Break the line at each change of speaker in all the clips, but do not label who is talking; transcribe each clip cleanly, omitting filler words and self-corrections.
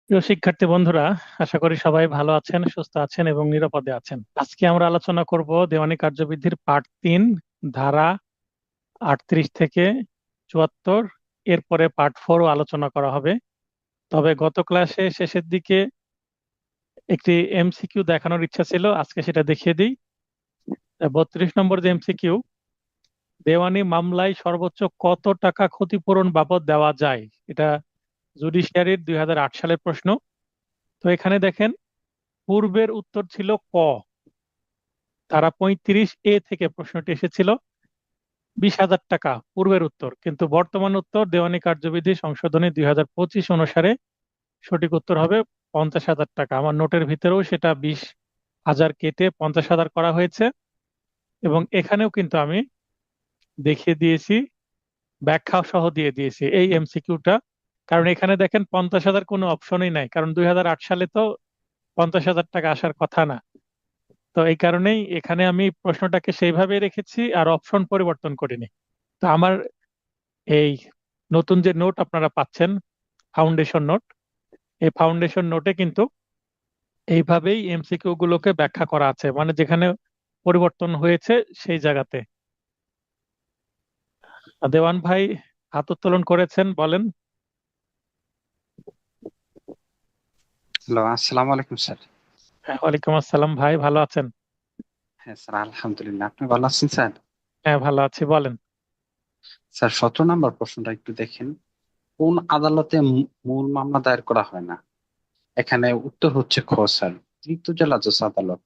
প্রিয় শিক্ষার্থী বন্ধুরা, আশা করি সবাই ভালো আছেন, সুস্থ আছেন এবং নিরাপদে আছেন। আজকে আমরা আলোচনা করব দেওয়ানি কার্যবিধির পার্ট 3, ধারা 38 থেকে 74। এরপরে পার্ট 4ও আলোচনা করা হবে। তবে গত ক্লাসে শেষের দিকে একটি এমসিকিউ দেখানোর ইচ্ছা ছিল, আজকে সেটা দেখিয়ে দিই। 32 নম্বর যে এমসিকিউ, দেওয়ানি মামলায় সর্বোচ্চ কত টাকা ক্ষতিপূরণ বাবদ দেওয়া যায়? এটা জুডিশিয়ারির 2008 সালের প্রশ্ন। তো এখানে দেখেন, পূর্বের উত্তর ছিল ক, ধারা 35A থেকে প্রশ্নটি এসেছিল 20,000 টাকা পূর্বের উত্তর, কিন্তু বর্তমান উত্তর দেওয়ানি কার্যবিধি সংশোধনী 2025 অনুসারে সঠিক উত্তর হবে 50,000 টাকা। আমার নোটের ভিতরেও সেটা 20,000 কেটে 50,000 করা হয়েছে, এবং এখানেও কিন্তু আমি দেখিয়ে দিয়েছি, ব্যাখ্যা সহ দিয়ে দিয়েছি এই এমসিকিউটা। কারণ এখানে দেখেন 50,000 কোনো অপশনই নাই, কারণ 2008 সালে তো 50,000 টাকা আসার কথা না। তো এই কারণেই এখানে আমি প্রশ্নটাকে সেইভাবে রেখেছি আর অপশন পরিবর্তন করিনি। তো আমার এই নতুন যে নোট আপনারা পাচ্ছেন, ফাউন্ডেশন নোট, এই ফাউন্ডেশন নোটে কিন্তু এইভাবেই এমসিকিউ গুলোকে ব্যাখ্যা করা আছে, মানে যেখানে পরিবর্তন হয়েছে সেই জায়গাতে। দেওয়ান ভাই হাত উত্তোলন করেছেন, বলেন।
হ্যালো, আসসালামু আলাইকুম স্যার।
হ্যাঁ, ওয়ালাইকুম আসসালাম ভাই, ভালো আছেন?
হ্যাঁ স্যার, আলহামদুলিল্লাহ। আপনি ভালো আছেন স্যার?
হ্যাঁ, ভালো আছি, বলেন।
স্যার, 17 নম্বর প্রশ্নটা একটু দেখেন। কোন আদালতে মূল মামলা দায়ের করা হয় না? এখানে উত্তর হচ্ছে খ স্যার, তৃতীয় জেলা জজ আদালত।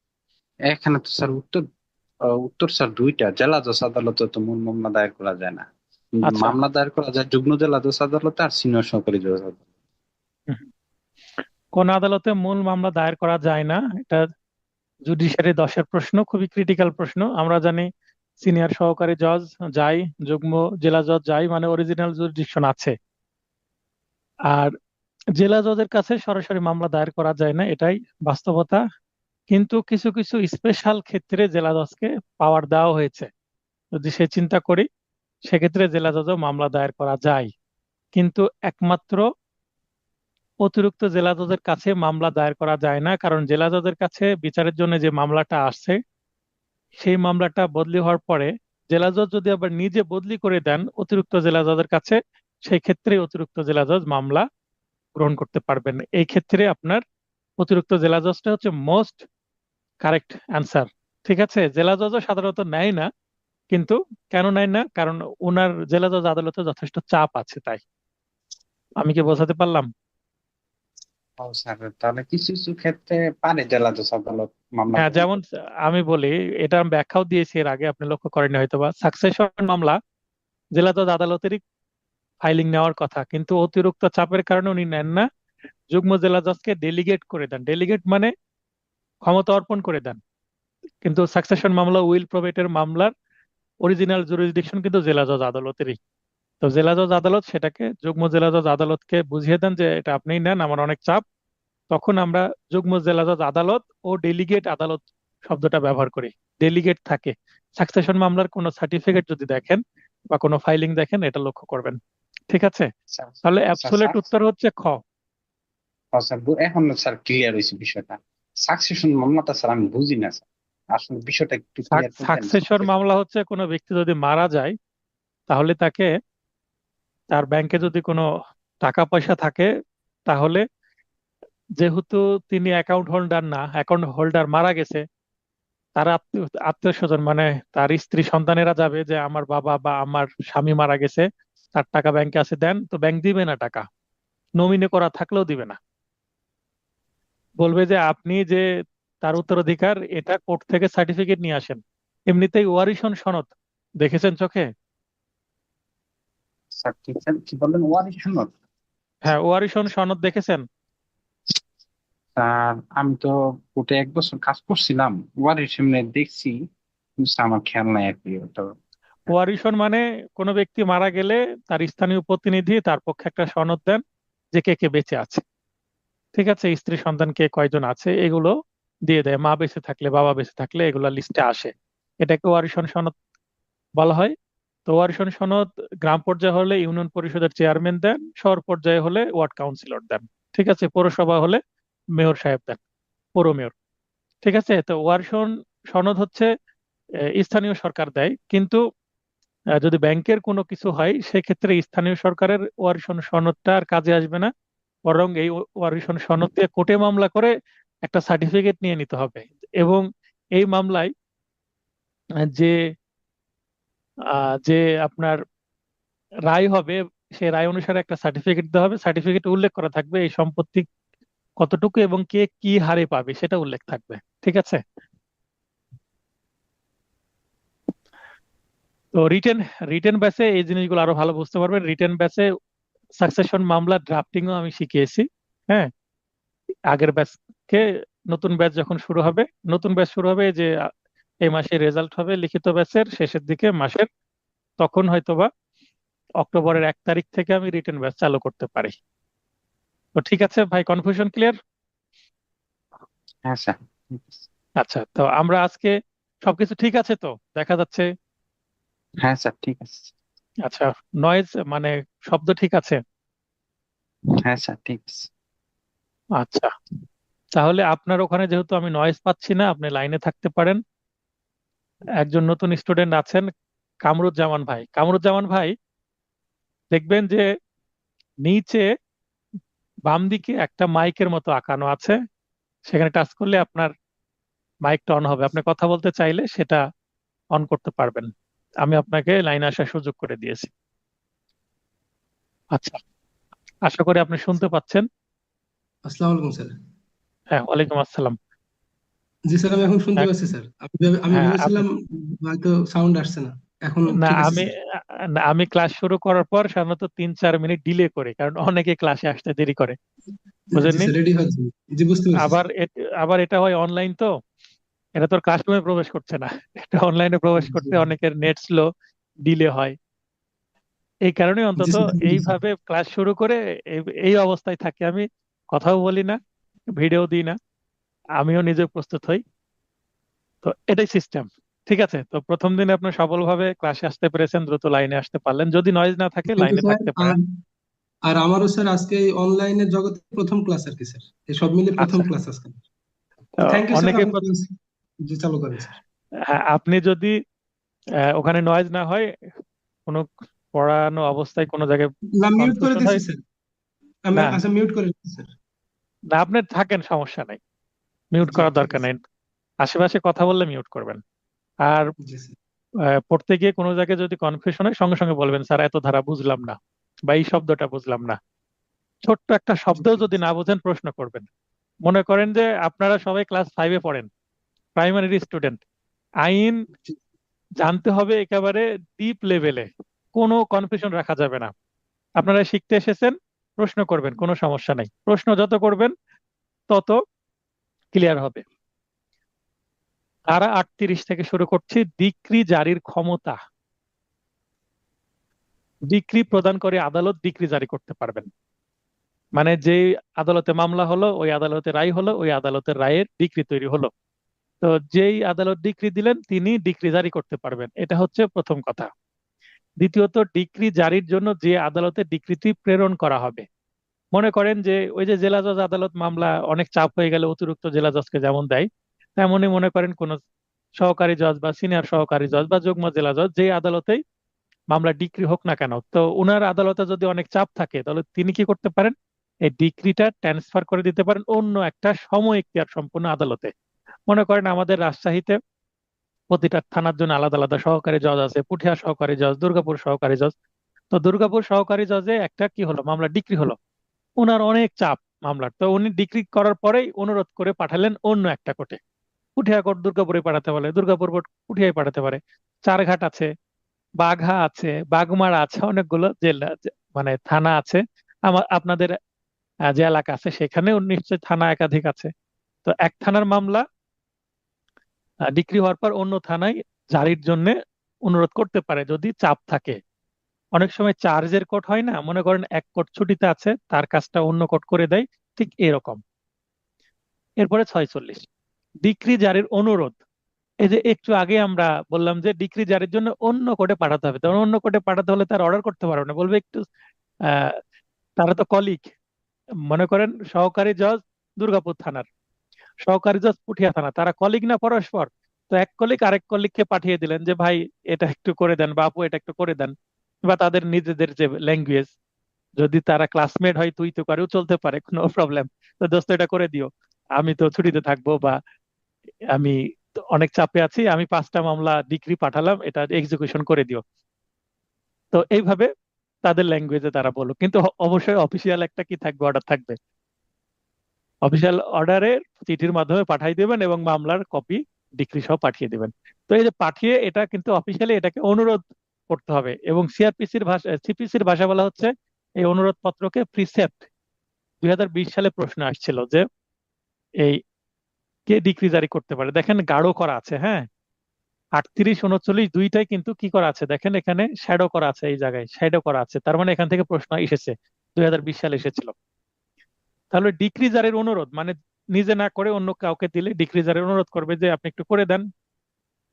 এখানে তো স্যার উত্তর স্যার দুইটা, জেলা জজ আদালতে তো মূল মামলা দায়ের করা যায় না।
আচ্ছা।
মামলা দায়ের করা যায় যুগ্ম জেলা জজ আদালতে আর সিনিয়র সহকারী জজ আদালত।
হুম। কোন আদালতে মূল মামলা দায়ের করা যায় না, এটা জুডিশিয়ারি 10-এর প্রশ্ন, খুবই ক্রিটিক্যাল প্রশ্ন। আমরা জানি সিনিয়র সহকারী জজ যাই, যুগ্ম জেলা জজ যাই, মানে অরিজিনাল জুরিডিকশন আছে। আর জেলা জজের কাছে সরাসরি মামলা দায়ের করা যায় না, এটাই বাস্তবতা। কিন্তু কিছু কিছু স্পেশাল ক্ষেত্রে জেলা জজকে পাওয়ার দেওয়া হয়েছে। যদি সে চিন্তা করি, সেক্ষেত্রে জেলা জজও মামলা দায়ের করা যায়। কিন্তু একমাত্র অতিরিক্ত জেলা জজের কাছে মামলা দায়ের করা যায় না, কারণ জেলা জজের কাছে বিচারের জন্য যে মামলাটা আসছে, সেই মামলাটা বদলি হওয়ার পরে জেলা জজ যদি আবার নিজে বদলি করে দেন অতিরিক্ত জেলা জজের কাছে, সেই ক্ষেত্রে অতিরিক্ত জেলা জজ মামলা গ্রহণ করতে পারবেন। এই ক্ষেত্রে আপনার অতিরিক্ত জেলা জজটা হচ্ছে মোস্ট কারেক্ট অ্যান্সার। ঠিক আছে, জেলা জজও সাধারণত নেয় না, কিন্তু কেন নেয় না? কারণ ওনার জেলা জজ আদালতে যথেষ্ট চাপ আছে, তাই। আমি কি বোঝাতে পারলাম?
ও স্যার, তাহলে কিছু কিছু ক্ষেত্রে পারে জেলা জজ আদালত মামলা
হ্যাঁ,
গ্রহণ
যেমন
করতে।
আমি বলি, এটা আমি ব্যাখ্যাও দিয়েছি এর আগে, আপনি লক্ষ্য করেননি হয়তোবা। সাকসেশন মামলা জেলা জজ আদালতেরই ফাইলিং নেওয়ার কথা, কিন্তু অতিরিক্ত চাপের কারণে উনি নেন না, যুগ্ম জেলা জজকে ডেলিগেট করে দেন। ডেলিগেট মানে ক্ষমতা অর্পণ করে দেন। কিন্তু সাকসেশন মামলা, উইল প্রবেটের মামলার অরিজিনাল জুরিসডিকশন কিন্তু জেলা জজ আদালতেরই। তো জেলা জজ আদালত সেটাকে যুগ্ম জেলা জজ আদালতকে বুঝিয়ে দেন যে এটা আপনিই নেন, আমার অনেক চাপ। তখন আমরা যুগ্ম জেলা জজ আদালত ও ডেলিগেট আদালত শব্দটা ব্যবহার করি। ডেলিগেট থাকে। সাকসেশন মামলার কোনো সার্টিফিকেট যদি দেখেন বা কোনো ফাইলিং দেখেন, এটা লক্ষ্য করবেন। ঠিক আছে,
স্যার
তাহলে
স্যার
অ্যাবসোলিউট
স্যার
উত্তর হচ্ছে খ।
স্যার, এখন স্যার ক্লিয়ার হয়েছে বিষয়টা। সাকসেশন মামলাটা স্যার আমি বুঝি না স্যার, আসলে বিষয়টা একটু ক্লিয়ার করবেন?
সাকসেশন মামলা হচ্ছে কোনো ব্যক্তি যদি মারা যায়, তাহলে তাকে, তার ব্যাংকে যদি কোনো টাকা পয়সা থাকে, তাহলে যেহেতু তিনি অ্যাকাউন্ট হোল্ডার না, অ্যাকাউন্ট হোল্ডার মারা গেছে, তার আত্মীয় স্বজন মানে তার স্ত্রী সন্তানেরা যাবে যে আমার বাবা বা আমার স্বামী মারা গেছে, তার টাকা ব্যাংকে আছে, দেন। তো ব্যাংক দিবে না টাকা, নমিনি করা থাকলেও দিবে না। বলবে যে আপনি যে তার উত্তরাধিকার, এটা কোর্ট থেকে সার্টিফিকেট নিয়ে আসেন। এমনিতেই ওয়ারিশন সনদ দেখেছেন চোখে?
স্যার ঠিক স্যার, কি বললেন? ওয়ারিশ সনদ?
হ্যাঁ, ওয়ারিশন সনদ দেখেছেন?
স্যার আমি তো কোর্টে 1 বছর কাজ করছিলাম, ওয়ারিশ এমনি দেখছি, কিন্তু স্যার আমার খেয়াল নাই আর কি ওটা।
ওয়ারিশন মানে কোনো ব্যক্তি মারা গেলে তার স্থানীয় প্রতিনিধি তার পক্ষে একটা সনদ দেন যে কে কে বেঁচে আছে। ঠিক আছে, স্ত্রী সন্তান কে কয়জন আছে এগুলো দিয়ে দেয়। মা বেঁচে থাকলে, বাবা বেঁচে থাকলে এগুলো লিস্টে আসে। এটাকে ওয়ারিশন সনদ বলা হয়। তো ওয়ারিশন সনদ গ্রাম পর্যায়ে হলে ইউনিয়ন পরিষদের চেয়ারম্যান দেন, শহর পর্যায়ে হলে ওয়ার্ড কাউন্সিলর দেন। ঠিক আছে, পৌরসভা হলে মেয়র সাহেব দেন, পৌর মেয়র। ঠিক আছে, তো ওয়ারিশন সনদ হচ্ছে স্থানীয় সরকার দেয়, কিন্তু যদি ব্যাংকের কোনো কিছু হয় সেক্ষেত্রে স্থানীয় সরকারের ওয়ারিশন সনদটা আর কাজে আসবে না, বরং এই ওয়ারিশন সনদ দিয়ে কোর্টে মামলা করে একটা সার্টিফিকেট নিয়ে নিতে হবে। এবং এই মামলায় যে যে আপনার রায় হবে, সেই রায় অনুসারে একটা সার্টিফিকেট দেওয়া হবে, সার্টিফিকেটে উল্লেখ করা থাকবে এই সম্পত্তি কতটুকু এবং কে কি হারে পাবে সেটা উল্লেখ থাকবে। ঠিক আছে, তো রিটেন রিটেন ব্যাচে এই জিনিসগুলো আরো ভালো বুঝতে পারবেন। রিটেন ব্যাচে সাকসেশন মামলা ড্রাফটিংও আমি শিখিয়েছি। হ্যাঁ, আগের ব্যাচকে, নতুন ব্যাচ যখন শুরু হবে, নতুন ব্যাচ শুরু হবে এই যে এই মাসে রেজাল্ট হবে লিখিত ব্যাচের শেষের দিকে মাসের, তখন হয়তোবা অক্টোবরের 1 তারিখ থেকে আমি রিটেন ব্যাচ চালু করতে পারি। তো ঠিক আছে ভাই, কনফিউশন ক্লিয়ার?
হ্যাঁ স্যার, ঠিক আছে।
আচ্ছা, তো আমরা আজকে সবকিছু ঠিক আছে তো দেখা যাচ্ছে?
হ্যাঁ স্যার, ঠিক আছে।
আচ্ছা, নয়েজ মানে শব্দ ঠিক আছে?
হ্যাঁ স্যার, ঠিক আছে।
আচ্ছা, তাহলে আপনার ওখানে যেহেতু আমি নয়েজ পাচ্ছি না, আপনি লাইনে থাকতে পারেন। একজন নতুন স্টুডেন্ট আছেন, কামরুজ্জামান ভাই। কামরুজ্জামান ভাই, দেখবেন যে নিচে বাম দিকে একটা মাইকের মতো আঁকানো আছে, সেখানে টাচ করলে আপনার মাইকটা অন হবে, আপনি কথা বলতে চাইলে সেটা অন করতে পারবেন। আমি আপনাকে লাইনে আসার সুযোগ করে দিয়েছি। আচ্ছা, আশা করি আপনি শুনতে পাচ্ছেন।
আসসালামু আলাইকুম স্যার।
হ্যাঁ, ওয়ালাইকুম আসসালাম।
জি স্যার, আমি এখন শুনতে
হ্যাঁ,
পাচ্ছি স্যার। আমি
হ্যাঁ,
ভেবেছিলাম হয়তো সাউন্ড আসছে না। এখন
না
ঠিক আছে
আমি
স্যার।
আমি ক্লাস শুরু করার পর সাধারণত 3-4 মিনিট ডিলে করি, কারণ অনেকে ক্লাসে আসতে দেরি করে,
জি
বুঝেননি?
স্যার, রেডি হচ্ছে। জি, বুঝতে পারছি
আবার
স্যার।
আবার এটা হয় অনলাইন তো, এটা তোর ক্লাসরুমে প্রবেশ করছে না, এটা অনলাইনে প্রবেশ
জি
করতে অনেকের নেট স্লো, ডিলে হয়। এই কারণে
জি
অন্তত
স্যার, বুঝতে পারছি।
এইভাবে ক্লাস শুরু করে এই এই অবস্থায় থাকি আমি, কথাও বলি না, ভিডিও দিই না, আমিও নিজে প্রস্তুত হই। তো এটাই সিস্টেম। ঠিক আছে, তো প্রথম দিনে আপনি সফলভাবে ক্লাসে আসতে পেরেছেন, দ্রুত লাইনে আসতে পারলেন, যদি নয়েজ না থাকে
কিন্তু
লাইনে
স্যার,
থাকতে পারেন।
আর আর আমারও স্যার আজকে অনলাইনের জগতে প্রথম ক্লাস আর কি স্যার। এই সব মিলে প্রথম
আচ্ছা,
ক্লাস আজকে।
তো
থ্যাংক ইউ স্যার,
অনেকে
আপনি ক্লাস জি চালু করেন স্যার।
হ্যাঁ, আপনি যদি ওখানে নয়েজ না হয়, কোনো পড়ানো অবস্থায় কোনো জায়গায়
না, মিউট করে
কনফিউশন
দিচ্ছি
হয়,
স্যার। আমি
না
আচ্ছা, মিউট করে দিচ্ছি স্যার।
না আপনি থাকেন, সমস্যা নাই, মিউট
জি,
করার
ঠিক
দরকার
আছে।
নেই। আশেপাশে কথা বললে মিউট করবেন। আর
জি স্যার।
পড়তে গিয়ে কোনো জায়গায় যদি কনফিউশন হয় সঙ্গে সঙ্গে বলবেন, স্যার এত ধারা বুঝলাম না, বা এই শব্দটা বুঝলাম না। ছোট্ট একটা
জি,
শব্দ
ঠিক
যদি
আছে।
না বোঝেন প্রশ্ন করবেন। মনে করেন যে আপনারা সবাই ক্লাস 5-এ পড়েন, প্রাইমারি স্টুডেন্ট, আইন
জি,
জানতে হবে একেবারে ডিপ লেভেলে, কোনো কনফিউশন রাখা যাবে না। আপনারা শিখতে এসেছেন, প্রশ্ন করবেন, কোনো সমস্যা নাই, প্রশ্ন যত করবেন তত ক্লিয়ার হবে। ধারা 38 থেকে শুরু করছি। ডিক্রি জারির ক্ষমতা। ডিক্রি প্রদান করে আদালত ডিক্রি জারি করতে পারবেন, মানে যে আদালতে মামলা হলো, ওই আদালতে রায় হলো, ওই আদালতের রায়ের ডিক্রি তৈরি হলো, তো যেই আদালত ডিক্রি দিলেন তিনি ডিক্রি জারি করতে পারবেন। এটা হচ্ছে প্রথম কথা। দ্বিতীয়ত, ডিক্রি জারির জন্য যে আদালতে ডিক্রিটি প্রেরণ করা হবে, মনে করেন যে ওই যে জেলা জজ আদালত মামলা অনেক চাপ হয়ে গেলে অতিরিক্ত জেলা জজকে যেমন দেয়, তেমনই মনে করেন কোন সহকারী জজ বা সিনিয়র সহকারী জজ বা যুগ্ম জেলা জজ যে আদালতেই মামলা ডিক্রি হোক না কেন, তো উনার আদালতে যদি অনেক চাপ থাকে তাহলে তিনি কি করতে পারেন, এই ডিক্রিটা ট্রান্সফার করে দিতে পারেন অন্য একটা সময় এখতিয়ার সম্পন্ন আদালতে। মনে করেন আমাদের রাজশাহীতে প্রতিটা থানার জন্য আলাদা আলাদা সহকারী জজ আছে, পুঠিয়া সহকারী জজ, দুর্গাপুর সহকারী জজ। তো দুর্গাপুর সহকারী জজে একটা কি হলো, মামলা ডিক্রি হলো, ওনার অনেক চাপ মামলার, তো উনি ডিক্রি করার পরেই অনুরোধ করে পাঠালেন অন্য একটা কোর্টে। পুঠিয়া কোর্ট দুর্গাপুরে পাঠাতে পারে, দুর্গাপুর কোর্ট পুঠিয়ায় পাঠাতে পারে। চারঘাট আছে, বাঘা আছে, বাগমারা আছে, অনেকগুলো জেলা মানে থানা আছে। আপনাদের যে এলাকা আছে সেখানেও নিশ্চয়ই থানা একাধিক আছে। তো এক থানার মামলা ডিক্রি হওয়ার পর অন্য থানায় জারির জন্য অনুরোধ করতে পারে যদি চাপ থাকে। অনেক সময় চার্জের কোর্ট হয় না, মনে করেন এক কোর্ট ছুটিতে আছে, তার কাজটা অন্য কোর্ট করে দেয়, ঠিক এরকম। এরপরে 46, ডিক্রি জারির অনুরোধ। এই যে একটু আগে আমরা বললাম যে ডিক্রি জারির জন্য অন্য কোর্টে পাঠাতে হবে, তখন অন্য কোর্টে পাঠাতে হলে তার অর্ডার করতে পারবে না, বলবে একটু আহ তারা তো কলিগ। মনে করেন সহকারী জজ দুর্গাপুর থানার, সহকারী জজ পুঠিয়া থানা, তারা কলিগ না পরস্পর? তো এক কলিগ আরেক কলিগকে পাঠিয়ে দিলেন যে ভাই এটা একটু করে দেন, বা আপু এটা একটু করে দেন, বা তাদের নিজেদের যে ল্যাঙ্গুয়েজ, যদি তারা ক্লাসমেট হয় তুই তো করেও চলতে পারে, কোনো প্রবলেম। তো দোস্ত এটা করে দিও, আমি তো ছুটিতে থাকবো, বা আমি তো অনেক চাপে আছি, আমি 5টা মামলা ডিগ্রি পাঠালাম, এটা এক্সিকিউশন করে দিও। তো এইভাবে তাদের ল্যাঙ্গুয়েজে তারা বলো, কিন্তু অবশ্যই অফিসিয়াল একটা কি থাকবে, অর্ডার থাকবে। অফিসিয়াল অর্ডারের চিঠির মাধ্যমে পাঠিয়ে দেবেন এবং মামলার কপি ডিক্রি সহ পাঠিয়ে দেবেন। তো এই যে পাঠিয়ে, এটা কিন্তু অফিসিয়ালি এটাকে অনুরোধ করতে হবে, এবং সিপিসির ভাষা বলা হচ্ছে এই অনুরোধ পত্রকে প্রিসেপ্ট। 2020 সালে প্রশ্ন আসছিল যে এই কে ডিক্রি জারি করতে পারে, দেখেন গাঢ় করা আছে, হ্যাঁ, 38 39 দুইটাই কিন্তু কি করা আছে, দেখেন এখানে শ্যাডো করা আছে, এই জায়গায় শ্যাডো করা আছে, তার মানে এখান থেকে প্রশ্ন এসেছে, 2020 সালে এসেছিল। তাহলে ডিক্রি জারির অনুরোধ মানে নিজে না করে অন্য কাউকে দিলে ডিক্রি জারির অনুরোধ করবে যে আপনি একটু করে দেন।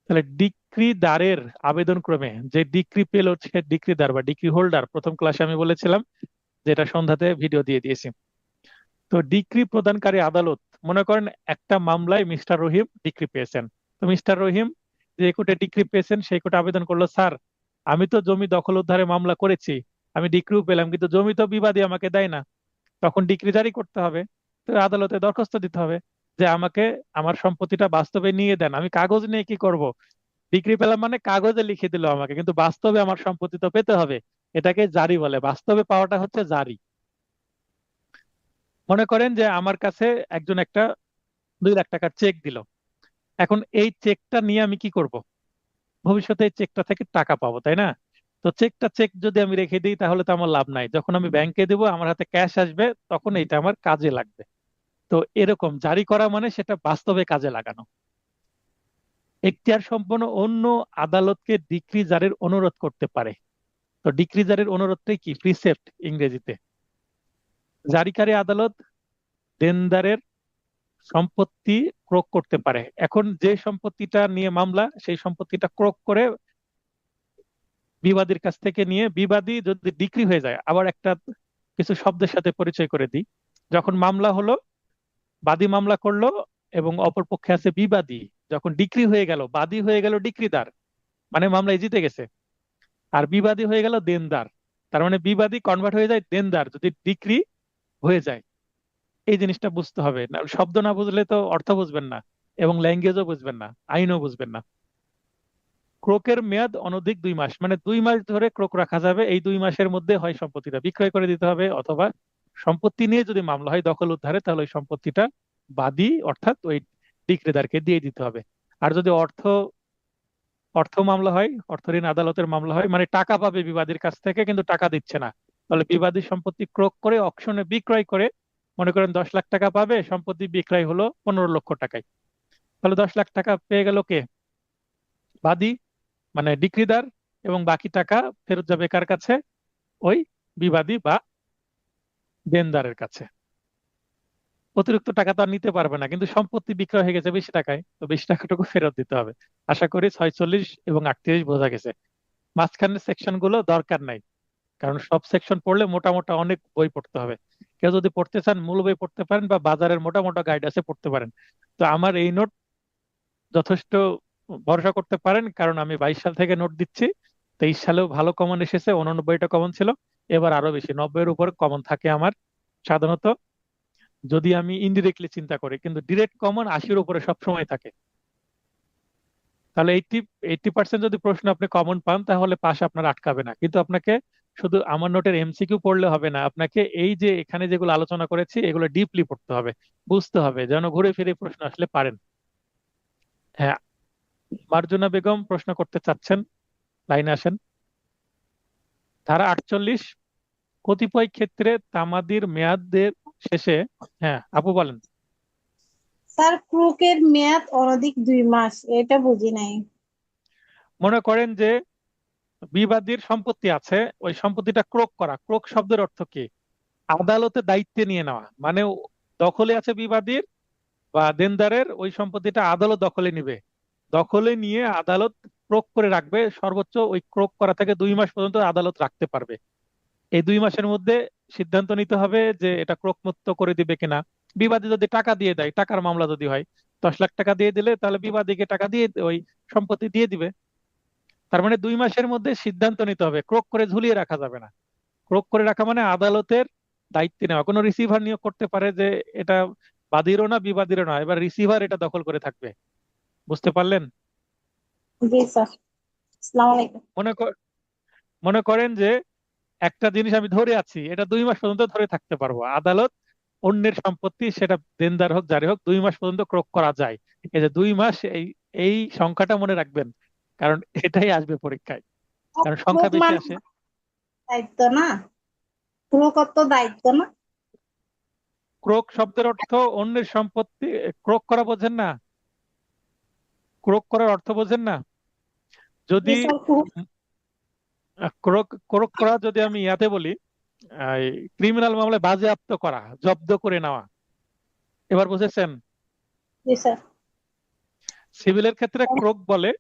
তাহলে ডিক্রিদারের আবেদন ক্রমে যে ডিক্রি পেল সে ডিক্রিদার বা ডিক্রি হোল্ডার, প্রথম ক্লাসে আমি বলেছিলাম, যেটা সন্ধ্যাতে ভিডিও দিয়ে দিয়েছি। তো ডিক্রি প্রদানকারী আদালত, মনে করেন একটা মামলায় মিস্টার রহিম ডিক্রি পেয়েছেন। তো মিস্টার রহিম যে কোর্টে ডিক্রি পেয়েছেন সেই কোর্টে আবেদন করলো, স্যার আমি তো জমি দখল উদ্ধারে মামলা করেছি, আমি ডিক্রিও পেলাম, কিন্তু জমি তো বিবাদী আমাকে দেয় না। তখন ডিক্রি জারি করতে হবে, তো আদালতে দরখাস্ত দিতে হবে যে আমাকে আমার সম্পত্তিটা বাস্তবে নিয়ে দেন। আমি কাগজ নিয়ে কি করব? ডিগ্রি পেলাম মানে কাগজে লিখে দিল আমাকে, কিন্তু বাস্তবে আমার সম্পত্তি তো পেতে হবে। এটাকে জারি বলে, বাস্তবে পাওয়াটা হচ্ছে জারি। মনে করেন যে আমার কাছে একজন একটা 2 লাখ টাকার চেক দিল, এখন এই চেকটা নিয়ে আমি কি করব? ভবিষ্যতে এই চেকটা থেকে টাকা পাবো, তাই না? তো চেক যদি আমি রেখে দিই তাহলে তো আমার লাভ নাই, যখন আমি ব্যাংকে দেবো আমার হাতে ক্যাশ আসবে, তখন এটা আমার কাজে লাগবে। তো এরকম জারি করা মানে সেটা বাস্তবে কাজে লাগানো। এখতিয়ার সম্পন্ন অন্য আদালতকে ডিক্রি জারির অনুরোধ করতে পারে। তো ডিক্রি জারির অনুরোধটাই কি? প্রিসেপ্ট ইংরেজিতে। জারিকারী আদালত দেনদারের সম্পত্তি ক্রোক করতে পারে। এখন যে সম্পত্তিটা নিয়ে মামলা, সেই সম্পত্তিটা ক্রোক করে বিবাদীর কাছ থেকে নিয়ে, বিবাদী যদি ডিক্রি হয়ে যায়, আবার একটা কিছু শব্দের সাথে পরিচয় করে দিই। যখন মামলা হলো, বাদী মামলা করলো এবং অপর পক্ষে আছে বিবাদী, যখন ডিক্রি হয়ে গেল, বাদী হয়ে গেল ডিক্রিদার, মানে মামলায় জিতে গেছে, আর বিবাদী হয়ে গেল দেনদার। তার মানে বিবাদী কনভার্ট হয়ে যায় দেনদার যদি ডিক্রি হয়ে যায়। এই জিনিসটা বুঝতে হবে, না শব্দ না বুঝলে তো অর্থ বুঝবেন না, এবং ল্যাঙ্গুয়েজও বুঝবেন না, আইনও বুঝবেন না। ক্রোকের মেয়াদ অনধিক 2 মাস, মানে 2 মাস ধরে ক্রোক রাখা যাবে, এই 2 মাসের মধ্যে হয় সম্পত্তিটা বিক্রয় করে দিতে হবে, অথবা সম্পত্তি নিয়ে যদি মামলা হয় দখল উদ্ধারে, তাহলে ওই সম্পত্তিটা বাদী অর্থাৎ ওই ডিক্রিদারকে দিয়ে দিতে হবে। আর যদি অর্থ অর্থ মামলা হয়, অর্থ ঋণ আদালতের মামলা হয়, মানে টাকা পাবে বিবাদীর কাছ থেকে কিন্তু টাকা দিচ্ছে না, তাহলে বিবাদী সম্পত্তি ক্রোক করে অকশনে বিক্রয় করে, মনে করেন 10 লাখ টাকা পাবে, সম্পত্তি বিক্রয় হলো 15 লক্ষ টাকায়, তাহলে 10 লাখ টাকা পেয়ে গেল কে? বাদী, মানে ডিক্রিদার। এবং বাকি টাকা ফেরত যাবে কার কাছে? ওই বিবাদী বা দেনদারের কাছে। অতিরিক্ত টাকা তো আর নিতে পারবে না, কিন্তু সম্পত্তি বিক্রয় হয়ে গেছে বেশি টাকায়, তো বেশি টাকাটুকু ফেরত দিতে হবে। আশা করি 46 এবং 38 বোঝা গেছে। মাঝখানের সেকশন গুলো দরকার নাই, কারণ সব সেকশন পড়লে মোটা মোটা অনেক বই পড়তে হবে। কেউ যদি পড়তে চান মূল বই পড়তে পারেন, বা বাজারের মোটা মোটা গাইড আছে পড়তে পারেন। তো আমার এই নোট যথেষ্ট ভরসা করতে পারেন, কারণ আমি 22 সাল থেকে নোট দিচ্ছি। 23 সালেও ভালো কমন এসেছে, 89টা কমন ছিল, এবার আরো বেশি, 90-এর উপর কমন থাকে আমার সাধারণত, যদি আমি ইনডিরেক্টলি চিন্তা করি, কিন্তু ডিরেক্ট কমন 80-এর উপরে সবসময় থাকে। তাহলে 80% যদি প্রশ্ন আপনি কমন পান, তাহলে পাশ আপনার আটকাবে না। কিন্তু আপনাকে শুধু আমার নোটের এমসিকিউ পড়লে হবে না, আপনাকে এই যে এখানে যেগুলো আলোচনা করেছি এগুলো ডিপলি পড়তে হবে, বুঝতে হবে, যেন ঘুরে ফিরে প্রশ্ন আসলে পারেন। হ্যাঁ, মার্জুনা বেগম প্রশ্ন করতে চাচ্ছেন, লাইনে আসেন। ধারা 48, কতিপয় ক্ষেত্রে তামাদির মেয়াদের শেষে। হ্যাঁ আপু বলেন।
স্যার, ক্রুকের মেয়াদ অনধিক 2 মাস, এটা বুঝি নাই।
মনে করেন যে বিবাদীর সম্পত্তি আছে, ওই সম্পত্তিটা ক্রোক করা, ক্রোক শব্দের অর্থ কি? আদালতে দায়িত্বে নিয়ে নেওয়া, মানে দখলে আছে বিবাদীর বা দেনদারের, ওই সম্পত্তিটা আদালত দখলে নিবে, দখলে নিয়ে আদালত ক্রোক করে রাখবে, সর্বোচ্চ ওই ক্রোক করা থেকে 2 মাস পর্যন্ত আদালত রাখতে পারবে। এই 2 মাসের মধ্যে সিদ্ধান্ত নিতে হবে যে এটা ক্রোক মুক্ত করে দিবে কিনা। বিবাদী যদি টাকা দিয়ে দেয়, টাকার মামলা যদি হয়, 10 লাখ টাকা দিয়ে দিলে তাহলে বিবাদীকে টাকা দিয়ে ওই সম্পত্তি দিয়ে দিবে। তার মানে 2 মাসের মধ্যে সিদ্ধান্ত নিতে হবে, ক্রোক করে ঝুলিয়ে রাখা যাবে না। ক্রোক করে রাখা মানে আদালতের দায়িত্বে নেওয়া। কোনো রিসিভার নিয়োগ করতে পারে যে এটা বাদীরও না বিবাদীরও না, এবার রিসিভার এটা দখল করে থাকবে। বুঝতে পারলেন?
জি স্যার। আসসালামু আলাইকুম।
মনে কর মনে করেন যে একটা জিনিস আমি ধরে আছি, এটা 2 মাস পর্যন্ত ধরে থাকতে পারবো। আদালত অন্যের সম্পত্তি, সেটা দেনদার হোক জারি হোক, 2 মাস পর্যন্ত ক্রোক করা যায়। এই যে 2 মাস, এই এই সংখ্যাটা মনে রাখবেন, কারণ এটাই আসবে পরীক্ষায়, কারণ সংখ্যা
ক্রোক
বেশি
মানে
আসে।
দায়িত্ব না? ক্রোক তো দায়িত্ব না?
ক্রোক শব্দের অর্থ অন্যের সম্পত্তি। ক্রোক করা বোঝেন না? ক্রোক করার অর্থ বোঝেন না?
জি
যদি
স্যার, খুব।
ক্রোক ক্রোক করা যদি আমি ইয়াতে বলি, ক্রিমিনাল মামলায় বাজেয়াপ্ত করা, জব্দ করে নেওয়া। এবার বুঝেছেন?
জি স্যার।
সিভিলের ক্ষেত্রে ক্রোক বলে,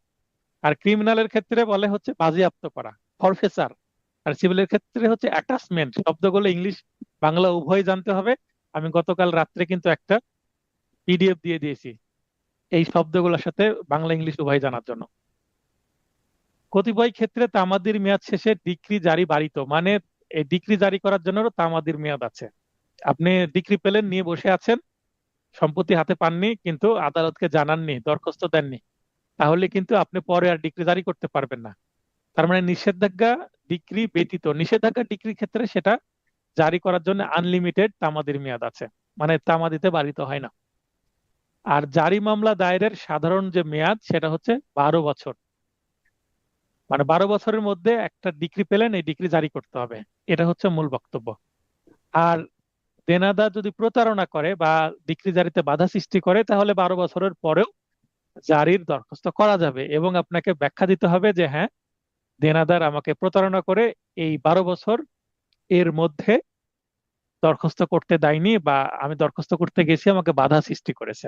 আর ক্রিমিনালের ক্ষেত্রে বলে হচ্ছে বাজেয়াপ্ত করা, ফরফেসার। আর সিভিলের ক্ষেত্রে হচ্ছে অ্যাটাচমেন্ট। শব্দগুলো ইংলিশ বাংলা উভয় জানতে হবে। আমি গতকাল রাত্রে কিন্তু একটা পিডিএফ দিয়ে দিয়েছি এই শব্দগুলোর সাথে বাংলা ইংলিশ উভয় জানার জন্য। কতিপয় ক্ষেত্রে তামাদির মেয়াদ শেষে ডিক্রি জারি বারিত, মানে এই ডিক্রি জারি করার জন্য তামাদির মেয়াদ আছে। আপনি ডিক্রি পেলেন, নিয়ে বসে আছেন, সম্পত্তি হাতে পাননি, কিন্তু আদালতকে জানাননি, দরখাস্ত দেননি, তাহলে কিন্তু আপনি পরে আর ডিক্রি জারি করতে পারবেন না। তার মানে নিষেধাজ্ঞা ডিক্রি ব্যতীত, নিষেধাজ্ঞা ডিক্রির ক্ষেত্রে সেটা জারি করার জন্য আনলিমিটেড তামাদির মেয়াদ আছে, মানে তামাদিতে বারিত হয় না। আর জারি মামলা দায়েরের সাধারণ যে মেয়াদ সেটা হচ্ছে 12 বছর। মানে 12 বছরের মধ্যে একটা ডিক্রি পেলেন, এই ডিক্রি জারি করতে হবে। এটা হচ্ছে মূল বক্তব্য। আর দেনাদার যদি প্রতারণা করে বা ডিক্রি জারিতে বাধা সৃষ্টি করে, তাহলে 12 বছরের পরেও জারির দরখাস্ত করা যাবে, এবং আপনাকে ব্যাখ্যা দিতে হবে যে হ্যাঁ, দেনাদার আমাকে প্রতারণা করে এই 12 বছর এর মধ্যে দরখাস্ত করতে দেয়নি, বা আমি দরখাস্ত করতে গেছি, আমাকে বাধা সৃষ্টি করেছে।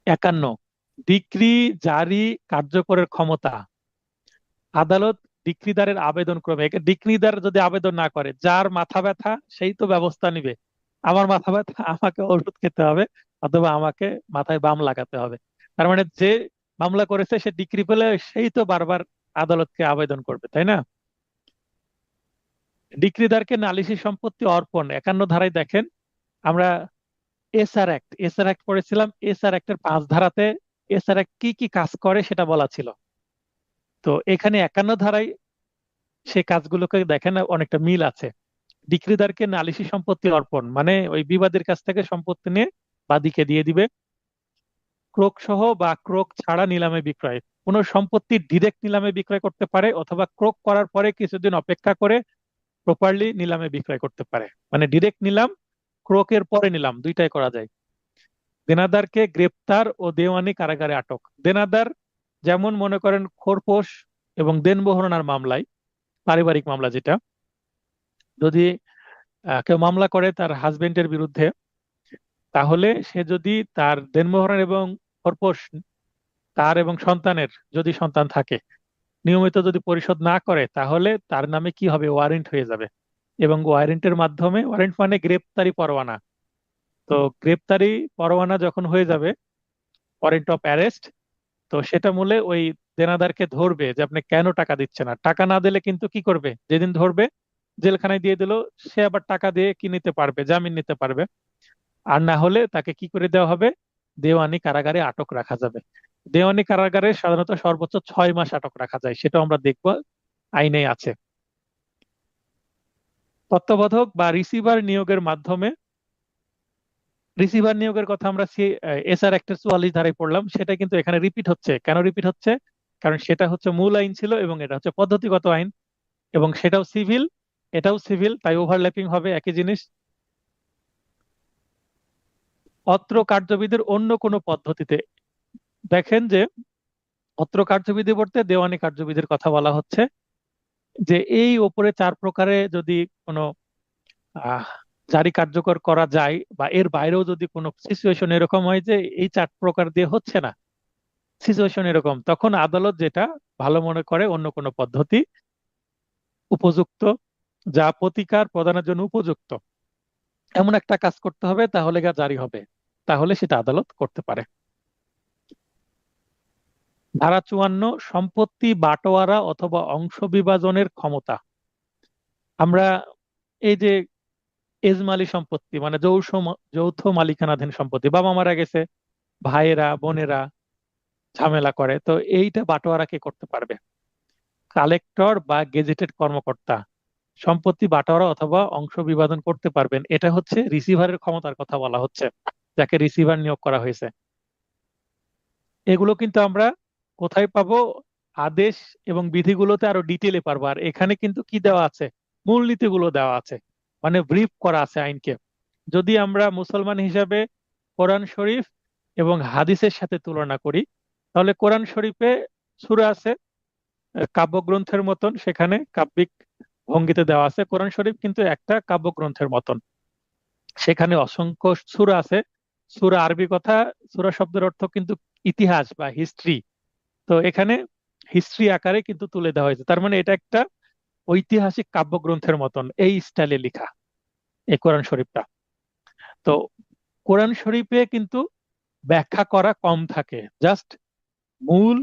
51, ডিক্রি জারি কার্যকরের ক্ষমতা। আদালত ডিক্রিদারের আবেদন ক্রমে, ডিক্রিদার যদি আবেদন না করে, যার মাথা ব্যথা সেই তো ব্যবস্থা নিবে। আমার মাথা ব্যথা, আমাকে ওষুধ খেতে হবে, অথবা আমাকে মাথায় বাম লাগাতে হবে। তার মানে যে মামলা করেছে সে ডিক্রি পেলে সেই তো বারবার আদালতকে আবেদন করবে, তাই না? ডিক্রিদারকে নালিশি সম্পত্তি অর্পণ, 51 ধারায় দেখেন। আমরা এসআর অ্যাক্ট পড়েছিলাম। এসআর অ্যাক্টের 5 ধারাতে এসআর অ্যাক্ট কি কি কাজ করে সেটা বলা ছিল। তো এখানে 51 ধারায় সে কাজগুলোকে দেখেন অনেকটা মিল আছে। ডিক্রিদারকে নালিশি সম্পত্তি অর্পণ মানে ওই বিবাদীর কাছ থেকে সম্পত্তি নিয়ে বাদীকে দিয়ে দিবে। ক্রোক সহ বা ক্রোক ছাড়া নিলামে বিক্রয়, কোন সম্পত্তি ডিরেক্ট নিলামে বিক্রয় করতে পারে, অথবা ক্রোক করার পরে কিছুদিন অপেক্ষা করে প্রপারলি নিলামে বিক্রয় করতে পারে। মানে ডিরেক্ট নিলাম, ক্রোকের পরে নিলাম, দুইটাই করা যায়। দেনাদারকে গ্রেপ্তার ও দেওয়ানি কারাগারে আটক। দেনাদার যেমন মনে করেন খোরপোশ এবং দেনমোহরানার মামলায়, পারিবারিক মামলা যেটা, যদি কেউ মামলা করে তার হাজবেন্ডের বিরুদ্ধে, তাহলে সে যদি তার দেনমোহর এবং খোরপোশ, তার এবং সন্তানের যদি সন্তান থাকে, নিয়মিত যদি পরিশোধ না করে, তাহলে তার নামে কি হবে, ওয়ারেন্ট হয়ে যাবে। এবং ওয়ারেন্টের মাধ্যমে, ওয়ারেন্ট মানে গ্রেপ্তারি পরোয়ানা, তো গ্রেপ্তারি পরোয়ানা যখন হয়ে যাবে, ওয়ারেন্ট অফ অ্যারেস্ট, তো সেটা মূলে ওই দেনাদারকে ধরবে যে আপনি কেন টাকা দিচ্ছে না। টাকা না দিলে কিন্তু কি করবে, যেদিন ধরবে জেলখানায় দিয়ে দিল, সে আবার টাকা দিয়ে কি নিতে পারবে, জামিন নিতে পারবে। আর না হলে তাকে কি করে দেওয়া হবে, দেওয়ানি কারাগারে আটক রাখা যাবে। দেওয়ানি কারাগারে সাধারণত সর্বোচ্চ 6 মাস আটক রাখা যায়, সেটা আমরা দেখবো, আইনে আছে। তত্ত্বাবধায়ক বা রিসিভার নিয়োগের মাধ্যমে, রিসিভার নিয়োগের কথা আমরা এসআর অ্যাক্টের 44 ধারায় পড়লাম, সেটা কিন্তু এখানে রিপিট হচ্ছে। কেন রিপিট হচ্ছে? কারণ সেটা হচ্ছে মূল আইন ছিল, এবং এটা হচ্ছে পদ্ধতিগত আইন, এবং সেটাও সিভিল, এটাও সিভিল, তাই ওভারল্যাপিং হবে, একই জিনিস। অত্র কার্যবিধির অন্য কোনো পদ্ধতিতে, দেখেন যে অত্র কার্যবিধি বলতে দেওয়ানি কার্যবিধির কথা বলা হচ্ছে, যে এই ওপরে 4 প্রকারে যদি কোনো আহ জারি কার্যকর করা যায়, বা এর বাইরেও যদি কোনো সিচুয়েশন এরকম হয় যে এই 4 প্রকার দিয়ে হচ্ছে না, সিচুয়েশন এরকম, তখন আদালত যেটা ভালো মনে করে অন্য কোনো পদ্ধতি উপযুক্ত, যা প্রতিকার প্রদানের জন্য উপযুক্ত, এমন একটা কাজ করতে হবে, তাহলে গা জারি হবে, তাহলে সেটা আদালত করতে পারে। ধারা 54, সম্পত্তি বাটোয়ারা অথবা অংশ বিভাজনের ক্ষমতা। আমরা এই যে এজমালি সম্পত্তি মানে যৌথ মালিকানাধীন সম্পত্তি, বাবা মারা গেছে, ভাইয়েরা বোনেরা ঝামেলা করে, তো এইটা বাটোয়ারা কে করতে পারবে? কালেক্টর বা গেজেটেড কর্মকর্তা সম্পত্তি বাটোয়ারা অথবা অংশ বিভাজন করতে পারবেন। এটা হচ্ছে রিসিভারের ক্ষমতার কথা বলা হচ্ছে, যাকে রিসিভার নিয়োগ করা হয়েছে। এগুলো কিন্তু আমরা কোথায় পাবো? আদেশ এবং বিধিগুলোতে আরো ডিটেলে পারবো। আর এখানে কিন্তু কি দেওয়া আছে? মূলনীতিগুলো দেওয়া আছে, মানে ব্রিফ করা আছে আইনকে। যদি আমরা মুসলমান হিসাবে কোরআন শরীফ এবং হাদিসের সাথে তুলনা করি, তাহলে কোরআন শরীফে সূরা আছে কাব্যগ্রন্থের মতন, সেখানে কাব্যিক ভঙ্গিতে দেওয়া আছে। কোরআন শরীফ কিন্তু একটা কাব্যগ্রন্থের মতন, সেখানে অসংখ্য সূরা আছে। সূরা আরবি কথা, সূরা শব্দের অর্থ কিন্তু ইতিহাস বা হিস্ট্রি। তো এখানে হিস্ট্রি আকারে কিন্তু তুলে দেওয়া হয়েছে, তার মানে এটা একটা ঐতিহাসিক কাব্যগ্রন্থের মতন এই স্টাইলে লেখা এই কোরআন শরীফটা। তো কোরআন শরীফে কিন্তু ব্যাখ্যা করা কম থাকে, জাস্ট মূল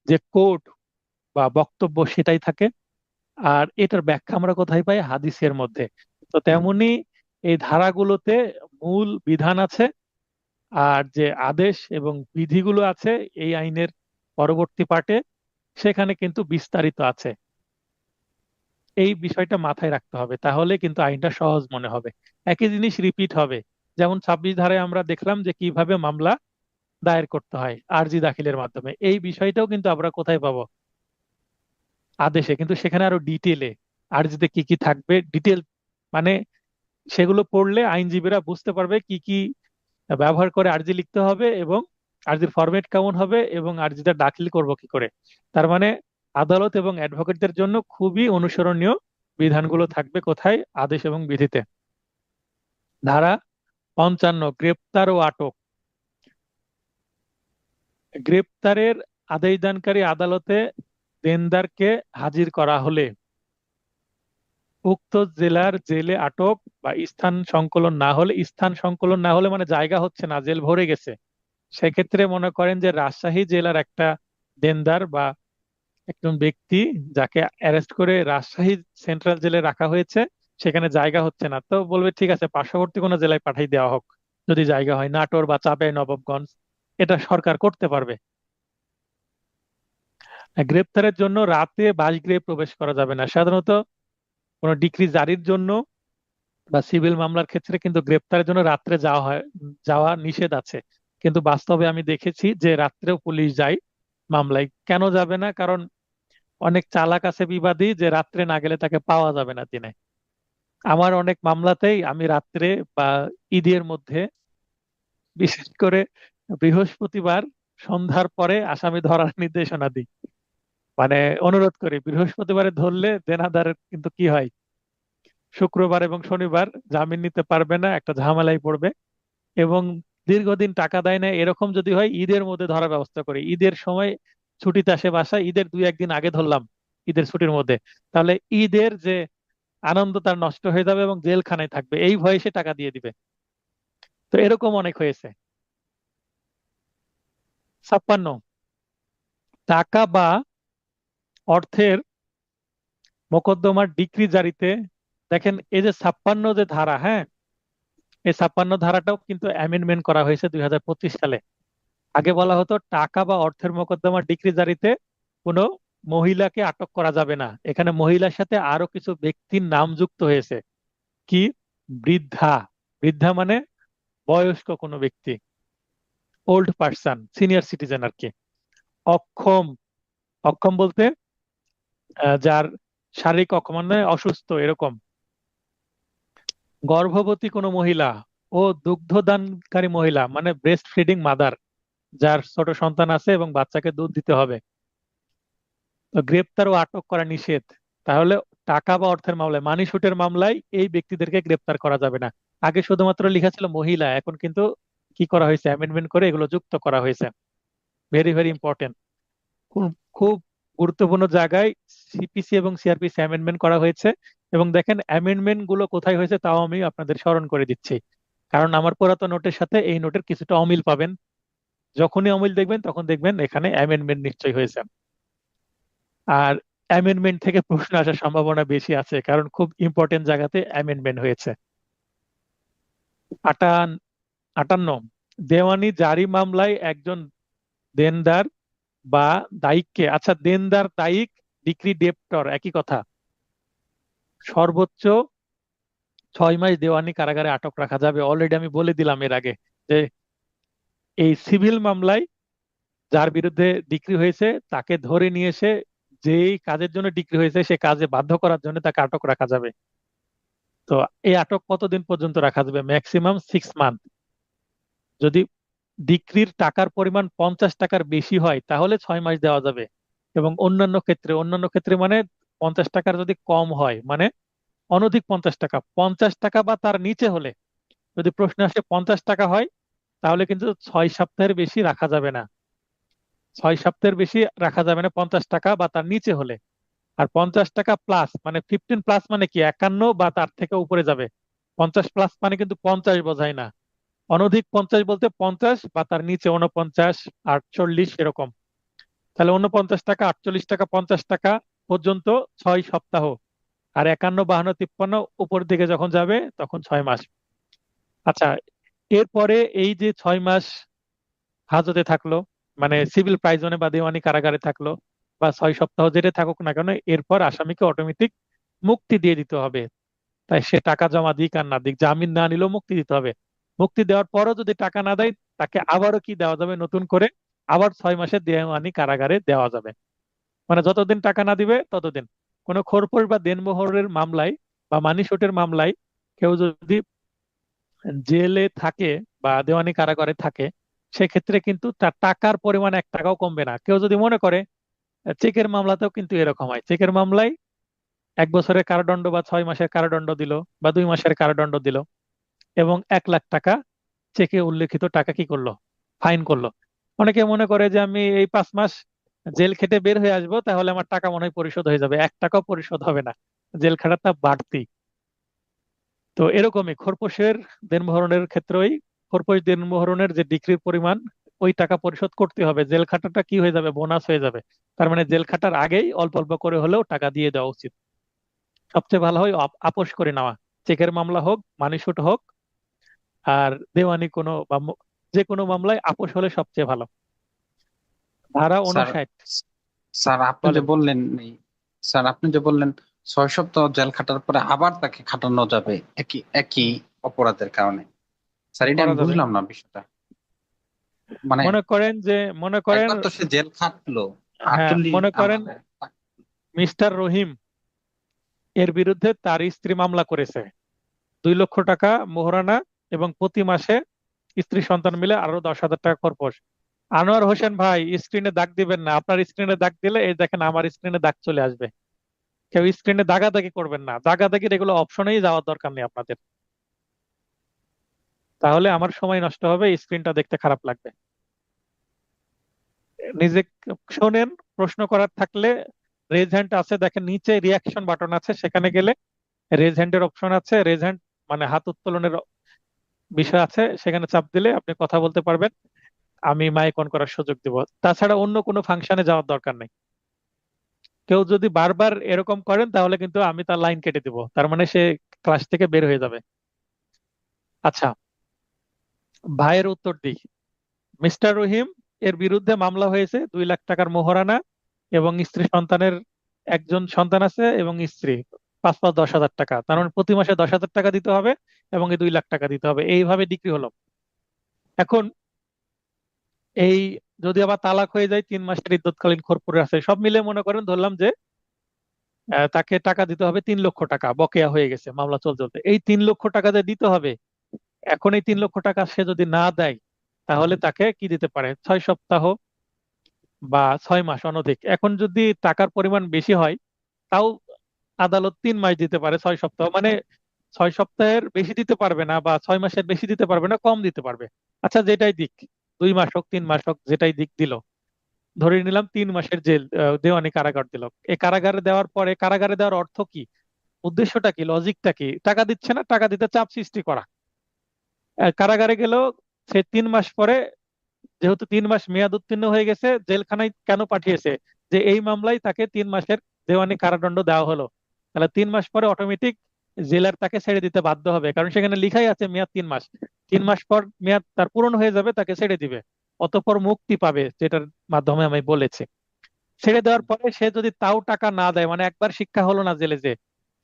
যে কোড বা বক্তব্য সেটাই থাকে। আর এটার ব্যাখ্যা আমরা কোথায় পাই? হাদিসের মধ্যে। তো তেমনি এই ধারাগুলোতে মূল বিধান আছে, আর যে আদেশ এবং বিধিগুলো আছে এই আইনের পরবর্তী পার্টে, সেখানে কিন্তু বিস্তারিত আছে। এই বিষয়টা মাথায় রাখতে হবে, তাহলে কিন্তু আইনটা সহজ মনে হবে। একই জিনিস রিপিট হবে। যেমন 26 ধারায় আমরা দেখলাম যে কিভাবে মামলা দায়ের করতে হয় আরজি দাখিলের মাধ্যমে, এই বিষয়টাও কিন্তু আমরা কোথায় পাবো? আদেশে। কিন্তু সেখানে আরো ডিটেলে আরজিতে কি কি থাকবে, ডিটেল মানে সেগুলো পড়লে আইনজীবীরা বুঝতে পারবে কি কি ব্যবহার করে আরজি লিখতে হবে, এবং আরজির ফরম্যাট কেমন হবে, এবং আরজিটা দাখিল করব কি করে। তার মানে আদালত এবং অ্যাডভোকেটদের জন্য খুবই অনুসরণীয় বিধানগুলো থাকবে কোথায়? আদেশ এবং বিধিতে। ধারা 55, গ্রেপ্তার ও আটক। গ্রেপ্তারের আদেশদানকারী আদালতে দেনদারকে হাজির করা হলে উক্ত জেলার জেলে আটক বা স্থান সংকলন না হলে, স্থান সংকলন না হলে মানে জায়গা হচ্ছে না, জেল ভরে গেছে, সেক্ষেত্রে মনে করেন যে রাজশাহী জেলার একটা দেনদার বা একজন ব্যক্তি যাকে অ্যারেস্ট করে রাজশাহী সেন্ট্রাল জেলে রাখা হয়েছে, সেখানে জায়গা হচ্ছে না, তো বলবে ঠিক আছে পার্শ্ববর্তী কোনো জেলায় পাঠিয়ে দেওয়া হোক, যদি জায়গা হয় নাটোর বা চাঁপাই নবাবগঞ্জ। এটা সরকার করতে পারবে। গ্রেপ্তারের জন্য রাতে বাসগৃহে প্রবেশ করা যাবে না। সাধারণত কোনো ডিক্রি জারির জন্য বা সিভিল মামলার ক্ষেত্রে কিন্তু গ্রেপ্তারের জন্য রাত্রে যাওয়া নিষেধ আছে। কিন্তু বাস্তবে আমি দেখেছি যে রাত্রেও পুলিশ যায় মামলায়। কেন যাবে না? কারণ অনেক চালাক আছে বিবাদী, যে রাত্রে না গেলে তাকে পাওয়া যাবে না দিনে। আমার অনেক মামলাতেই আমি রাত্রে বা ঈদের মধ্যে, বিশেষ করে বৃহস্পতিবার সন্ধ্যার পরে আসামি ধরার নির্দেশনা দিই, মানে অনুরোধ করি বৃহস্পতিবারে ধরলে দেনাদারের কিন্তু কি হয়, শুক্রবার এবং শনিবার জামিন নিতে পারবে না, একটা ঝামেলায় পড়বে, এবং দীর্ঘদিন টাকা দেয় না, এরকম যদি হয় ঈদের মধ্যে ধরার ব্যবস্থা করি। ঈদের সময় ছুটিতে আসে বাসায়, ঈদের 2-1 দিন আগে ধরলাম ঈদের ছুটির মধ্যে, তাহলে ঈদের যে আনন্দ তার নষ্ট হয়ে যাবে এবং জেলখানায় থাকবে, এই ভয়ে সে টাকা দিয়ে দিবে। তো এরকম অনেক হয়েছে। 56, টাকা বা অর্থের মোকদ্দমার ডিক্রি জারিতে। দেখেন এই যে 56 যে ধারা, হ্যাঁ, এই 56 ধারাটাও কিন্তু অ্যামেন্ডমেন্ট করা হয়েছে 2025 সালে। আগে বলা হতো টাকা বা অর্থের মোকদ্দমা ডিক্রি জারিতে কোনো মহিলাকে আটক করা যাবে না, এখানে মহিলার সাথে আরো কিছু ব্যক্তির নাম যুক্ত হয়েছে। কি? বৃদ্ধা। বৃদ্ধা মানে বয়স্ক কোনো ব্যক্তি, ওল্ড পার্সন, সিনিয়র সিটিজেন আর কি। অক্ষম। অক্ষম বলতে যার শারীরিক অক্ষম মানে অসুস্থ এরকম। গর্ভবতী কোনো মহিলা ও দুগ্ধদানকারী মহিলা মানে ব্রেস্ট ফিডিং মাদার, যার ছোট সন্তান আছে এবং বাচ্চাকে দুধ দিতে হবে। তো গ্রেপ্তার ও আটক করা নিষেধ। তাহলে টাকা বা অর্থের মামলায়, মানি শুটের মামলায় এই ব্যক্তিদেরকে গ্রেপ্তার করা যাবে না। আগে শুধুমাত্র লেখা ছিল মহিলা, এখন কিন্তু কি করা হয়েছে, অ্যামেন্ডমেন্ট করে এগুলো যুক্ত করা হয়েছে। ভেরি ভেরি ইম্পর্টেন্ট, খুব খুব গুরুত্বপূর্ণ জায়গায় সিপিসি এবং সিআরপিসি অ্যামেন্ডমেন্ট করা হয়েছে। এবং দেখেন অ্যামেন্ডমেন্ট গুলো কোথায় হয়েছে তাও আমি আপনাদের স্মরণ করে দিচ্ছি, কারণ আমার পুরাতন নোটের সাথে এই নোটের কিছুটা অমিল পাবেন। যখনই অমিল দেখবেন তখন দেখবেন এখানে অ্যামেন্ডমেন্ট নিশ্চয়ই হয়েছে। আর অ্যামেন্ডমেন্ট থেকে প্রশ্ন আসার সম্ভাবনা বেশি আছে, কারণ খুব ইম্পর্টেন্ট জায়গাতে অ্যামেন্ডমেন্ট হয়েছে। 58, দেওয়ানি জারি মামলায় একজন দেনদার বা দায়িককে, আচ্ছা দেনদার দায়িক ডিক্রি ডেপ্টর একই কথা, সর্বোচ্চ 6 মাস দেওয়ানি কারাগারে আটক রাখা যাবে। অলরেডি আমি বলে দিলাম এর আগে যে এই সিভিল মামলায় যার বিরুদ্ধে ডিক্রি হয়েছে তাকে ধরে নিয়ে এসে যেই কাজের জন্য ডিক্রি হয়েছে সে কাজে বাধ্য করার জন্য তাকে আটক রাখা যাবে। তো এই আটক কতদিন পর্যন্ত রাখা যাবে? Maximum 6 month. যদি ডিক্রির টাকার পরিমাণ 50 টাকার বেশি হয় তাহলে 6 মাস দেওয়া যাবে। এবং অন্যান্য ক্ষেত্রে মানে 50 টাকার যদি কম হয়, মানে অনধিক 50 টাকা, 50 টাকা বা তার নিচে হলে, যদি প্রশ্ন আসে 50 টাকা হয়, তাহলে কিন্তু 6 সপ্তাহের বেশি রাখা যাবে না। 6 সপ্তাহের বেশি রাখা যাবে না 50 টাকা বা তার নিচে হলে। আর 50 টাকা প্লাস মানে 15 প্লাস মানে কি 51 বা তার থেকে উপরে যাবে। 50 প্লাস মানে কিন্তু 50 বোঝায় না। অনধিক 50 বলতে 50 বা তার নিচে 49, 48 এরকম। তাহলে 49 টাকা, 48 টাকা, 50 টাকা পর্যন্ত 6 সপ্তাহ। আর 51, 52, 53 উপর দিকে যখন যাবে তখন 6 মাস। আচ্ছা, এরপরে এই যে 6 মাস হাজতে থাকলো, মানে সিভিল প্রাইজনে বা দেওয়ানি কারাগারে থাকলো, বা 6 সপ্তাহ যেটা থাকুক না কেন, এরপর আসামিকে অটোমেটিক মুক্তি দিয়ে দিতে হবে। তাই সে টাকা জমা দিক আর না দিক, জামিন না নিলেও মুক্তি দিতে হবে। মুক্তি দেওয়ার পরও যদি টাকা না দেয়, তাকে আবারও কি দেওয়া যাবে, নতুন করে আবার 6 মাসের দেওয়ানি কারাগারে দেওয়া যাবে। মানে যতদিন টাকা না দিবে ততদিন। কোনো খোরপোশ বা দেনমোহরের মামলায় বা মানি শটের মামলায় কেউ যদি জেলে থাকে বা দেওয়ানি কারাগারে থাকে, সেক্ষেত্রে কিন্তু তার টাকার পরিমাণ 1 টাকাও কমবে না। কেউ যদি মনে করে, চেকের মামলাতেও কিন্তু এরকম হয়, চেকের মামলায় 1 বছরের কারাদণ্ড বা 6 মাসের কারাদণ্ড দিল বা 2 মাসের কারাদণ্ড দিল, এবং 1 লাখ টাকা চেকে উল্লেখিত টাকা কি করলো, ফাইন করলো। অনেকে মনে করে যে আমি এই 5 মাস জেল খেটে বের হয়ে আসবো, তাহলে আমার টাকা মনে হয় পরিশোধ হয়ে যাবে। 1 টাকাও পরিশোধ হবে না, জেল খাটাটা বাড়তি। তো এরকমই খোরপোশের দেনমোহরের ক্ষেত্রেই, খোরপোশ দেনমোহরের যে ডিক্রির পরিমাণ, ওই টাকা পরিশোধ করতে হবে। জেল খাটাটা কি হয়ে যাবে, বোনাস হয়ে যাবে। তার মানে জেল খাটার আগেই অল্প অল্প করে হলেও টাকা দিয়ে দেওয়া উচিত। সবচেয়ে ভালো হয় আপোষ করে নেওয়া, চেকের মামলা হোক, মানি শুট হোক, আর দেওয়ানি কোনো বা যে কোনো মামলায় আপোষ হলে সবচেয়ে ভালো। ধারা
স্যার
59।
স্যার আপনি যে
বলেন।
বললেন স্যার আপনি যে বললেন 6 সপ্তাহ জেল খাটার পরে আবার তাকে খাটানো যাবে একই একই
হুম,
অপরাধের কারণে। স্যার এটা
করা
আমি
যাবে।
বুঝলাম না বিষয়টা। মানে
মনে করেন যে, মনে করেন,
একবার তো সে জেল খাটলো
হ্যাঁ
48
মনে করেন
মানে
মিস্টার রহিম এর বিরুদ্ধে তার স্ত্রী মামলা করেছে, 2 লক্ষ টাকা মোহরানা এবং প্রতি মাসে স্ত্রী সন্তান মিলে আরো 10,000 টাকা খরচ। আনোয়ার হোসেন ভাই, স্ক্রিনে দাগ দিবেন না, আপনার স্ক্রিনে দাগ দিলে এই দেখেন আমার স্ক্রিনে দাগ চলে আসবে। কেউ স্ক্রিনে দাগাদাগি করবেন না, দাগাদাগির এগুলো অপশনেই যাওয়ার দরকার নেই আপনাদের, তাহলে আমার সময় নষ্ট হবে, স্ক্রিনটা দেখতে খারাপ লাগবে। নিজে শোনেন, প্রশ্ন করার থাকলে রেজ হ্যান্ড আছে, দেখেন নিচে রিয়াকশন বাটন আছে, সেখানে গেলে রেজ হ্যান্ডের অপশন আছে, রেজ হ্যান্ড মানে হাত উত্তোলনের বিষয় আছে, সেখানে চাপ দিলে আপনি কথা বলতে পারবেন, আমি মাইক অন করার সুযোগ দিব। তাছাড়া অন্য কোনো ফাংশনে যাওয়ার দরকার নেই। কেউ যদি বারবার এরকম করেন তাহলে কিন্তু আমি তার লাইন কেটে দিব, তার মানে সে ক্লাস থেকে বের হয়ে যাবে। আচ্ছা, ভাইয়ের উত্তর দিই। মিস্টার রহিম এর বিরুদ্ধে মামলা হয়েছে 2 লাখ টাকার মোহরানা এবং স্ত্রী সন্তানের, একজন সন্তান আছে এবং স্ত্রী, 5 5 10,000 টাকা, তার মানে প্রতি মাসে 10,000 টাকা দিতে হবে এবং এই 2 লাখ টাকা দিতে হবে, এইভাবে ডিগ্রি হলো। এখন এই যদি আবার তালাক হয়ে যায়, 3 মাসের ইদ্যৎকালীন খোরপোরে আছে, সব মিলে মনে করেন ধরলাম যে তাকে টাকা দিতে হবে 3 লক্ষ টাকা, বকেয়া হয়ে গেছে মামলা চলতে চলতে। এই 3 লক্ষ টাকা যে দিতে হবে, এখন এই 3 লক্ষ টাকা সে যদি না দেয়, তাহলে তাকে কি দিতে পারে, 6 সপ্তাহ বা 6 মাস অনধিক। এখন যদি টাকার পরিমাণ বেশি হয়, তাও আদালত 3 মাস দিতে পারে, 6 সপ্তাহ মানে 6 সপ্তাহের বেশি দিতে পারবে না, বা 6 মাসের বেশি দিতে পারবে না, কম দিতে পারবে। আচ্ছা, যেটাই দিক, 2 মাস হোক 3 মাস হোক, যেটাই দিক দিল, ধরে নিলাম 3 মাসের জেল, দেওয়ানি কারাগার দিল। এই কারাগারে দেওয়ার পরে, কারাগারে দেওয়ার অর্থ কি, উদ্দেশ্যটা কি, লজিকটা কি? টাকা দিচ্ছে না, টাকা দিতে চাপ সৃষ্টি করা। কারাগারে গেল, সে 3 মাস পরে, যেহেতু 3 মাস মেয়াদ উত্তীর্ণ হয়ে গেছে, জেলখানায় কেন পাঠিয়েছে, যে এই মামলায় তাকে 3 মাসের দেওয়ানি কারাদণ্ড দেওয়া হলো, তাহলে 3 মাস পরে অটোমেটিক জেলার তাকে ছেড়ে দিতে বাধ্য হবে, কারণ সেখানে লিখাই আছে মেয়াদ 3 মাস। 3 মাস পর মেয়াদ তার পূরণ হয়ে যাবে, তাকে ছেড়ে দিবে, অতঃপর মুক্তি পাবে, যেটার মাধ্যমে আমি বলেছি। ছেড়ে দেওয়ার পরে সে যদি তাও টাকা না দেয়, মানে একবার শিক্ষা হলো না জেলে যে,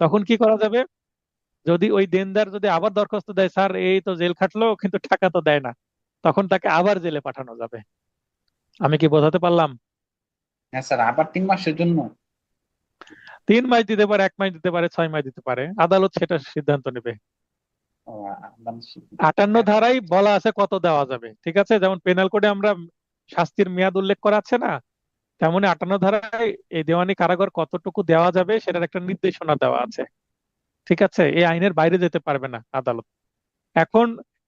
তখন কি করা যাবে? যদি ওই দেনদার যদি আবার দরখাস্ত দেয়, স্যার এই তো জেল খাটলো কিন্তু টাকা তো দেয় না, তখন তাকে আবার জেলে পাঠানো যাবে। আমি কি বোঝাতে পারলাম?
হ্যাঁ স্যার, আবার 3 মাসের জন্য?
3 মাস দিতে পারে, 1 মাস দিতে পারে, 6 মাস দিতে পারে, আদালত সেটা সিদ্ধান্ত নেবে।
ও, আবার
58 ধারায় বলা আছে কত দেওয়া যাবে, ঠিক আছে? যেমন পেনাল কোডে আমরা শাস্তির মেয়াদ উল্লেখ করা আছে না, তেমনি 58 ধারায় এই দেওয়ানি কারাগার কতটুকু দেওয়া যাবে সেটার একটা নির্দেশনা দেওয়া আছে। ঠিক আছে, এই আইনের বাইরে যেতে পারবে না আদালত। এখন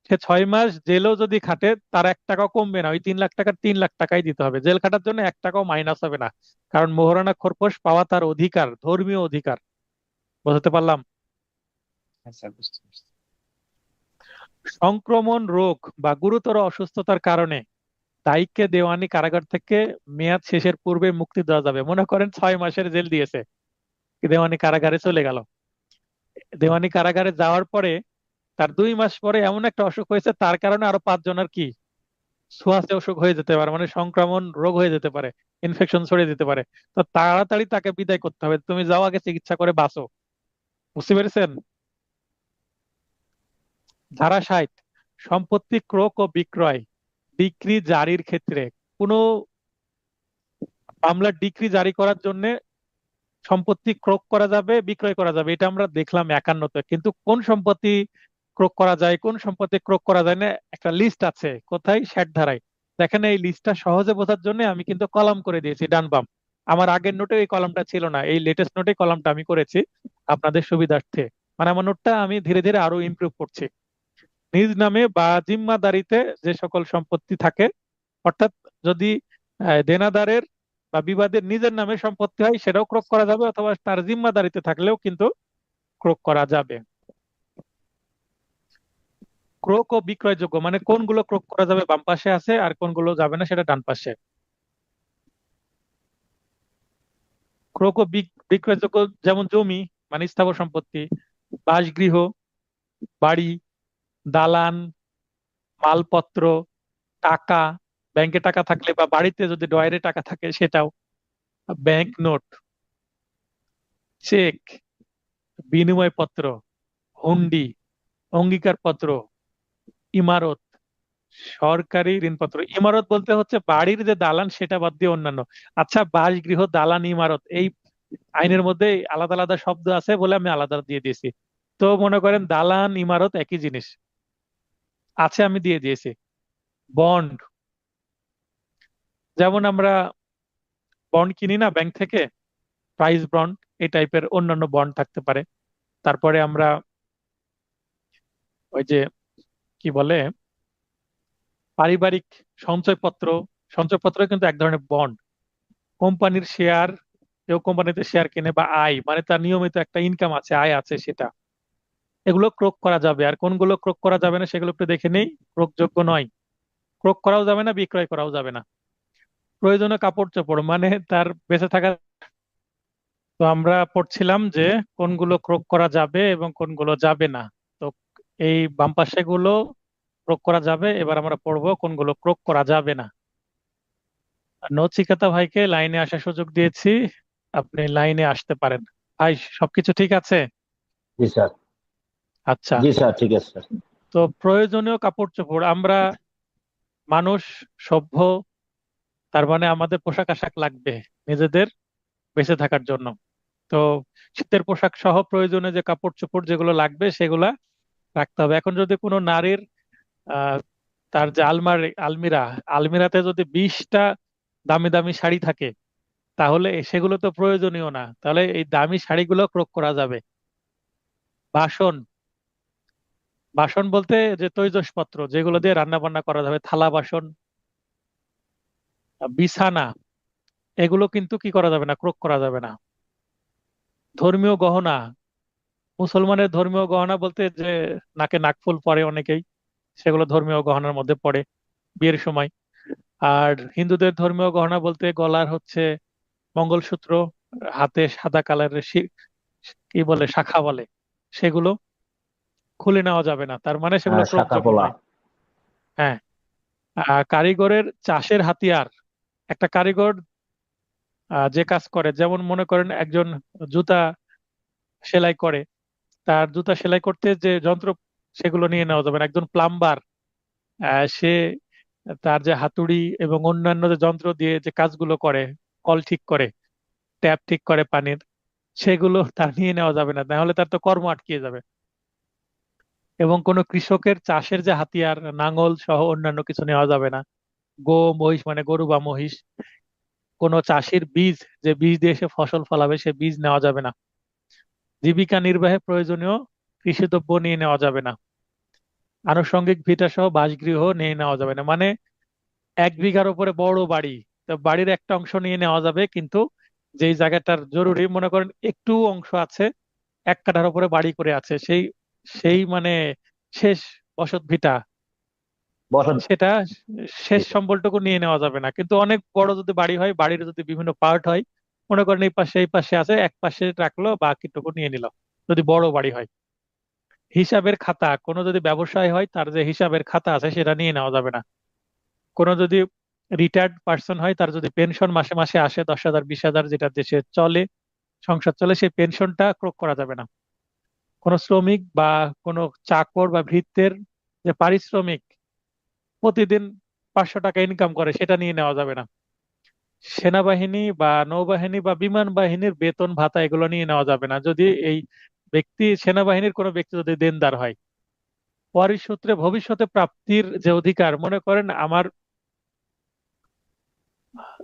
সে 6 মাস জেলেও যদি খাটে, তার 1 টাকাও কমবে না, ওই 3 লাখ টাকার 3 লাখ টাকাই দিতে হবে। জেল খাটার জন্য 1 টাকাও মাইনাস হবে না, কারণ মোহরানা খোরপোশ পাওয়া তার অধিকার, ধর্মীয় অধিকার। বুঝতে পারলাম?
হ্যাঁ স্যার, বুঝতে পারছি।
সংক্রমণ রোগ বা গুরুতর অসুস্থতার কারণে দায়ীকে দেওয়ানি কারাগার থেকে মেয়াদ শেষের পূর্বে মুক্তি দেওয়া যাবে। মনে করেন 6 মাসের জেল দিয়েছে, দেওয়ানি কারাগারে চলে গেল। দেওয়ানি কারাগারে যাওয়ার পরে তার 2 মাস পরে এমন একটা অসুখ হয়েছে, তার কারণে আরো 5 জনের কি ছোঁয়াচে অসুখ হয়ে যেতে পারে, মানে সংক্রমণ রোগ হয়ে যেতে পারে, ইনফেকশন ছড়িয়ে যেতে পারে। তো তাড়াতাড়ি তাকে বিদায় করতে হবে, তুমি যাও আগে চিকিৎসা করে বাঁচো। বুঝতে পেরেছেন? ধারা 60, সম্পত্তি ক্রয় ও বিক্রয়, ডিক্রি জারির ক্ষেত্রে কোনো মামলার ডিক্রি জারি করার জন্য সম্পত্তি ক্রয় করা যাবে, বিক্রয় করা যাবে, এটা আমরা দেখলাম 51-তে। কিন্তু কোন সম্পত্তি ক্রয় করা যায়, কোন সম্পত্তি ক্রয় করা যায় না, একটা লিস্ট আছে। কোথায়? 60 ধারায়। দেখেন, এই লিস্টটা সহজে বোঝার জন্য আমি কিন্তু কলাম করে দিয়েছি ডান বাম। আমার আগের নোটে এই কলামটা ছিল না, এই লেটেস্ট নোটে কলামটা আমি করেছি আপনাদের সুবিধার্থে। মানে আমার নোটটা আমি ধীরে ধীরে আরো ইমপ্রুভ করছি। নিজ নামে বা জিম্মাদারিতে যে সকল সম্পত্তি থাকে, অর্থাৎ যদি দেনাদারের বা বিবাদের নিজের নামে সম্পত্তি হয়, সেটাও ক্রয় করা যাবে, অথবা তার জিম্মাদারিতে থাকলেও কিন্তু ক্রয় করা যাবে। ক্রয় ও বিক্রয়যোগ্য মানে কোনগুলো ক্রয় করা যাবে বাম পাশে আছে, আর কোনগুলো যাবে না সেটা ডান পাশে। ক্রয় ও বিক্রয়যোগ্য যেমন জমি মানে স্থাবর সম্পত্তি, বাসগৃহ, বাড়ি, দালান, মালপত্র, টাকা, ব্যাংকে টাকা থাকলে বা বাড়িতে যদি ডয়ারে টাকা থাকে সেটাও, ব্যাংক নোট, চেক, বিনিময় পত্র, হুন্ডি, অঙ্গীকার পত্র, ইমারত, সরকারি ঋণপত্র। ইমারত বলতে হচ্ছে বাড়ির যে দালান সেটা বাদ দিয়ে অন্যান্য। আচ্ছা, বাসগৃহ, দালান, ইমারত, এই আইনের মধ্যে আলাদা আলাদা শব্দ আছে বলে আমি আলাদা দিয়ে দিয়েছি। তো মনে করেন দালান ইমারত একই জিনিস আছে, আমি দিয়ে দিয়েছি। বন্ড, যেমন আমরা বন্ড কিনি না ব্যাংক থেকে, প্রাইস বন্ড, এই টাইপের অন্যান্য বন্ড থাকতে পারে। তারপরে আমরা ওই যে কি বলে, পারিবারিক সঞ্চয়পত্র, সঞ্চয়পত্র কিন্তু এক ধরনের বন্ড। কোম্পানির শেয়ার, কেউ কোম্পানিতে শেয়ার কিনে, বা আয় মানে তার নিয়মিত একটা ইনকাম আছে, আয় আছে, সেটা, এগুলো ক্রয় করা যাবে। আর কোনগুলো ক্রয় করা যাবে না সেগুলো একটু দেখে নেই। ক্রয়যোগ্য নয়, ক্রয় করাও যাবে না, বিক্রয় করাও যাবে না। প্রয়োজনীয় কাপড় চোপড় মানে তার বেঁচে থাকা। তো আমরা পড়ছিলাম যে কোনগুলো ক্রয় করা যাবে এবং কোনগুলো যাবে না। তো এই বাম পাশে গুলো ক্রয় করা যাবে, এবার আমরা পড়বো কোনগুলো ক্রয় করা যাবে না। নচিকেতা ভাইকে লাইনে আসার সুযোগ দিয়েছি, আপনি লাইনে আসতে পারেন। ভাই, সবকিছু ঠিক আছে?
জি স্যার।
আচ্ছা।
জি স্যার, ঠিক আছে স্যার।
তো প্রয়োজনীয় কাপড় চোপড়, আমরা মানুষ, সভ্য, তার মানে আমাদের পোশাক আশাক লাগবে নিজেদের বেঁচে থাকার জন্য। তো শীতের পোশাক সহ প্রয়োজনীয় যে কাপড় চোপড় যেগুলো লাগবে সেগুলা রাখতে হবে। এখন যদি কোনো নারীর আহ তার যে আলমিরা, আলমিরাতে যদি 20টা দামি দামি শাড়ি থাকে, তাহলে সেগুলো তো প্রয়োজনীয় না, তাহলে এই দামি শাড়িগুলো ক্রয় করা যাবে। বাসন, বাসন বলতে যে তৈজসপত্র যেগুলো দিয়ে রান্না বান্না করা যাবে, থালা বাসন, বিছানা, এগুলো কিন্তু কি করা যাবে না, ক্রোক করা যাবে না। ধর্মীয় গহনা, মুসলমানের ধর্মীয় গহনা বলতে যে নাকে নাকফুল পরে অনেকেই, সেগুলো ধর্মীয় গহনার মধ্যে পড়ে বিয়ের সময়। আর হিন্দুদের ধর্মীয় গহনা বলতে গলার হচ্ছে মঙ্গলসূত্র, হাতে সাদা কালারের কি বলে শাখা বলে, সেগুলো খুলে নেওয়া যাবে না, তার মানে সেগুলো
হ্যাঁ, শাখা
ক্রোকযোগ্য
পলা।
নয়। হ্যাঁ। কারিগরের চাষের হাতিয়ার, একটা কারিগর যে কাজ করে, যেমন মনে করেন একজন জুতা সেলাই করে, তার জুতা সেলাই করতে যে যন্ত্র, সেগুলো নিয়ে নেওয়া যাবে না। একজন প্লাম্বার, সে তার যে হাতুড়ি এবং অন্যান্য যে যন্ত্র দিয়ে যে কাজগুলো করে, কল ঠিক করে, ট্যাপ ঠিক করে পানির, সেগুলো তার নিয়ে নেওয়া যাবে না, নাহলে তার তো কর্ম আটকে যাবে। এবং কোনো কৃষকের চাষের যে হাতিয়ার, নাঙল সহ অন্যান্য কিছু নেওয়া যাবে না। মহিষ মানে গরু বা মহিষ, কোনো চাষির বীজ, যে বীজ দিয়ে সে ফসল ফলাবে, সে বীজ নেওয়া যাবে না। জীবিকা নির্বাহে প্রয়োজনীয় কৃষিদ্রব্য নিয়ে নেওয়া যাবে না। আনুষঙ্গিক ভিটা সহ বাসগৃহ নিয়ে নেওয়া যাবে না। মানে 1 বিঘার উপরে বড় বাড়ি, তো বাড়ির একটা অংশ নিয়ে নেওয়া যাবে, কিন্তু যেই জায়গাটার জরুরি, মনে করেন একটু অংশ আছে, 1 কাঠার উপরে বাড়ি করে আছে, সেই সেই মানে শেষ বসত ভিটা,
বসত
সেটা শেষ
ভিটা।
সম্বলটুকু নিয়ে নেওয়া যাবে না। কিন্তু অনেক বড় যদি বাড়ি হয়, বাড়ির যদি বিভিন্ন পার্ট হয়, মনে করেন এই পাশে আছে, এক পাশে রাখলো, বাকিটুকু নিয়ে নিল, যদি বড় বাড়ি হয়। হিসাবের খাতা, কোনো যদি ব্যবসায় হয়, তার যে হিসাবের খাতা আছে সেটা নিয়ে নেওয়া যাবে না। কোনো যদি রিটায়ার্ড পার্সন হয়, তার যদি পেনশন মাসে মাসে আসে 10,000 20,000, যেটা দেশে চলে, সংসার চলে, সেই পেনশনটা ক্রোক করা যাবে না। কোনো শ্রমিক বা কোনো চাকর বা ভৃত্যের যে পারিশ্রমিক, প্রতিদিন 500 টাকা ইনকাম করে, সেটা নিয়ে নেওয়া যাবে না। সেনাবাহিনী বা নৌবাহিনী বা বিমান বাহিনীর বেতন ভাতা, এগুলো নিয়ে নেওয়া যাবে না, যদি এই ব্যক্তি, সেনাবাহিনীর কোনো ব্যক্তি যদি দেনদার হয়। ওয়ারিশ সূত্রে ভবিষ্যতে প্রাপ্তির যে অধিকার, মনে করেন আমার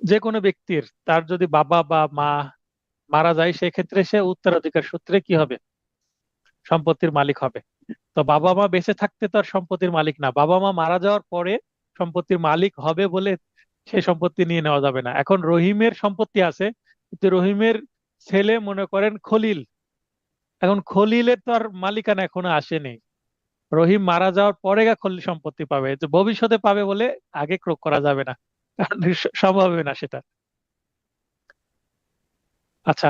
যে কোনো ব্যক্তির, তার যদি বাবা বা মা মারা যায়, সেক্ষেত্রে সে উত্তরাধিকার সূত্রে কি হবে, সম্পত্তির মালিক হবে। তো বাবা মা বেঁচে থাকতে তো আর সম্পত্তির মালিক না, বাবা মা মারা যাওয়ার পরে সম্পত্তির মালিক হবে বলে সেই সম্পত্তি নিয়ে নেওয়া যাবে না। এখন রহিমের সম্পত্তি আছে, কিন্তু রহিমের ছেলে মনে করেন খলিল, এখন খলিলের তো আর মালিকানা এখনো আসেনি, রহিম মারা যাওয়ার পরে খলিল সম্পত্তি পাবে, তো ভবিষ্যতে পাবে বলে আগে ক্রোক করা যাবে না, কারণ সম্ভব হবে না সেটা। আচ্ছা,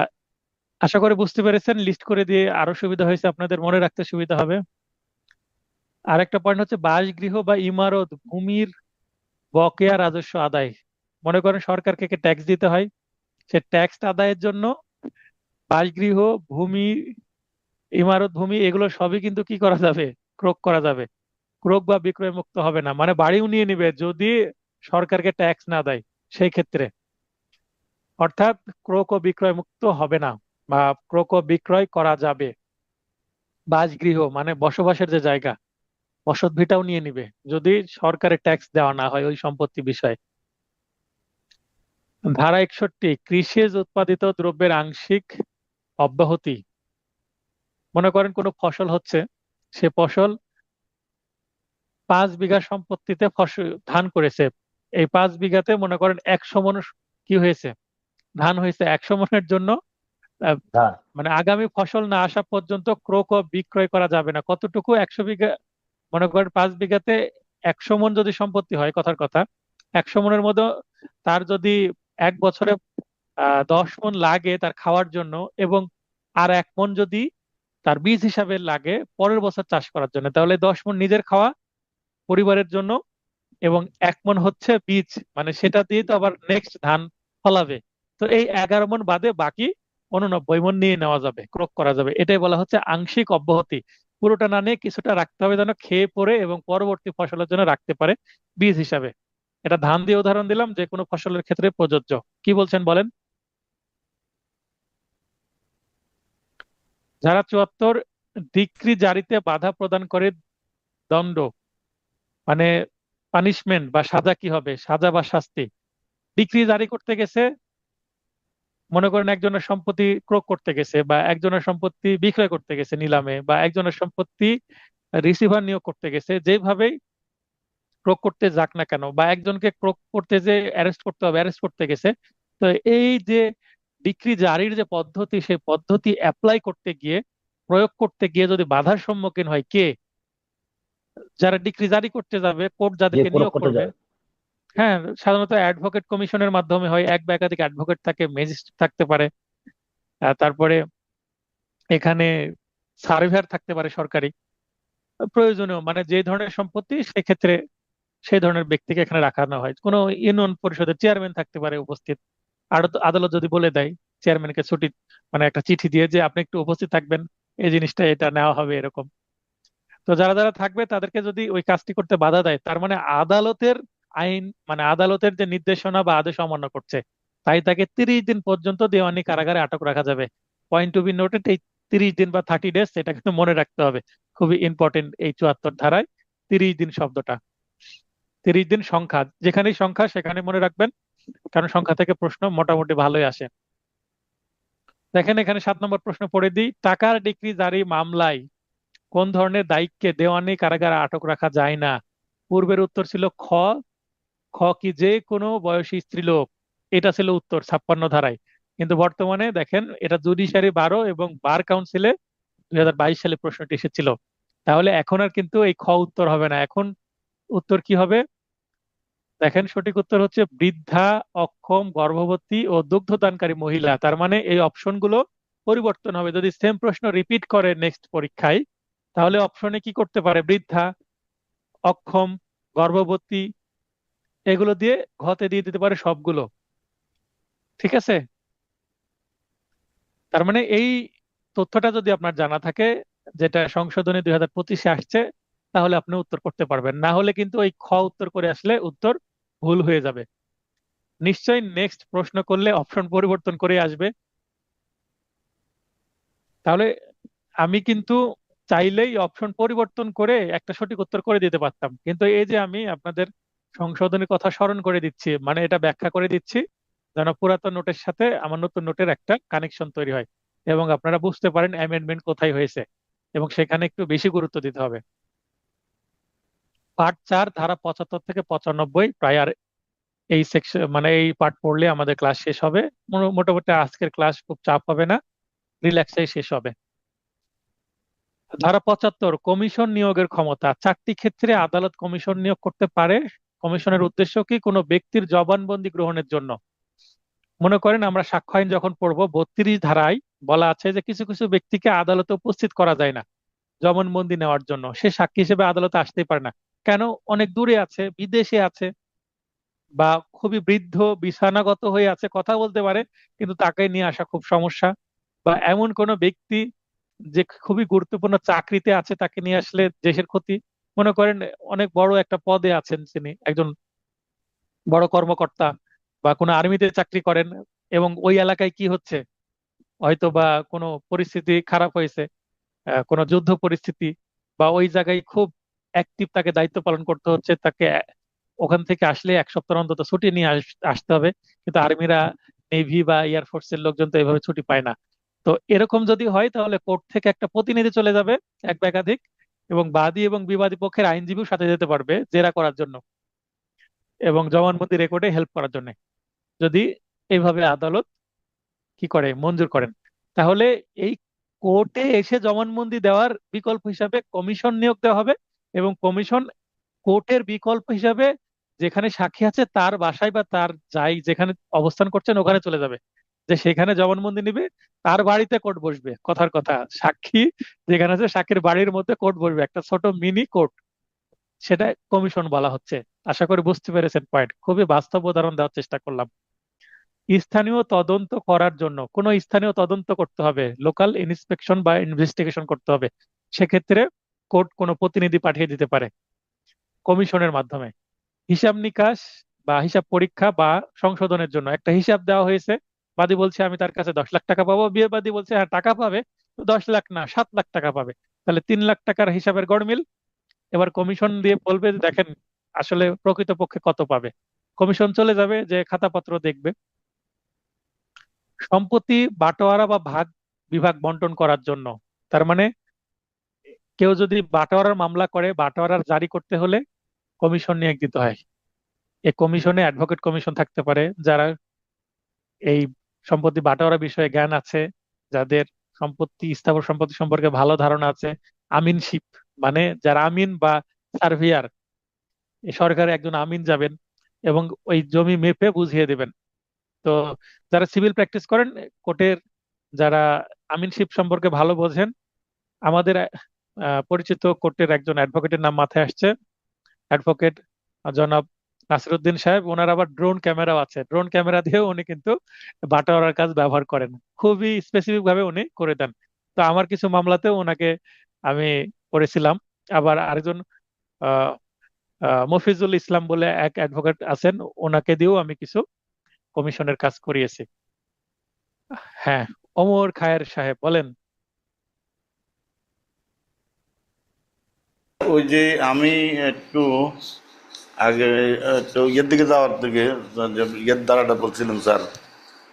আশা করি বুঝতে পেরেছেন, লিস্ট করে দিয়ে আরো সুবিধা হয়েছে, আপনাদের মনে রাখতে সুবিধা হবে। আরেকটা পয়েন্ট হচ্ছে বাসগৃহ বা ইমারত ভূমির বকেয়া রাজস্ব আদায়। মনে করেন সরকারকে ট্যাক্স দিতে হয়, সে ট্যাক্স আদায়ের জন্য বাসগৃহ, ভূমি, ইমারত ভূমি, এগুলো সবই কিন্তু কি করা যাবে, ক্রোক করা যাবে। ক্রোক বা বিক্রয় মুক্ত হবে না, মানে বাড়িও নিয়ে নিবে যদি সরকারকে ট্যাক্স না দেয়, সেই ক্ষেত্রে। অর্থাৎ ক্রোক ও বিক্রয় মুক্ত হবে না, বা ক্রোক ও বিক্রয় করা যাবে। বাসগৃহ মানে বসবাসের যে জায়গা, বসত ভিটাও নিয়ে নিবে যদি সরকারের ট্যাক্স দেওয়া না হয় ওই সম্পত্তি বিষয়ে। ধারা 61, কৃষিজ উৎপাদিত দ্রব্যের আংশিক অব্যাহতি। মনে করেন কোনো ফসল হচ্ছে, সে ফসল 5 বিঘা সম্পত্তিতে ফসল ধান করেছে, এই 5 বিঘাতে মনে করেন 100 মণ কি হয়েছে, ধান হয়েছে। 100 মণের জন্য আহ,
ধান।
মানে আগামী ফসল না আসা পর্যন্ত ক্রোক ও বিক্রয় করা যাবে না। কতটুকু, 100 বিঘা, মনে করেন 5 বিঘাতে 100 মণ যদি সম্পত্তি হয়, কথার কথা, 100 মণের মধ্যে তার যদি 1 বছরে 10 মণ লাগে তার খাওয়ার জন্য, এবং আর 1 মণ যদি তার বীজ হিসাবে লাগে পরের বছর চাষ করার জন্য, তাহলে 10 মণ নিজের খাওয়া, পরিবারের জন্য, এবং 1 মণ হচ্ছে বীজ, মানে সেটা দিয়ে তো আবার নেক্সট ধান ফলাবে। তো এই 11 মণ বাদে বাকি 89 মণ নিয়ে নেওয়া যাবে, ক্রোক করা যাবে। এটাই বলা হচ্ছে আংশিক অব্যাহতি। পুরোটা না নিয়ে কিছুটা রাখতে হবে, যেন খেয়ে পরে এবং পরবর্তী ফসলের জন্য রাখতে পারে বীজ হিসাবে। এটা ধান দিয়ে উদাহরণ দিলাম, যে কোনো ফসলের ক্ষেত্রে প্রযোজ্য। কি বলছেন বলেন? ধারা 74, ডিক্রি জারিতে বাধা প্রদান করে দণ্ড, মানে পানিশমেন্ট বা সাজা কি হবে, সাজা বা শাস্তি। ডিক্রি জারি করতে গেছে, মনে করেন একজনের সম্পত্তি ক্রোক করতে গেছে, বা একজনের সম্পত্তি বিক্রয় করতে গেছে নিলামে, বা একজনের সম্পত্তি রিসিভার নিয়োগ করতে গেছে, যেভাবেই ক্রোক করতে যাক না কেন, বা একজনকে ক্রোক করতে যে অ্যারেস্ট করতে হবে অ্যারেস্ট করতে গেছে, তো এই যে ডিক্রি জারির যে পদ্ধতি, সেই পদ্ধতি অ্যাপ্লাই করতে গিয়ে, প্রয়োগ করতে গিয়ে যদি বাধার সম্মুখীন হয় কে? যারা ডিক্রি জারি করতে যাবে, কোর্ট
যে
যাদেরকে
প্রয়োগ
নিয়োগ
করতে
করবে।
যাবে।
হ্যাঁ, সাধারণত অ্যাডভোকেট কমিশনের মাধ্যমে হয়, এক বা একাধিক অ্যাডভোকেট থাকে, ম্যাজিস্ট্রেট থাকতে পারে, তারপরে এখানে সার্ভেয়ার থাকতে পারে সরকারি, প্রয়োজনীয় মানে যে ধরনের সম্পত্তি সেক্ষেত্রে সেই ধরনের ব্যক্তিকে এখানে রাখানো হয়। কোনো ইউনিয়ন পরিষদের চেয়ারম্যান থাকতে পারে উপস্থিত। আর আদালত যদি বলে দেয় চেয়ারম্যানকে ছুটি, মানে একটা চিঠি দিয়ে যে আপনি একটু উপস্থিত থাকবেন, এই জিনিসটা এটা নেওয়া হবে এরকম। তো যারা যারা থাকবে তাদেরকে যদি ওই কাজটি করতে বাধা দেয়, তার মানে আদালতের আইন, মানে আদালতের যে নির্দেশনা বা আদেশ অমান্য করছে, তাই তাকে 30 দিন পর্যন্ত দেওয়ানি কারাগারে আটক রাখা যাবে। পয়েন্ট টু বি নোটেড, এই 30 দিন বা 30 ডেজ, এটা কিন্তু মনে রাখতে হবে, খুবই ইম্পর্টেন্ট এই 74 ধারায় 30 দিন শব্দটা। 30 দিন সংখ্যা, যেখানেই সংখ্যা সেখানে মনে রাখবেন, কারণ সংখ্যা থেকে প্রশ্ন মোটামুটি ভালোই আসে। দেখেন এখানে 7 নম্বর প্রশ্ন পড়ে দিই, টাকার ডিক্রি জারি মামলায় কোন ধরনের দায়ীকে দেওয়ানি কারাগারে আটক রাখা যায় না? পূর্বের উত্তর ছিল খ। খ কি যে কোনো বয়সী স্ত্রীলোক, এটা ছিল উত্তর 56 ধারায়। কিন্তু বর্তমানে দেখেন এটা জুডিশিয়ারি 12 এবং বার কাউন্সিলে 2022 সালে প্রশ্নটি এসেছিল। তাহলে এখন আর কিন্তু এই খ উত্তর হবে না, এখন উত্তর কি হবে? দেখেন সঠিক উত্তর হচ্ছে বৃদ্ধা, অক্ষম, গর্ভবতী ও দুগ্ধদানকারী মহিলা। তার মানে এই অপশনগুলো পরিবর্তন হবে। যদি সেম প্রশ্ন রিপিট করে নেক্সট পরীক্ষায়, তাহলে অপশনে কি করতে পারে? বৃদ্ধা, অক্ষম, গর্ভবতী, এগুলো দিয়ে ঘতে দিয়ে দিতে পারে সবগুলো। ঠিক আছে? তার মানে এই তথ্যটা যদি আপনার জানা থাকে, যেটা সংশোধনী 2025-এ আসছে, তাহলে আপনি উত্তর করতে পারবেন। না হলে কিন্তু ওই খ উত্তর করে আসলে উত্তর ভুল হয়ে যাবে। নিশ্চয়ই নেক্সট প্রশ্ন করলে অপশন পরিবর্তন করে আসবে। তাহলে আমি কিন্তু চাইলেই অপশন পরিবর্তন করে একটা সঠিক উত্তর করে দিতে পারতাম, কিন্তু এই যে আমি আপনাদের সংশোধনের কথা স্মরণ করে দিচ্ছি, মানে এটা ব্যাখ্যা করে দিচ্ছি, যেন পুরাতন নোটের সাথে আমার নতুন নোটের একটা কানেকশন তৈরি হয় এবং আপনারা বুঝতে পারেন অ্যামেন্ডমেন্ট কোথায় হয়েছে, এবং সেখানে একটু বেশি গুরুত্ব দিতে হবে। পার্ট 4 ধারা 75 থেকে 95, প্রায় আর এই সেকশন মানে এই পার্ট পড়লে আমাদের ক্লাস শেষ হবে। মোটামুটি আজকের ক্লাস খুব চাপ হবে না, রিল্যাক্সেই শেষ হবে। ধারা 75, কমিশন নিয়োগের ক্ষমতা। 4টি ক্ষেত্রে আদালত কমিশন নিয়োগ করতে পারে। কমিশনের উদ্দেশ্য কি? কোনো ব্যক্তির জবানবন্দি গ্রহণের জন্য। মনে করেন আমরা সাক্ষ্য আইন যখন পড়বো, 32 ধারায় বলা আছে যে কিছু কিছু ব্যক্তিকে আদালতে উপস্থিত করা যায় না জবানবন্দি নেওয়ার জন্য, সে সাক্ষী হিসেবে আদালতে আসতেই পারে না। কেন? অনেক দূরে আছে, বিদেশে আছে, বা খুবই বৃদ্ধ, বিছানাগত হয়ে আছে, কথা বলতে পারে কিন্তু তাকে নিয়ে আসা খুব সমস্যা। বা এমন কোনো ব্যক্তি যে খুবই গুরুত্বপূর্ণ চাকরিতে আছে, তাকে নিয়ে আসলে দেশের ক্ষতি। মনে করেন অনেক বড় একটা পদে আছেন তিনি, একজন বড় কর্মকর্তা, বা কোনো আর্মিতে চাকরি করেন, এবং ওই এলাকায় কি হচ্ছে, হয়তো বা কোনো পরিস্থিতি খারাপ হয়েছে, কোনো যুদ্ধ পরিস্থিতি, বা ওই জায়গায় খুব অ্যাক্টিভ, তাকে দায়িত্ব পালন করতে হচ্ছে, তাকে ওখান থেকে আসলে 1 সপ্তাহ অন্তত ছুটি নিয়ে আসতে হবে। কিন্তু আর্মিরা, নেভি বা এয়ারফোর্সের লোকজন তো এভাবে ছুটি পায় না। তো এরকম যদি হয় তাহলে কোর্ট থেকে একটা প্রতিনিধি চলে যাবে, এক বা একাধিক, এবং বাদী এবং বিবাদী পক্ষের আইনজীবীও সাথে যেতে পারবে জেরা করার জন্য এবং জবানবন্দি রেকর্ডে হেল্প করার জন্য, যদি এইভাবে আদালত কি করে, মঞ্জুর করেন। তাহলে এই কোর্টে এসে জবানবন্দি দেওয়ার বিকল্প হিসাবে কমিশন নিয়োগ দেওয়া হবে, এবং কমিশন কোর্টের বিকল্প হিসাবে যেখানে সাক্ষী আছে তার বাসায় বা তার যাই যেখানে অবস্থান করছেন ওখানে চলে যাবে, যে সেখানে জবানবন্দি নিবে, তার বাড়িতে কোর্ট বসবে। কথার কথা, সাক্ষী যেখানে আছে সাক্ষীর বাড়ির মধ্যে কোর্ট বসবে, একটা ছোট মিনি কোর্ট, সেটা কমিশন বলা হচ্ছে। আশা করি বুঝতে পেরেছেন পয়েন্ট, খুবই বাস্তব উদাহরণ দেওয়ার চেষ্টা করলাম। স্থানীয় তদন্ত করার জন্য কোনো স্থানীয় তদন্ত করতে হবে, লোকাল ইন্সপেকশন বা ইনভেস্টিগেশন করতে হবে, সেক্ষেত্রে কোর্ট কোনো প্রতিনিধি পাঠিয়ে দিতে পারে কমিশনের মাধ্যমে। হিসাব নিকাশ বা হিসাব পরীক্ষা বা সংশোধনের জন্য একটা হিসাব দেওয়া হয়েছে, বাদী বলছে আমি তার কাছে 10 লাখ টাকা পাবো, বিয়ে বাদী বলছে হ্যাঁ টাকা পাবে, তো 10 লাখ না 7 লাখ টাকা পাবে, তাহলে 3 লাখ টাকার হিসাবের গড়মিল। এবার কমিশন দিয়ে বলবে যে দেখেন আসলে প্রকৃতপক্ষে কত পাবে। কমিশন চলে যাবে, যে খাতাপত্র দেখবে। সম্পত্তি বাটোয়ারা বা ভাগ বিভাগ বন্টন করার জন্য, তার মানে কেউ যদি বাটোয়ারার মামলা করে, বাটোয়ারার জারি করতে হলে কমিশন নিয়োগ দিতে হয়। এই কমিশনে অ্যাডভোকেট কমিশন থাকতে পারে, যারা এই সম্পত্তি বাটোয়ারা বিষয়ে জ্ঞান আছে, যাদের সম্পত্তি স্থাবর সম্পত্তি সম্পর্কে ভালো ধারণা আছে। আমিনশিপ মানে যারা আমিন বা সার্ভেয়ার, এই সরকারে একজন আমিন যাবেন এবং ওই জমি মেপে বুঝিয়ে দেবেন। তো যারা সিভিল প্র্যাকটিস করেন কোর্টের, যারা আমিনশিপ সম্পর্কে ভালো বোঝেন, আমাদের পরিচিত কোর্টের একজন অ্যাডভোকেটের নাম মাথায় আসছে, অ্যাডভোকেট জনাব নাসিরুদ্দিন সাহেব। ওনার আবার ড্রোন ক্যামেরাও আছে, ড্রোন ক্যামেরা দিয়েও উনি কিন্তু বাটোয়ারার কাজ ব্যবহার করেন, খুবই স্পেসিফিক ভাবে উনি করে দেন। তো আমার কিছু মামলাতেও ওনাকে আমি করেছিলাম। আবার আরেকজন আহ মফিজুল ইসলাম বলে এক অ্যাডভোকেট আছেন, ওনাকে দিয়েও আমি কিছু কমিশনের কাজ করিয়েছি। হ্যাঁ, ওমর খায়ের সাহেব বলেন।
ওই যে আমি একটু আগে একটু ইয়ের দিকে যাওয়ার দিকে যে ইয়ের দ্বারাটা বলছিলেন স্যার,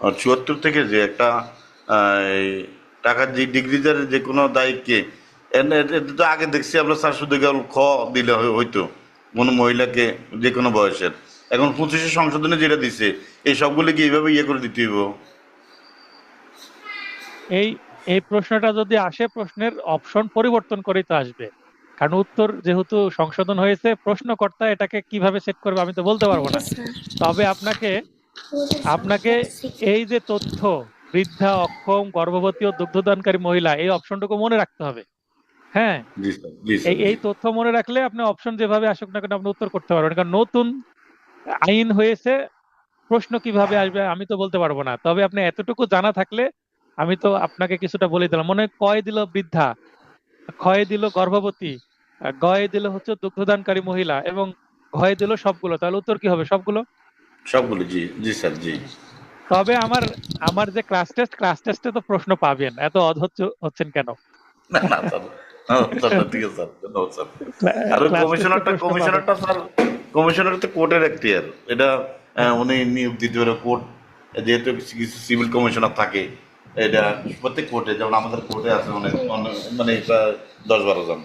74 থেকে যে একটা এই টাকার যে ডিগ্রিদের যে কোনো দায়িত্বে এটা তো আগে দেখছি আমরা স্যার শুধু কেবল খ দিলে হইতো কোনো মহিলাকে যে কোনো বয়সের। এখন 25 সংশোধনে যেটা দিছে এই সবগুলো কি এইভাবে ইয়ে করে দিতে হইব?
এই এই প্রশ্নটা যদি আসে, প্রশ্নের অপশন পরিবর্তন করেই তো আসবে, কারণ উত্তর যেহেতু সংশোধন হয়েছে, প্রশ্নকর্তা এটাকে কিভাবে সেট করবে আমি তো বলতে পারবো না। তবে আপনাকে আপনাকে এই যে তথ্য, বৃদ্ধা, অক্ষম, গর্ভবতী ও দুগ্ধদানকারী মহিলা, এই অপশনটুকু মনে রাখতে হবে। হ্যাঁ,
জি স্যার, জি
এই
স্যার, জি।
এই তথ্য মনে রাখলে আপনি অপশন যেভাবে আসুক না কেন আপনি উত্তর করতে পারবেন। কারণ নতুন আইন হয়েছে, প্রশ্ন কিভাবে আসবে আমি তো বলতে পারবো না। তবে আপনি এতটুকু জানা থাকলে আমি তো আপনাকে কিছুটা বলে দিলাম। মনে হয় কয় দিল বৃদ্ধা, ক্ষয়ে দিল গর্ভবতী, গয়ে দিল হচ্ছে দুগ্ধদানকারী মহিলা, এবং ঘয়ে দিল সবগুলো। তাহলে উত্তর কি হবে? সবগুলো।
সবগুলো, জি জি স্যার, জি।
তবে আমার আমার যে ক্লাস টেস্টে তো প্রশ্ন পাবেন, এত অধৈর্য হচ্ছেন কেন?
না না স্যার, স্যার ঠিক আছে স্যার, ধন্যবাদ স্যার। আর ওই
ক্লাস টেস্টে
কমিশনারটা
প্রশ্ন পাবেন।
কমিশনারটা স্যার, কমিশনার তো কোর্টের এখতিয়ার এটা।
হ্যাঁ,
উনি নিয়োগ দিতে পারে কোর্ট, যেহেতু কিছু কিছু সিভিল কমিশনার থাকে। এটা প্রত্যেক কোর্টে, যেমন আমাদের কোর্টে আছে অনেক মানে প্রায় 10-12 জন,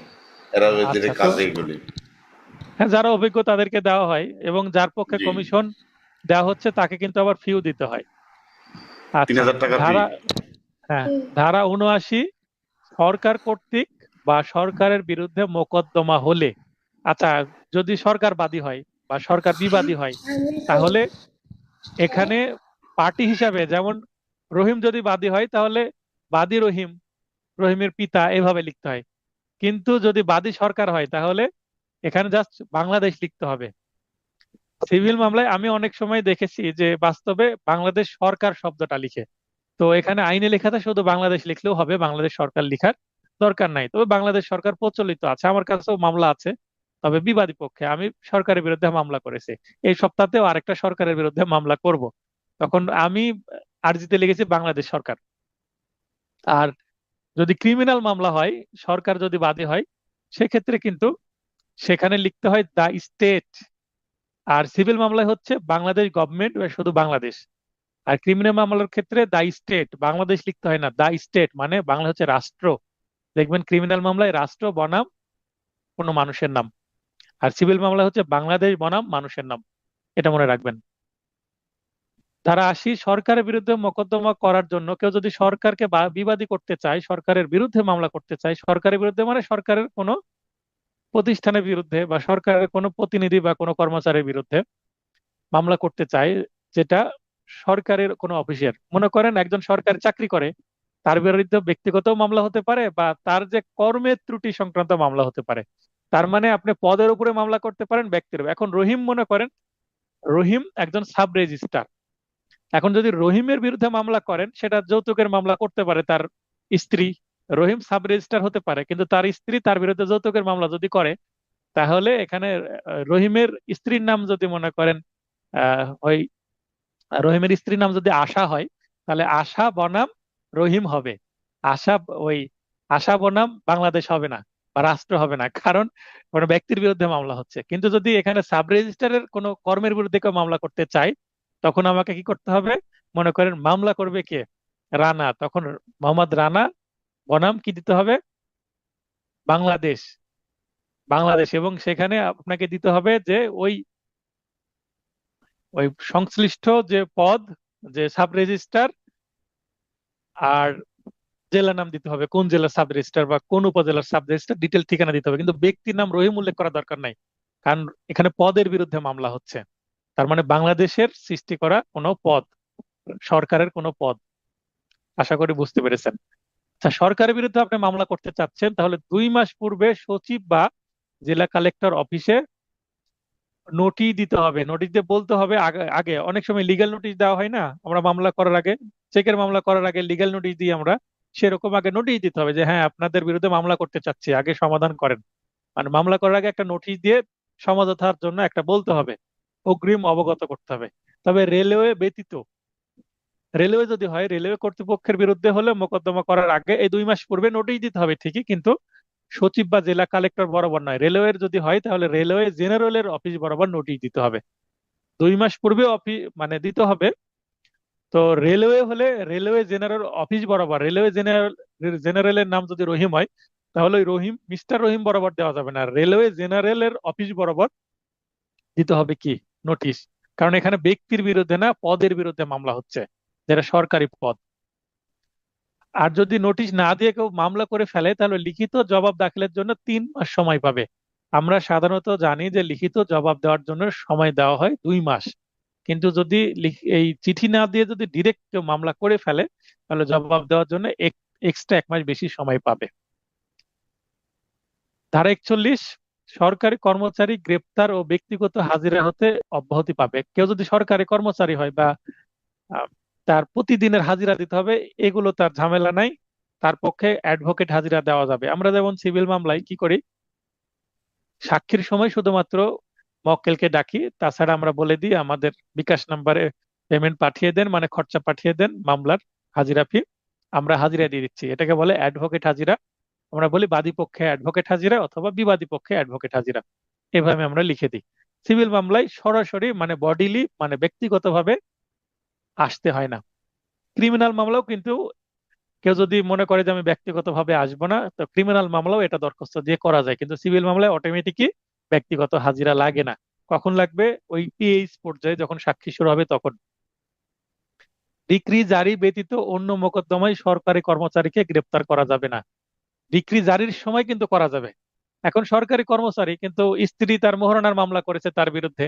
এরা
আচ্ছা।
যেটা
তো
কাজে এগুলি।
হ্যাঁ, যারা অভিজ্ঞ তাদেরকে দেওয়া হয়, এবং যার পক্ষে
জি,
কমিশন দেওয়া হচ্ছে তাকে কিন্তু আবার ফিও দিতে হয়। আচ্ছা।
3000 টাকা ফি।
ধারা হ্যাঁ, ধারা 79, সরকার কর্তৃক বা সরকারের বিরুদ্ধে মোকদ্দমা হলে, আচ্ছা, যদি সরকার বাদী হয় বা সরকার বিবাদী হয়, তাহলে এখানে পার্টি হিসাবে, যেমন রহিম যদি বাদী হয় তাহলে বাদী রহিম, রহিমের পিতা, এভাবে লিখতে হয়। কিন্তু যদি বাদী সরকার হয় তাহলে এখানে জাস্ট বাংলাদেশ লিখতে হবে। সিভিল মামলায় আমি অনেক সময় দেখেছি যে বাস্তবে বাংলাদেশ সরকার শব্দটা লিখে। তো এখানে আইনে লেখাতে শুধু বাংলাদেশ লিখলেও হবে, বাংলাদেশ সরকার লিখার দরকার নাই। তবে বাংলাদেশ সরকার প্রচলিত আছে, আমার কাছেও মামলা আছে। তবে বিবাদী পক্ষে আমি সরকারের বিরুদ্ধে মামলা করেছি। এই সপ্তাহতেও আরেকটা সরকারের বিরুদ্ধে মামলা করব। তখন আমি আর্জিতে লিখেছি বাংলাদেশ সরকার। আর যদি ক্রিমিনাল মামলা হয়, সরকার যদি বাদী হয়, সেক্ষেত্রে কিন্তু সেখানে লিখতে হয় দা স্টেট। আর সিভিল মামলায় হচ্ছে বাংলাদেশ গভর্নমেন্ট বা শুধু বাংলাদেশ। আর ক্রিমিনাল মামলার ক্ষেত্রে দা স্টেট, বাংলাদেশ লিখতে হয় না, দা স্টেট মানে বাংলা হচ্ছে রাষ্ট্র। দেখবেন ক্রিমিনাল মামলায় রাষ্ট্র বনাম কোনো মানুষের নাম, আর সিভিল মামলা হচ্ছে বাংলাদেশ বনাম মানুষের নাম। এটা মনে রাখবেন। ধারা 80, সরকারের বিরুদ্ধে মোকদ্দমা করার জন্য কেউ যদি সরকারকে বিবাদী করতে চায়, সরকারের বিরুদ্ধে মামলা করতে চায়, সরকারের বিরুদ্ধে মানে সরকারের কোনো প্রতিষ্ঠানের বিরুদ্ধে বা সরকারের কোনো প্রতিনিধি বা কোনো কর্মচারীর বিরুদ্ধে মামলা করতে চায়, যেটা সরকারের কোনো অফিসের, মনে করেন একজন সরকারি চাকরি করে, তার বিরুদ্ধে ব্যক্তিগত মামলা হতে পারে বা তার যে কর্মের ত্রুটি সংক্রান্ত মামলা হতে পারে। তার মানে আপনি পদের উপরে মামলা করতে পারেন, ব্যক্তির উপরে। এখন রহিম, মনে করেন রহিম একজন সাব রেজিস্ট্রার। এখন যদি রহিমের বিরুদ্ধে মামলা করেন, সেটা যৌতুকের মামলা করতে পারে তার স্ত্রী। রহিম সাব রেজিস্ট্রার হতে পারে, কিন্তু তার স্ত্রী তার বিরুদ্ধে যৌতুকের মামলা যদি করে, তাহলে এখানে রহিমের স্ত্রীর নাম যদি মনে করেন ওই রহিমের স্ত্রীর নাম যদি আশা হয়, তাহলে আশা বনাম রহিম হবে। আশা, ওই আশা বনাম বাংলাদেশ হবে না বা রাষ্ট্র হবে না, কারণ কোনো ব্যক্তির বিরুদ্ধে মামলা হচ্ছে। কিন্তু যদি এখানে সাব রেজিস্ট্রারের কোনো কর্মের বিরুদ্ধে কেউ মামলা করতে চায়, তখন আমাকে কি করতে হবে? মনে করেন মামলা করবে কে? রানা, তখন মোহাম্মদ রানা বনাম কি দিতে হবে? বাংলাদেশ, বাংলাদেশ, এবং সেখানে আপনাকে দিতে হবে যে ওই ওই সংশ্লিষ্ট যে পদ, যে সাব রেজিস্ট্রার, আর জেলা নাম দিতে হবে, কোন জেলার সাব রেজিস্ট্রার বা কোন উপজেলার সাব রেজিস্ট্রার, ডিটেল ঠিকানা দিতে হবে। কিন্তু ব্যক্তির নাম রহিম উল্লেখ করা দরকার নাই, কারণ এখানে পদের বিরুদ্ধে মামলা হচ্ছে। তার মানে বাংলাদেশের সৃষ্টি করা কোনো পদ, সরকারের কোনো পদ। আশা করি বুঝতে পেরেছেন। আচ্ছা, সরকারের বিরুদ্ধে আপনি মামলা করতে চাচ্ছেন, তাহলে 2 মাস পূর্বে সচিব বা জেলা কালেক্টর অফিসে নোটিশ দিতে হবে। নোটিশ দিয়ে বলতে হবে, আগে আগে অনেক সময় লিগ্যাল নোটিশ দেওয়া হয় না, আমরা মামলা করার আগে, চেকের মামলা করার আগে লিগ্যাল নোটিশ দিই আমরা, সেরকম আগে নোটিশ দিতে হবে যে হ্যাঁ আপনাদের বিরুদ্ধে মামলা করতে চাচ্ছি, আগে সমাধান করেন। মানে মামলা করার আগে একটা নোটিশ দিয়ে সমাধানের জন্য একটা বলতে হবে, অগ্রিম অবগত করতে হবে। তবে রেলওয়ে ব্যতীত, রেলওয়ে যদি হয়, রেলওয়ে কর্তৃপক্ষের বিরুদ্ধে হলে মোকদ্দমা করার আগে এই 2 মাস পূর্বে নোটিশ দিতে হবে ঠিকই, কিন্তু সচিব বা জেলা কালেক্টর বরাবর নয়। রেলওয়ের যদি হয় তাহলে রেলওয়ে জেনারেলের অফিস বরাবর নোটিশ দিতে হবে। 2 মাস পূর্বে অফিস মানে দিতে হবে। তো রেলওয়ে হলে রেলওয়ে জেনারেল অফিস বরাবর, রেলওয়ে জেনারেল, জেনারেলের নাম যদি রহিম হয় তাহলে ওই রহিম, মিস্টার রহিম বরাবর দেওয়া যাবে না, রেলওয়ে জেনারেলের অফিস বরাবর দিতে হবে কি, নোটিশ। কারণ এখানে ব্যক্তির বিরুদ্ধে না, পদের বিরুদ্ধে মামলা হচ্ছে, যেটা সরকারি পদ। আর যদি নোটিশ না দিয়ে কেউ মামলা করে ফেলে তাহলে লিখিত জবাব দাখিলের জন্য 3 মাস সময় পাবে। আমরা সাধারণত জানি যে লিখিত জবাব দেওয়ার জন্য সময় দেওয়া হয় 2 মাস, কিন্তু যদি এই চিঠি না দিয়ে যদি ডিরেক্ট কেউ মামলা করে ফেলে তাহলে জবাব দেওয়ার জন্য এক্সট্রা 1 মাস বেশি সময় পাবে। ধারা 41, সরকারি কর্মচারী গ্রেপ্তার ও ব্যক্তিগত হাজিরা হতে অব্যাহতি পাবে। কেউ যদি সরকারি কর্মচারী হয় বা আহ, তার প্রতিদিনের হাজিরা দিতে হবে, এগুলো তার ঝামেলা নাই, তার পক্ষে অ্যাডভোকেট হাজিরা দেওয়া যাবে। আমরা যেমন সিভিল মামলায় কি করি, সাক্ষীর সময় শুধুমাত্র মক্কেলকে ডাকি, তাছাড়া আমরা বলে দিই আমাদের বিকাশ নাম্বারে পেমেন্ট পাঠিয়ে দেন, মানে খরচা পাঠিয়ে দেন মামলার হাজিরা ফি, আমরা হাজিরা দিয়ে দিচ্ছি। এটাকে বলে অ্যাডভোকেট হাজিরা। আমরা বলি বাদী পক্ষে অ্যাডভোকেট হাজিরা অথবা বিবাদী পক্ষে অ্যাডভোকেট হাজিরা, এভাবে আমরা লিখে দিই। সিভিল মামলায় সরাসরি মানে বডিলি মানে ব্যক্তিগতভাবে আসতে হয় না। ক্রিমিনাল মামলাও কিন্তু কেউ যদি মনে করে যে আমি ব্যক্তিগতভাবে আসবো না, তো ক্রিমিনাল মামলাও এটা দরখাস্ত দিয়ে করা যায়, কিন্তু সিভিল মামলায় অটোমেটিকই ব্যক্তিগত হাজিরা লাগে না। কখন লাগবে? ওই পিএইচ পর্যায়ে যখন সাক্ষী শুরু হবে তখন। ডিক্রি জারি ব্যতীত অন্য মোকদ্দমায় সরকারি কর্মচারীকে গ্রেপ্তার করা যাবে না। ডিক্রি জারির সময় কিন্তু করা যাবে। এখন সরকারি কর্মচারী কিন্তু স্ত্রী তার মোহরানার মামলা করেছে তার বিরুদ্ধে,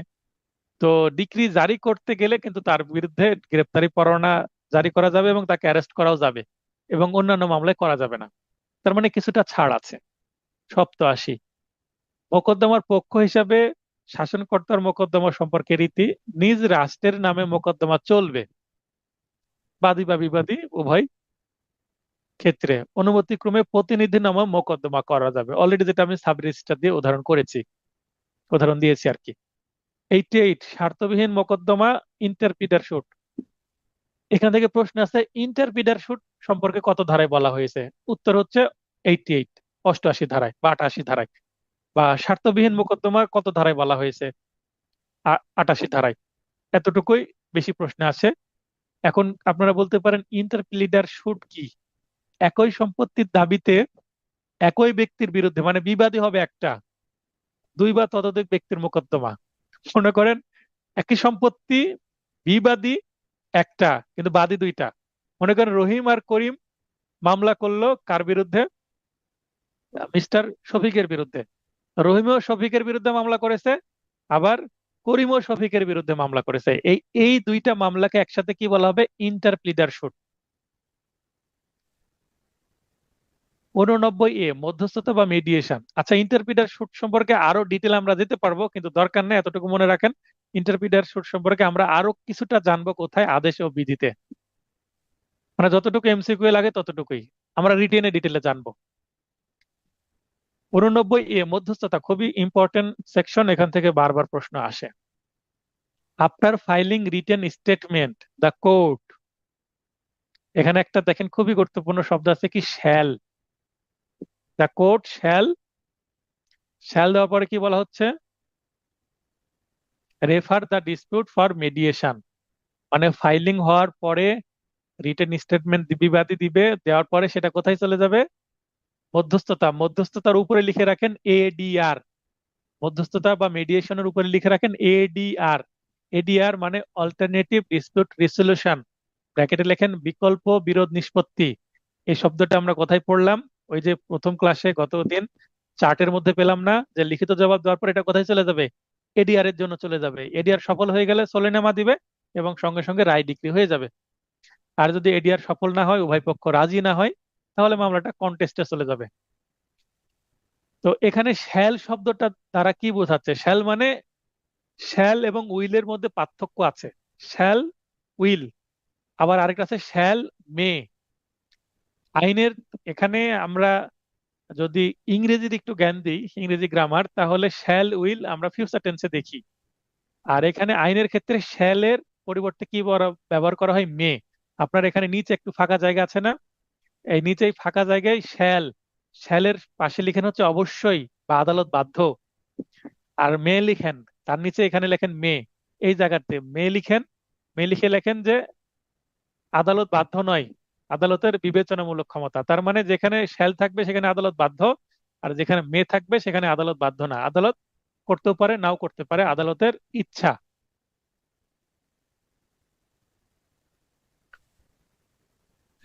তো ডিক্রি জারি করতে গেলে কিন্তু তার বিরুদ্ধে গ্রেপ্তারি পরোয়ানা জারি করা যাবে এবং তাকে অ্যারেস্ট করাও যাবে, এবং অন্যান্য মামলায় করা যাবে না। তার মানে কিছুটা ছাড় আছে। 87, মোকদ্দমার পক্ষ হিসাবে শাসনকর্তার মোকদ্দমা সম্পর্কে রীতি, নিজ রাষ্ট্রের নামে মোকদ্দমা চলবে, বাদী বা বিবাদী উভয় ক্ষেত্রে অনুমতিক্রমে প্রতিনিধি নামে মোকদ্দমা করা যাবে। অলরেডি যেটা আমি সাব রেজিস্ট্রার দিয়ে উদাহরণ দিয়েছি আর কি। 88, স্বার্থবিহীন মোকদ্দমা ইন্টারপিডার শুট। এখান থেকে প্রশ্ন আছে, ইন্টারপিডার শুট সম্পর্কে কত ধারায় বলা হয়েছে? উত্তর হচ্ছে 88, 88 ধারায় বা 88 ধারায়। বা স্বার্থবিহীন মোকদ্দমা কত ধারায় বলা হয়েছে? 88 ধারায়। এতটুকুই বেশি প্রশ্ন আছে। এখন আপনারা বলতে পারেন ইন্টারপ্লিডার শুট কি? একই সম্পত্তির দাবিতে একই ব্যক্তির বিরুদ্ধে, মানে বিবাদী হবে একটা, 2 বা ততোধিক ব্যক্তির মোকদ্দমা। মনে করেন একই সম্পত্তি, বিবাদী একটা কিন্তু বাদী 2টা। মনে করেন রহিম আর করিম মামলা করলো কার বিরুদ্ধে? মিস্টার শফিকের বিরুদ্ধে। রহিমও শফিকের বিরুদ্ধে মামলা করেছে, আবার করিমও শফিকের বিরুদ্ধে মামলা করেছে। এই এই 2টা মামলাকে একসাথে কি বলা হবে? ইন্টারপ্লিডার শুট। 89A, মধ্যস্থতা বা মিডিয়েশন। আচ্ছা, ইন্টারপ্রিটার শুট সম্পর্কে আরো ডিটেল আমরা যেতে পারবো, কিন্তু দরকার নেই, এতটুকু মনে রাখেন। ইন্টারপ্রিটার শুট সম্পর্কে আমরা আরো কিছুটা জানবো কোথায়? আদেশ ও বিধিতে। মানে যতটুকু এমসিকিউ লাগে ততটুকুই, আমরা রিটেনে ডিটেলে জানবো। 89A, মধ্যস্থতা, খুবই ইম্পর্টেন্ট সেকশন, এখান থেকে বারবার প্রশ্ন আসে। After filing written statement the court, এখানে একটা দেখেন খুবই গুরুত্বপূর্ণ শব্দ আছে কি? শ্যাল। দ্য কোর্ট শ্যাল দেওয়ার পরে কি বলা হচ্ছে? Refer the dispute for mediation. মানে ফাইলিং হওয়ার পরে রিটেন স্টেটমেন্ট বিবাদী দিবে, দেওয়ার পরে সেটা কোথায় চলে যাবে? মধ্যস্থতার উপরে লিখে রাখেন এডিআর। মধ্যস্থতা বা মিডিয়েশনের উপরে লিখে রাখেন এডিআর। এডিআর মানে অল্টারনেটিভ ডিসপিউট রেজলিউশন, ব্র্যাকেটে লেখেন বিকল্প বিরোধ নিষ্পত্তি। এই শব্দটা আমরা কোথায় পড়লাম? ওই যে প্রথম ক্লাসে গতদিন চার্টের মধ্যে পেলাম না, যে লিখিত জবাব দেওয়ার পর এটা কোথায় চলে যাবে? এডিআর এর জন্য চলে যাবে। এডিআর সফল হয়ে গেলে সোলেনামা দিবে এবং সঙ্গে সঙ্গে রায় ডিক্রি হয়ে যাবে। আর যদি এডিআর সফল না হয়, উভয় পক্ষ রাজি না হয়, তাহলে মামলাটা কন্টেস্টে চলে যাবে। তো এখানে শ্যাল শব্দটা দ্বারা কি বোঝাচ্ছে? শ্যাল মানে শ্যাল এবং উইলের মধ্যে পার্থক্য আছে। শ্যাল, উইল, আবার আরেকটা আছে শ্যাল মে। আইনের এখানে আমরা যদি ইংরেজির একটু জ্ঞান দিই, ইংরেজি গ্রামার, তাহলে শ্যাল উইল আমরা ফিউচার টেন্সে দেখি। আর এখানে আইনের ক্ষেত্রে শ্যালের পরিবর্তে কি ব্যবহার করা হয়? মে। আপনার এখানে নিচে একটু ফাঁকা জায়গা আছে না? এই নিচে এই ফাঁকা জায়গায় শ্যাল, শ্যালের পাশে লিখেন হচ্ছে অবশ্যই বা আদালত বাধ্য। আর মে লিখেন, তার নিচে এখানে লেখেন মে। এই জায়গাতে মে লিখেন, মে লিখে লেখেন যে আদালত বাধ্য নয়, আদালতের বিবেচনামূলক ক্ষমতা। তার মানে যেখানে শ্যাল থাকবে সেখানে আদালত বাধ্য, আর যেখানে মে থাকবে সেখানে আদালত বাধ্য না। আদালত করতেও পারে, নাও করতে পারে, আদালতের ইচ্ছা।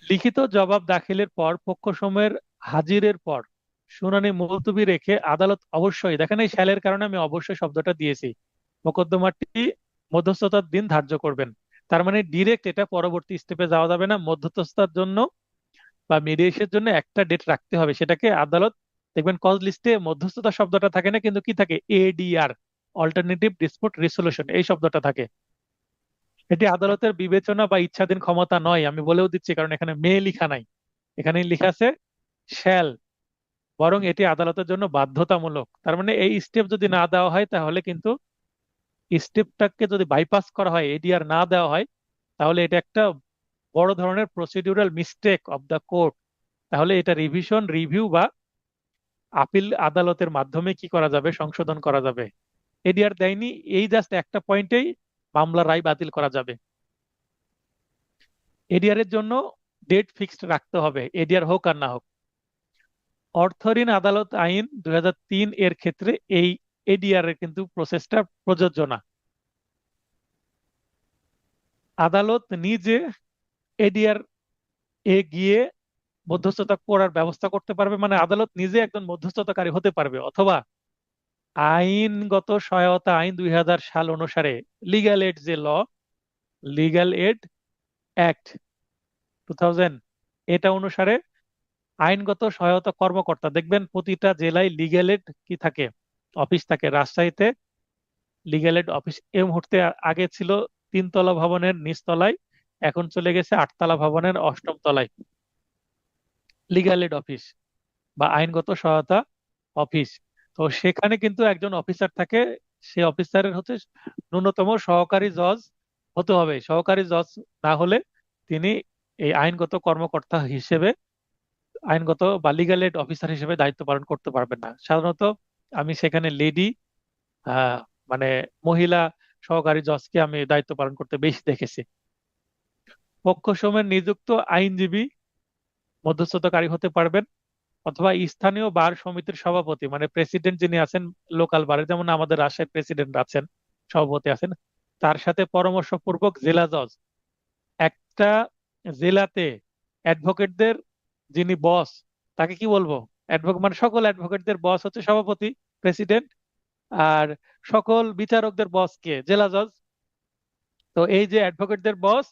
লিখিত জবাব দাখিলের পর পক্ষসমূহের হাজিরের পর শুনানি মুলতবি রেখে আদালত অবশ্যই, দেখেন এই শ্যালের কারণে আমি অবশ্যই শব্দটা দিয়েছি, মোকদ্দমাটি মধ্যস্থতার দিন ধার্য করবেন। তার মানে ডিরেক্ট এটা পরবর্তী স্টেপে যাওয়া যাবে না, মধ্যস্থতার জন্য বা মিডিয়েশনের জন্য একটা ডেট রাখতে হবে। সেটাকে আদালত, দেখবেন কজ লিস্টে মধ্যস্থতা শব্দটা থাকে না, কিন্তু কি থাকে? এডিআর, অল্টারনেটিভ ডিসপিউট রেজলিউশন, এই শব্দটা থাকে। এটি আদালতের বিবেচনা বা ইচ্ছাধীন ক্ষমতা নয়, আমি বলেও দিচ্ছি, কারণ এখানে মে লিখা নাই, এখানে লিখা আছে শ্যাল, বরং এটি আদালতের জন্য বাধ্যতামূলক। তার মানে এই স্টেপ যদি না দেওয়া হয়, তাহলে কিন্তু স্টেপটাকে যদি বাইপাস করা হয়, এডিআর না দেওয়া হয়, তাহলে এটা একটা বড় ধরনের procedural mistake of the court. তাহলে এটা রিভিশন, রিভিউ বা আপিল আদালতের মাধ্যমে কি করা যাবে? সংশোধন করা যাবে। এডিআর দেয়নি, এই জাস্ট একটা পয়েন্টেই মামলার রায় বাতিল করা যাবে। এডিআর এর জন্য ডেট ফিক্সড রাখতে হবে, এডিআর হোক আর না হোক। অর্থঋণ আদালত আইন 2003 এর ক্ষেত্রে এই এডিআর এর কিন্তু প্রসেসটা প্রযোজ্য না। আদালত নিজে এডিআর এ গিয়ে মধ্যস্থতা করার ব্যবস্থা করতে পারবে, মানে আদালত নিজে একজন মধ্যস্থতাকারী হতে পারবে, অথবা আইনগত সহায়তা আইন 2000 সাল অনুসারে লিগ্যাল এড যে ল, লিগ্যাল এড অ্যাক্ট 2000, এটা অনুসারে আইনগত সহায়তা কর্মকর্তা, দেখবেন প্রতিটা জেলায় লিগ্যাল এড কি থাকে? অফিস থাকে। রাজশাহীতে লিগ্যাল এড অফিস এই মুহূর্তে, আগে ছিল 3 তলা ভবনের নিচতলায়, এখন চলে গেছে 8 তলা ভবনের 8ম তলায় লিগ্যাল এড অফিস বা আইনগত সহায়তা অফিস। তো সেখানে কিন্তু একজন অফিসার থাকে, সে অফিসারের হচ্ছে ন্যূনতম সহকারী জজ হতে হবে। সহকারী জজ না হলে তিনি এই আইনগত কর্মকর্তা হিসেবে, আইনগত বা লিগ্যাল এড অফিসার হিসেবে দায়িত্ব পালন করতে পারবেন না। সাধারণত আমি সেখানে লেডি, মানে মহিলা সহকারী জজকে আমি দায়িত্ব পালন করতে বেশি দেখেছি। পক্ষসমূহের নিযুক্ত আইনজীবী মধ্যস্থতাকারী হতে পারবেন, অথবা স্থানীয় বার সমিতির সভাপতি, মানে প্রেসিডেন্ট যিনি আছেন লোকাল বারে, যেমন আমাদের রাজশাহীর প্রেসিডেন্ট আছেন, সভাপতি আছেন, তার সাথে পরামর্শপূর্বক জেলা জজ। একটা জেলাতে অ্যাডভোকেটদের যিনি বস, তাকে কি বলবো? অ্যাডভোকেট, মানে সকল অ্যাডভোকেটদের বস হচ্ছে সভাপতি, প্রেসিডেন্ট। আর সকল বিচারকদের বস কে? জেলা জজ। তো এই যে অ্যাডভোকেটদের বস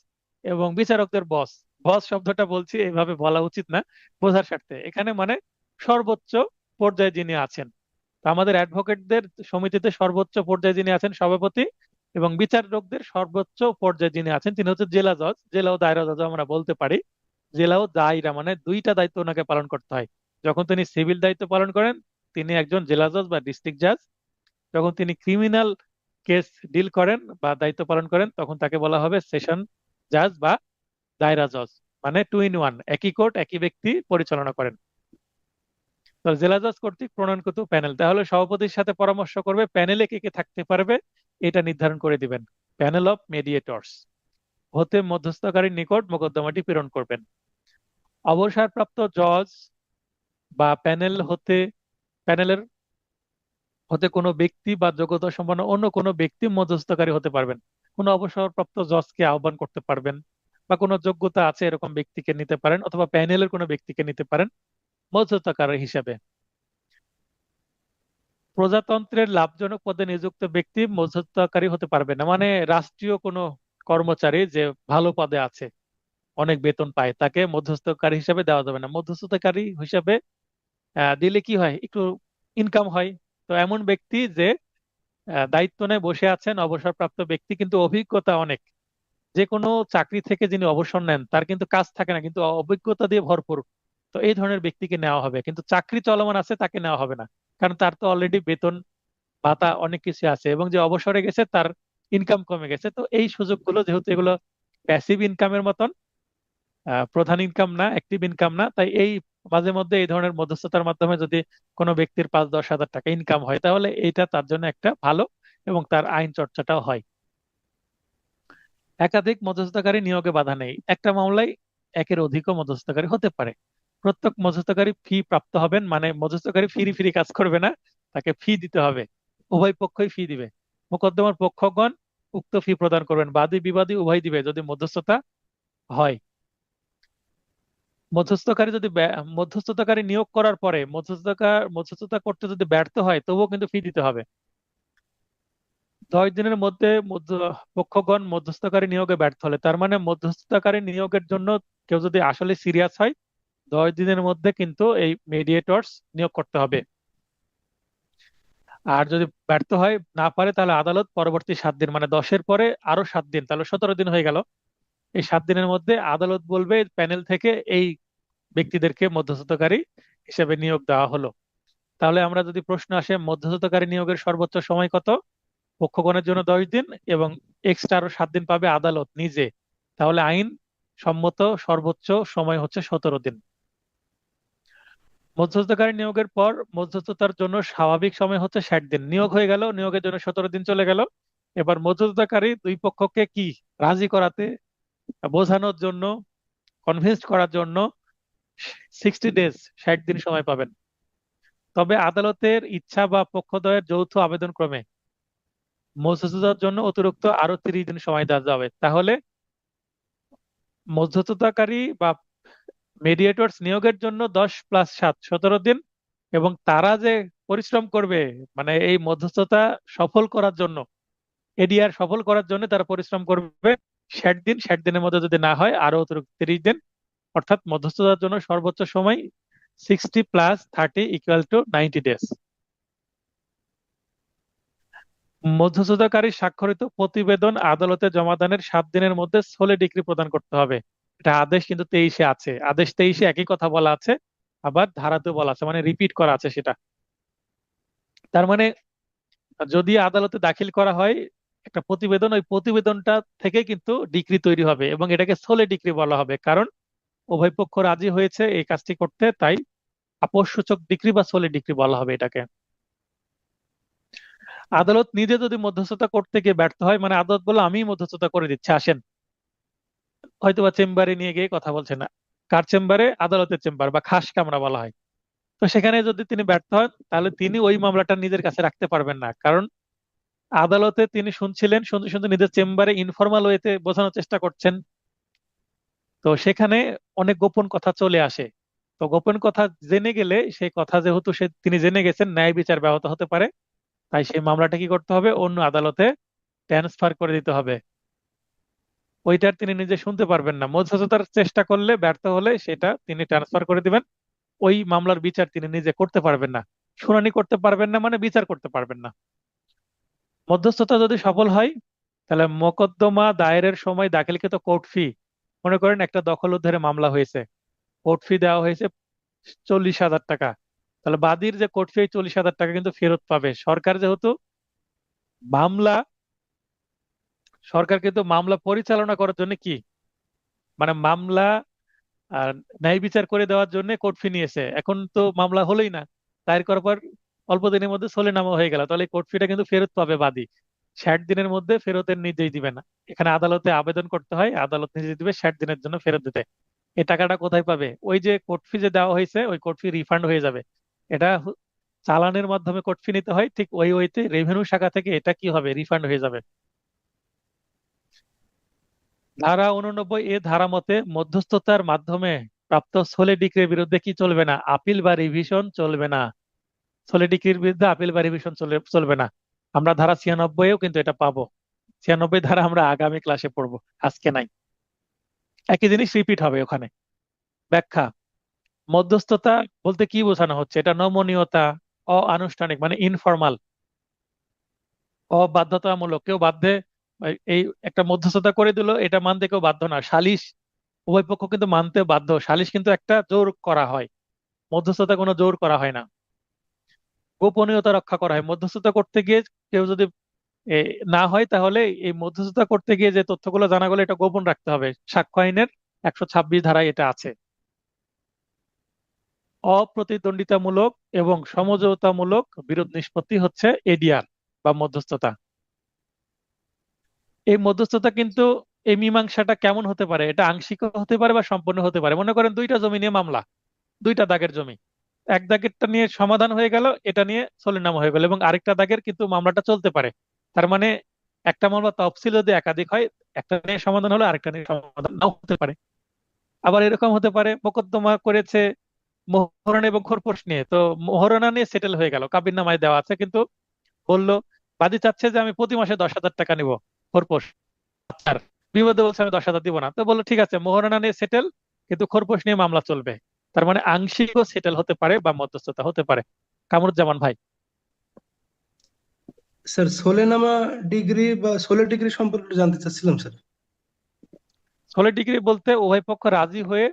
এবং বিচারকদের বস, বস শব্দটা বলছি এইভাবে বলা উচিত না, বোঝার স্বার্থে, এখানে মানে সর্বোচ্চ পর্যায়ে যিনি আছেন। তো আমাদের অ্যাডভোকেটদের সমিতিতে সর্বোচ্চ পর্যায়ে যিনি আছেন সভাপতি, এবং বিচারকদের সর্বোচ্চ পর্যায়ে যিনি আছেন তিনি হচ্ছে জেলা জজ। জেলা ও দায়রা জজ আমরা বলতে পারি। জেলা ও দায়রা মানে দুইটা দায়িত্ব ওনাকে পালন করতে হয়। যখন তিনি সিভিল দায়িত্ব পালন করেন, তিনি একজন জেলা জজ বা ডিস্ট্রিক্ট জাজ। যখন তিনি ক্রিমিনাল কেস ডিল করেন বা দায়িত্ব পালন করেন, তখন তাকে বলা হবে সেশন জাজ বা দায়রা জজ। মানে 2 in 1, একই কোর্ট একই ব্যক্তি পরিচালনা করেন। তো জেলা জজ কর্তৃক প্রণয়নকৃত প্যানেল, তাহলে সভাপতির সাথে পরামর্শ করবে, প্যানেলে কে কে থাকতে পারবে এটা নির্ধারণ করে দিবেন। প্যানেল অফ মেডিয়েটরস হতে মধ্যস্থকারীর নিকট মোকদ্দমাটি প্রেরণ করবেন। অবসরপ্রাপ্ত জজ বা প্যানেলের হতে কোনো ব্যক্তি বা যোগ্যতা সম্পন্ন অন্য কোনো ব্যক্তি মধ্যস্থতাকারী হতে পারবেন। কোনো অবসরপ্রাপ্ত জজকে আহ্বান করতে পারবেন, বা কোনো যোগ্যতা আছে এরকম ব্যক্তিকে নিতে পারেন, অথবা প্যানেলের কোনো ব্যক্তিকে নিতে পারেন মধ্যস্থতাকারী হিসেবে। প্রজাতন্ত্রের লাভজনক পদে নিযুক্ত ব্যক্তি মধ্যস্থতাকারী হতে পারবে না, মানে রাষ্ট্রীয় কোনো কর্মচারী যে ভালো পদে আছে, অনেক বেতন পায়, তাকে মধ্যস্থতাকারী হিসেবে দেওয়া যাবে না। মধ্যস্থতাকারী হিসেবে দিলে কি হয়, একটু ইনকাম হয়। তো এমন ব্যক্তি যে দায়িত্ব নিয়ে বসে আছেন, অবসরপ্রাপ্ত ব্যক্তি, কিন্তু অভিজ্ঞতা অনেক। যে কোনো চাকরি থেকে যিনি অবসর নেন তার কিন্তু কাজ থাকে না, কিন্তু অভিজ্ঞতা দিয়ে ভরপুর। তো এই ধরনের ব্যক্তিকে নেওয়া হবে, কিন্তু চাকরি চলমান আছে তাকে নেওয়া হবে না, কারণ তার তো অলরেডি বেতন ভাতা অনেক কিছু আছে, এবং যে অবসরে গেছে তার ইনকাম কমে গেছে। তো এই সুযোগগুলো, যেহেতু এগুলো প্যাসিভ ইনকামের মতন, প্রধান ইনকাম না, অ্যাক্টিভ ইনকাম না, তাই এই মাঝে মধ্যে এই ধরনের মধ্যস্থতার মাধ্যমে যদি কোনো ব্যক্তির 5-10 হাজার টাকা ইনকাম হয়, তাহলে এইটা তার জন্য একটা ভালো, এবং তার আইন চর্চাটাও হয়। একাধিক মধ্যস্থতাকারী নিয়োগে বাধা নেই। একটা মামলায় একের অধিকও মধ্যস্থতাকারী হতে পারে। প্রত্যেক মধ্যস্থতাকারী ফি প্রাপ্ত হবেন, মানে মধ্যস্থতাকারী ফ্রি ফ্রি কাজ করবে না, তাকে ফি দিতে হবে। উভয় পক্ষই ফি দিবে। মোকদ্দমার পক্ষগণ উক্ত ফি প্রদান করবেন, বাদী বিবাদী উভয় দিবে যদি মধ্যস্থতা হয়। মধ্যস্থতাকারী নিয়োগ করার পরে মধ্যস্থতা করতে যদি ব্যর্থ হয়, তবুও কিন্তু ফি দিতে হবে। 10 দিনের মধ্যে পক্ষগণ মধ্যস্থতাকারী নিয়োগে ব্যর্থ হলে, তার মানে মধ্যস্থতাকারী নিয়োগের জন্য কেউ যদি আসলে সিরিয়াস হয়, 10 দিনের মধ্যে কিন্তু এই মিডিয়েটরস নিয়োগ করতে হবে। আর যদি ব্যর্থ হয়, না পারে, তাহলে আদালত পরবর্তী 7 দিন, মানে 10-এর পরে আরো 7 দিন, তাহলে 17 দিন হয়ে গেল। এই 7 দিনের মধ্যে আদালত বলবে প্যানেল থেকে এই ব্যক্তিদেরকে মধ্যস্থতাকারী হিসেবে নিয়োগ দেওয়া হলো। তাহলে আমরা যদি প্রশ্ন আসে মধ্যস্থতাকারী নিয়োগের সর্বোচ্চ সময় কত, পক্ষগণের জন্য 10 দিন, এবং এক্সট্রা আরো 7 দিন পাবে আদালত নিজে, তাহলে আইন সম্মত সর্বোচ্চ সময় হচ্ছে 17 দিন। মধ্যস্থতাকারী নিয়োগের পর মধ্যস্থতার জন্য স্বাভাবিক সময় হচ্ছে 60 দিন। নিয়োগ হয়ে গেল, নিয়োগের জন্য 17 দিন চলে গেল। এবার মধ্যস্থতাকারী দুই পক্ষকে কি রাজি করাতে, বোঝানোর জন্য, কনভিন্স করার জন্য 60 ডেজ, 60 দিন সময় পাবেন। তবে আদালতের ইচ্ছা বা পক্ষদ্বয়ের যৌথ আবেদন ক্রমে মধ্যস্থতার জন্য অতিরিক্ত আরো 30 দিন সময় দেওয়া যাবে। তাহলে মধ্যস্থতাকারী বা মিডিয়েটরস নিয়োগের জন্য 10+7 17 দিন, এবং তারা যে পরিশ্রম করবে, মানে এই মধ্যস্থতা সফল করার জন্য, এডিআর সফল করার জন্য তারা পরিশ্রম করবে 60 দিন। 60 দিনের মধ্যে যদি না হয়, আরো অতিরিক্ত 30 দিন। অর্থাৎ মধ্যস্থতার জন্য সর্বোচ্চ সময় 60+30 = 90 ডেজ। মধ্যস্থতাকারী স্বাক্ষরিত প্রতিবেদন আদালতে জমাদানের 7 দিনের মধ্যে স্থলে ডিক্রি প্রদান করতে হবে। এটা আদেশ কিন্তু 23-এ আছে, আদেশ 23-এ একই কথা বলা আছে, আবার ধারাতেও বলা আছে, মানে রিপিট করা আছে সেটা। তার মানে যদি আদালতে দাখিল করা হয় একটা প্রতিবেদন, ওই প্রতিবেদনটা থেকে কিন্তু ডিক্রি তৈরি হবে, এবং এটাকে স্থলে ডিক্রি বলা হবে, কারণ উভয় পক্ষ রাজি হয়েছে এই কাজটি করতে, তাই আপসসূচক ডিক্রি বা স্থলে ডিক্রি বলা হবে এটাকে। আদালত নিজে যদি মধ্যস্থতা করতে গিয়ে ব্যর্থ হয়, মানে আদালত বলে আমি মধ্যস্থতা করে দিচ্ছি, আসেন, হয়তোবা চেম্বারে নিয়ে গিয়ে কথা বলছে না, কার চেম্বারে, আদালতের চেম্বার বা খাস কামরা বলা হয়। তো সেখানে যদি তিনি ব্যর্থ হন, তাহলে তিনি ওই মামলাটা নিজের কাছে রাখতে পারবেন না, কারণ আদালতে তিনি শুনছিলেন, শুনতে শুনতে নিজের চেম্বারে ইনফর্মাল ওয়েতে বোঝানোর চেষ্টা করছেন। তো সেখানে অনেক গোপন কথা চলে আসে। তো গোপন কথা জেনে গেলে, সেই কথা যেহেতু তিনি জেনে গেছেন, ন্যায় বিচার ব্যাহত হতে পারে। তাই সেই মামলাটা কি করতে হবে, অন্য আদালতে ট্রান্সফার করে দিতে হবে। ওইটার তিনি নিজে শুনতে পারবেন না, মধ্যস্থতার চেষ্টা করলে ব্যর্থ হলে সেটা তিনি ট্রান্সফার করে দিবেন। ওই মামলার বিচার তিনি নিজে করতে পারবেন না, শুনানি করতে পারবেন না, মানে বিচার করতে পারবেন না। মধ্যস্থতা যদি সফল হয়, তাহলে মোকদ্দমা দায়েরের সময় দাখিলকৃত কোর্ট ফি, মনে করেন একটা দখল উদ্ধারে মামলা হয়েছে, কোর্ট ফি দেওয়া হয়েছে 40,000 টাকা, তাহলে বাদীর যে কোর্ট ফি 40,000 টাকা কিন্তু ফেরত পাবে সরকার। যেহেতু মামলা, সরকার কিন্তু মামলা পরিচালনা করার জন্য কি, মানে মামলা আর ন্যায় বিচার করে দেওয়ার জন্য কোর্ট ফি নিয়েছে, এখন তো মামলা হলোই না, দায়ের করার পর অল্প দিনের মধ্যে সলেনামা হয়ে গেল, তাহলে কোর্ট ফিটা কিন্তু ফেরত পাবে বাদী। 60 দিনের মধ্যে ফেরতের নির্দেশ দিবে না, এখানে আদালতে আবেদন করতে হয়, আদালত নির্দেশ দিবে 60 দিনের জন্য ফেরত দিতে। এই টাকাটা কোথায় পাবে? ওই যে কোর্ট ফি যে দেওয়া হয়েছে ওই কোর্ট ফি রিফান্ড হয়ে যাবে। এটা চালানের মাধ্যমে কোর্ট ফি নিতে হয়, ঠিক ওই ওইতে রেভিনিউ শাখা থেকে এটা কি হবে, রিফান্ড হয়ে যাবে। ধারা 89 এ ধারা মতে মধ্যস্থতার মাধ্যমে প্রাপ্ত সোলে ডিক্রির বিরুদ্ধে কি চলবে না? আপিল বা রিভিশন চলবে না। সোলে ডিক্রির বিরুদ্ধে আপিল বা রিভিশন চলবে না। আমরা ধারা 96 এও কিন্তু এটা পাবো। 96 ধারা আমরা আগামী ক্লাসে পড়বো, আজকে নাই। একই জিনিস রিপিট হবে ওখানে। ব্যাখ্যা: মধ্যস্থতা বলতে কি বোঝানো হচ্ছে? এটা নমনীয়তা, অআনুষ্ঠানিক মানে ইনফর্মাল, অবাধ্যতামূলক। কেউ বাধ্যে এই একটা মধ্যস্থতা করে দিল, এটা মানতে কেউ বাধ্য না। সালিশ উভয় পক্ষ কিন্তু মানতে বাধ্য। সালিশ কিন্তু একটা জোর করা হয়, মধ্যস্থতা কোনো জোর করা হয় না। গোপনীয়তা রক্ষা করা হয় মধ্যস্থতা করতে গিয়ে। কেউ যদি এ, না হয় তাহলে এই মধ্যস্থতা করতে গিয়ে যে তথ্যগুলো জানা গেলো এটা গোপন রাখতে হবে। সাক্ষ্য আইনের 126 ধারায় এটা আছে। অপ্রতিদ্বন্দ্বিতামূলক এবং সমঝোতামূলক বিরোধ নিষ্পত্তি হচ্ছে এডিআর বা মধ্যস্থতা। এই মধ্যস্থতা কিন্তু এই মীমাংসাটা কেমন হতে পারে? এটা আংশিক হতে পারে বা সম্পূর্ণ হতে পারে। মনে করেন দুইটা জমি নিয়ে মামলা, দুইটা দাগের জমি। এক দাগেরটা নিয়ে সমাধান হয়ে গেল, এটা নিয়ে সলিনামা হয়ে গেল, এবং আরেকটা দাগের কিন্তু মামলাটা চলতে পারে। তার মানে একটা মামলা তফসিল যদি একাধিক হয়, একটা নিয়ে সমাধান হলো আরেকটা নিয়ে সমাধান নাও হতে পারে। আবার এরকম হতে পারে মোকদ্দমা করেছে মোহরানা এবং খোরপোশ নিয়ে, তো মোহরানা নিয়ে সেটেল হয়ে গেল, কাবিননামায় দেওয়া আছে, কিন্তু বললো বাদী চাচ্ছে যে আমি প্রতি মাসে 10,000 টাকা নিব খোরপোশ। আর বিবাদে বলছে আমি 10,000 দিব না, তো বললো ঠিক আছে মোহরানা নিয়ে সেটেল, কিন্তু খোরপোশ নিয়ে মামলা চলবে। তার মানে আংশিকও সেটেল হতে পারে বা মধ্যস্থতা হতে পারে। কামরুজ্জামান ভাই।
স্যার সোলেনামা ডিগ্রি বা সোলে ডিগ্রি সম্পর্কে জানতে চাচ্ছিলাম স্যার।
সলিড ডিগ্রি বলতে উভয় পক্ষ রাজি হয়ে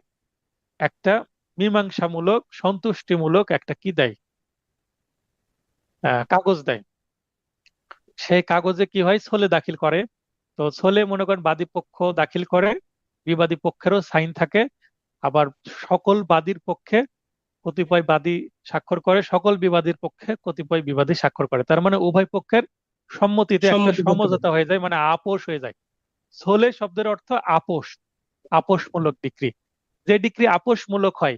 একটা মীমাংসামূলক সন্তুষ্টিমূলক একটা কি দেয়, কাগজ দেয়। সেই কাগজে কি হয়, সোলে দাখিল করে। তো সোলে মনে করেন বাদী পক্ষ দাখিল করে, বিবাদী পক্ষেরও সাইন থাকে। আবার সকল বাদীর পক্ষে কতিপয় বাদী স্বাক্ষর করে, সকল বিবাদীর পক্ষে কতিপয় বিবাদী স্বাক্ষর করে। তার মানে উভয় পক্ষের সম্মতিতে একটা
সম্মতিপত্র।
সমঝোতা হয়ে যায়, মানে আপোষ হয়ে যায়। সোলে শব্দের অর্থ আপোষ, আপোষমূলক ডিক্রি। যে ডিক্রি আপোষমূলক হয়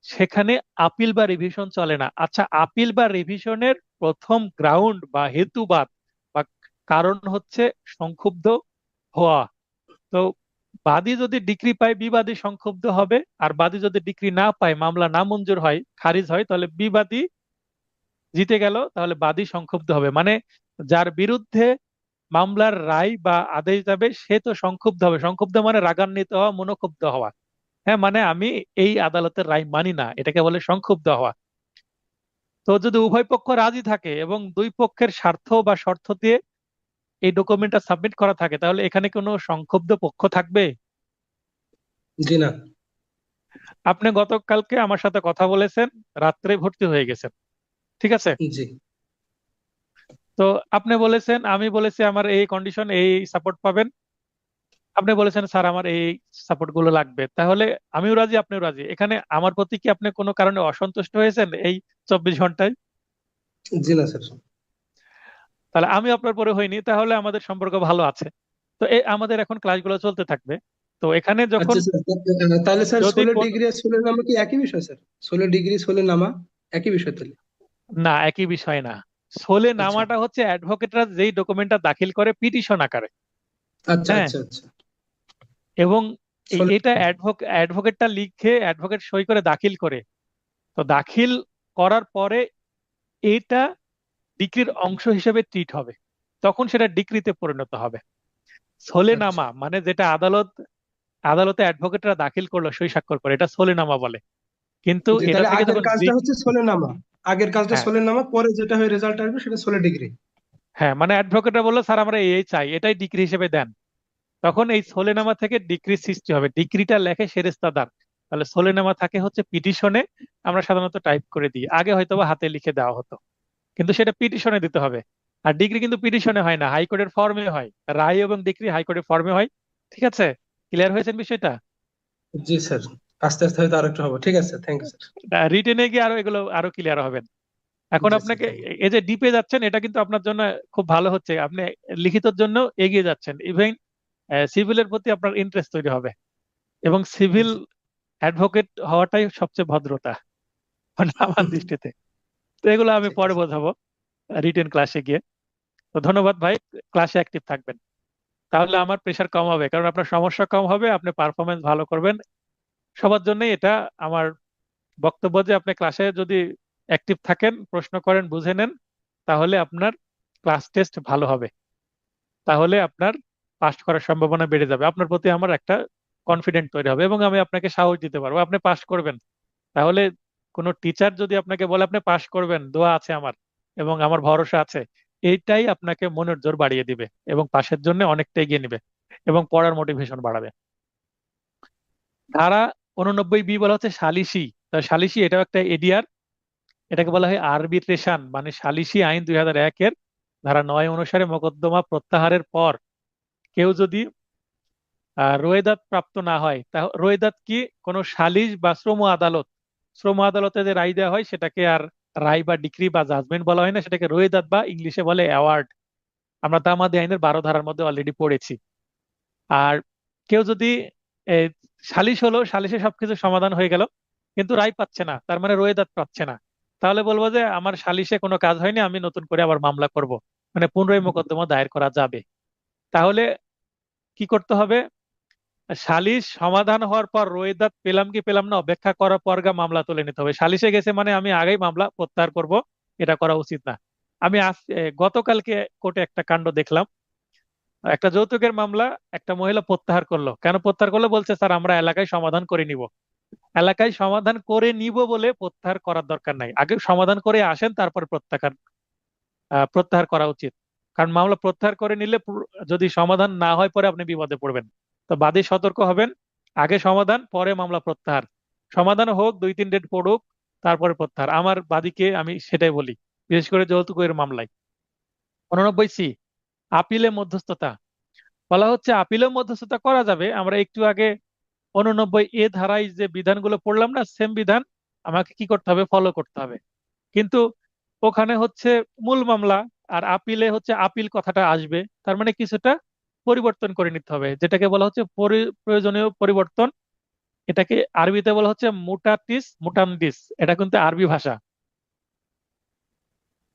সেখানে আপিল বা রিভিশন চলে না। আচ্ছা, আপিল বা রিভিশনের প্রথম গ্রাউন্ড বা হেতুবাদ বা কারণ হচ্ছে সংক্ষুব্ধ হওয়া। তো বাদী যদি ডিক্রি পায় বিবাদী সংক্ষুব্ধ হবে, আর বাদী যদি ডিক্রি না পায়, মামলা না মঞ্জুর হয়, খারিজ হয়, তাহলে বিবাদী জিতে গেল, তাহলে বাদী সংক্ষুব্ধ হবে। মানে যার বিরুদ্ধে মামলার রায় বা আদেশ যাবে সে তো সংক্ষুব্ধ হবে। সংক্ষুব্ধ মানে রাগান্বিত হওয়া, মনোক্ষুব্ধ হওয়া। হ্যাঁ, মানে আমি এই আদালতের রায় মানি না, এটাকে বলে সংক্ষুব্ধ হওয়া। তো যদি উভয় পক্ষ রাজি থাকে এবং দুই পক্ষের স্বার্থ বা শর্ত দিয়ে এই ডকুমেন্টটা সাবমিট করা থাকে, তাহলে এখানে কোনো সংক্ষুব্ধ পক্ষ থাকবে?
জি না।
আপনি গতকালকে আমার সাথে কথা বলেছেন, রাত্রে ভর্তি হয়ে গেছেন, ঠিক আছে?
জি
তো আপনি বলেছেন, আমি বলেছি আমার এই কন্ডিশন, এই সাপোর্ট পাবেন। আপনি বলেছেন স্যার আমার এই সাপোর্ট গুলো লাগবে, তাহলে আমিও রাজি আপনিও রাজি। এখানে আমার প্রতি কি আপনি কোনো কারণে অসন্তুষ্ট হয়েছেন এই 24 ঘন্টায়?
জি না স্যার।
তাহলে আমি আপনার পরে হইনি, তাহলে আমাদের সম্পর্ক ভালো আছে। তো এই আমাদের এখন ক্লাসগুলো চলতে থাকবে। তো এখানে যখন
আচ্ছা স্যার, তাহলে স্যার
যদি
সোলে
কোন,
ডিগ্রি আর সোলে নামা কি একই বিষয় স্যার? সোলে ডিগ্রি সোলে নামা একই বিষয় তাহলে?
না একই বিষয় না। সোলে
আচ্ছা
নামাটা হচ্ছে অ্যাডভোকেটরা যেই ডকুমেন্টটা দাখিল করে পিটিশন আকারে।
আচ্ছা
হ্যাঁ,
আচ্ছা আচ্ছা।
এবং
সোলে।
এটা অ্যাডভোকেটটা লিখে অ্যাডভোকেট সই করে দাখিল করে। তো দাখিল করার পরে এটা ডিক্রির অংশ হিসেবে ট্রিট হবে, তখন সেটা ডিক্রিতে পরিণত হবে।
আচ্ছা।
সোলেনামা মানে যেটা আদালতে অ্যাডভোকেটরা দাখিল করলো সই স্বাক্ষর করে, এটা সোলেনামা বলে। কিন্তু
জি,
এটা
তাহলে
থেকে
আগের
যখন
কাজটা হচ্ছে সোলে নামা। আগের কাজটা
হ্যাঁ,
সোলে নামা, পরে যেটা হয়ে রেজাল্ট আসবে সেটা সোলে ডিগ্রি।
হ্যাঁ, মানে অ্যাডভোকেটরা বললো স্যার আমরা এই চাই, এটাই ডিক্রি হিসেবে দেন। তখন এই সোলেনামা থেকে ডিক্রি সৃষ্টি হবে। ডিক্রিটা লেখে সেরেস্তাদার। তাহলে সোলেনামা থাকে হচ্ছে পিটিশনে, আমরা সাধারণত টাইপ করে দিই, আগে হয়তো বা হাতে লিখে দেওয়া হতো, কিন্তু সেটা পিটিশনে দিতে হবে। আর ডিগ্রি কিন্তু পিটিশনে হয় না, হাইকোর্টের ফর্মে হয়। রায় এবং ডিগ্রি হাইকোর্টের ফর্মে হয়। ঠিক আছে? ক্লিয়ার হয়েছেন বিষয়টা?
জি স্যার। আস্তে আস্তে হয়তো আরেকটু হবে। ঠিক আছে, থ্যাংক ইউ স্যার।
রিটেনে গিয়ে আরো এগুলো আরো ক্লিয়ার হবেন। এখন
জি স্যার,
আপনাকে
থ্যাংক
এই যে ডিপে যাচ্ছেন, এটা কিন্তু আপনার জন্য খুব ভালো হচ্ছে। আপনি লিখিতর জন্য এগিয়ে যাচ্ছেন, ইভেন সিভিলের প্রতি আপনার ইন্টারেস্ট তৈরি হবে। এবং
ইউ।
সিভিল
জি
অ্যাডভোকেট হওয়াটাই সবচেয়ে ভদ্রতা, মানে আমার দৃষ্টিতে। তো এগুলো আমি
ঠিক
পরে
আছে।
বোঝাবো রিটেন ক্লাসে গিয়ে। তো ধন্যবাদ ভাই, ক্লাসে অ্যাক্টিভ থাকবেন, তাহলে আমার প্রেশার কম হবে, কারণ আপনার সমস্যা কম হবে, আপনি পারফরমেন্স ভালো করবেন। সবার জন্যই এটা আমার বক্তব্য যে আপনি ক্লাসে যদি অ্যাক্টিভ থাকেন, প্রশ্ন করেন, বুঝে নেন, তাহলে আপনার ক্লাস টেস্ট ভালো হবে, তাহলে আপনার পাস করার সম্ভাবনা বেড়ে যাবে, আপনার প্রতি আমার একটা কনফিডেন্ট তৈরি হবে, এবং আমি আপনাকে সাহস দিতে পারবো আপনি পাস করবেন। তাহলে কোনো টিচার যদি আপনাকে বলে আপনি পাস করবেন, দোয়া আছে আমার এবং আমার ভরসা আছে, এইটাই আপনাকে মনের জোর বাড়িয়ে দিবে এবং পাশের জন্য অনেকটা এগিয়ে নিবে এবং পড়ার মোটিভেশন বাড়াবে। ধারা 89 বি বলা হচ্ছে সালিসি। তা সালিসি এটাও একটা এডিআর, এটাকে বলা হয় আরবিট্রেশন, মানে সালিসি আইন 2001-এর ধারা 9 অনুসারে মোকদ্দমা প্রত্যাহারের পর কেউ যদি রোয়েদাদ প্রাপ্ত না হয়, তা রোয়েদাদ কি? কোনো সালিস বা শ্রম আদালত, শ্রম আদালতে যে রায় দেওয়া হয় সেটাকে আর রায় বা ডিক্রি বা জাজমেন্ট বলা হয় না, সেটাকে রোয়েদাদ বা ইংলিশে বলে অ্যাওয়ার্ড। আমরা তামাদি আইনের 12 ধারার মধ্যে অলরেডি পড়েছি। আর কেউ যদি এ, সালিশ হলো, সালিশে সবকিছু সমাধান হয়ে গেল কিন্তু রায় পাচ্ছে না, তার মানে রোয়েদাদ পাচ্ছে না, তাহলে বলবো যে আমার সালিশে কোনো কাজ হয়নি, আমি নতুন করে আবার মামলা করব, মানে পুনরায় মোকদ্দমা দায়ের করা যাবে। তাহলে কি করতে হবে? সালিশ সমাধান হওয়ার পর রোয়েদাদ পেলাম কি পেলাম না অপেক্ষা করার পর মামলা তুলে নিতে হবে। সালিশে গেছে মানে আমি আগেই মামলা প্রত্যাহার করব, এটা করা উচিত না। আমি গতকালকে কোর্টে একটা কাণ্ড দেখলাম, একটা যৌতুকের মামলা একটা মহিলা প্রত্যাহার করলো। কেন প্রত্যাহার করলো? বলছে স্যার আমরা এলাকায় সমাধান করে নিব। এলাকায় সমাধান করে নিব বলে প্রত্যাহার করার দরকার নাই, আগে সমাধান করে আসেন তারপর প্রত্যাহার প্রত্যাহার করা উচিত। কারণ মামলা প্রত্যাহার করে নিলে যদি সমাধান না হয় পরে আপনি বিপদে পড়বেন। তো বাদী সতর্ক হবেন, আগে সমাধান পরে মামলা প্রত্যাহার, সমাধান হোক 2-3 ডেট পড়ুক তারপরে প্রত্যাহার, আমার বাদীকে আমি সেটাই বলি, বিশেষ করে যৌতুকের মামলায়। 89 সি, আপিলে মধ্যস্থতা। বলা হচ্ছে আপিলেও মধ্যস্থতা করা যাবে। আমরা একটু আগে 89 এ ধারায় যে বিধানগুলো পড়লাম না, সেম বিধান আমাকে কি করতে হবে? ফলো করতে হবে। কিন্তু ওখানে হচ্ছে মূল মামলা, আর আপিলে হচ্ছে আপিল কথাটা আসবে, তার মানে কিছুটা পরিবর্তন করে নিতে হবে, যেটাকে বলা হচ্ছে প্রয়োজনীয় পরিবর্তন। এটাকে আরবিতে বলা হচ্ছে মুটাটিস মুটান্ডিস, এটা কিন্তু আরবি ভাষা।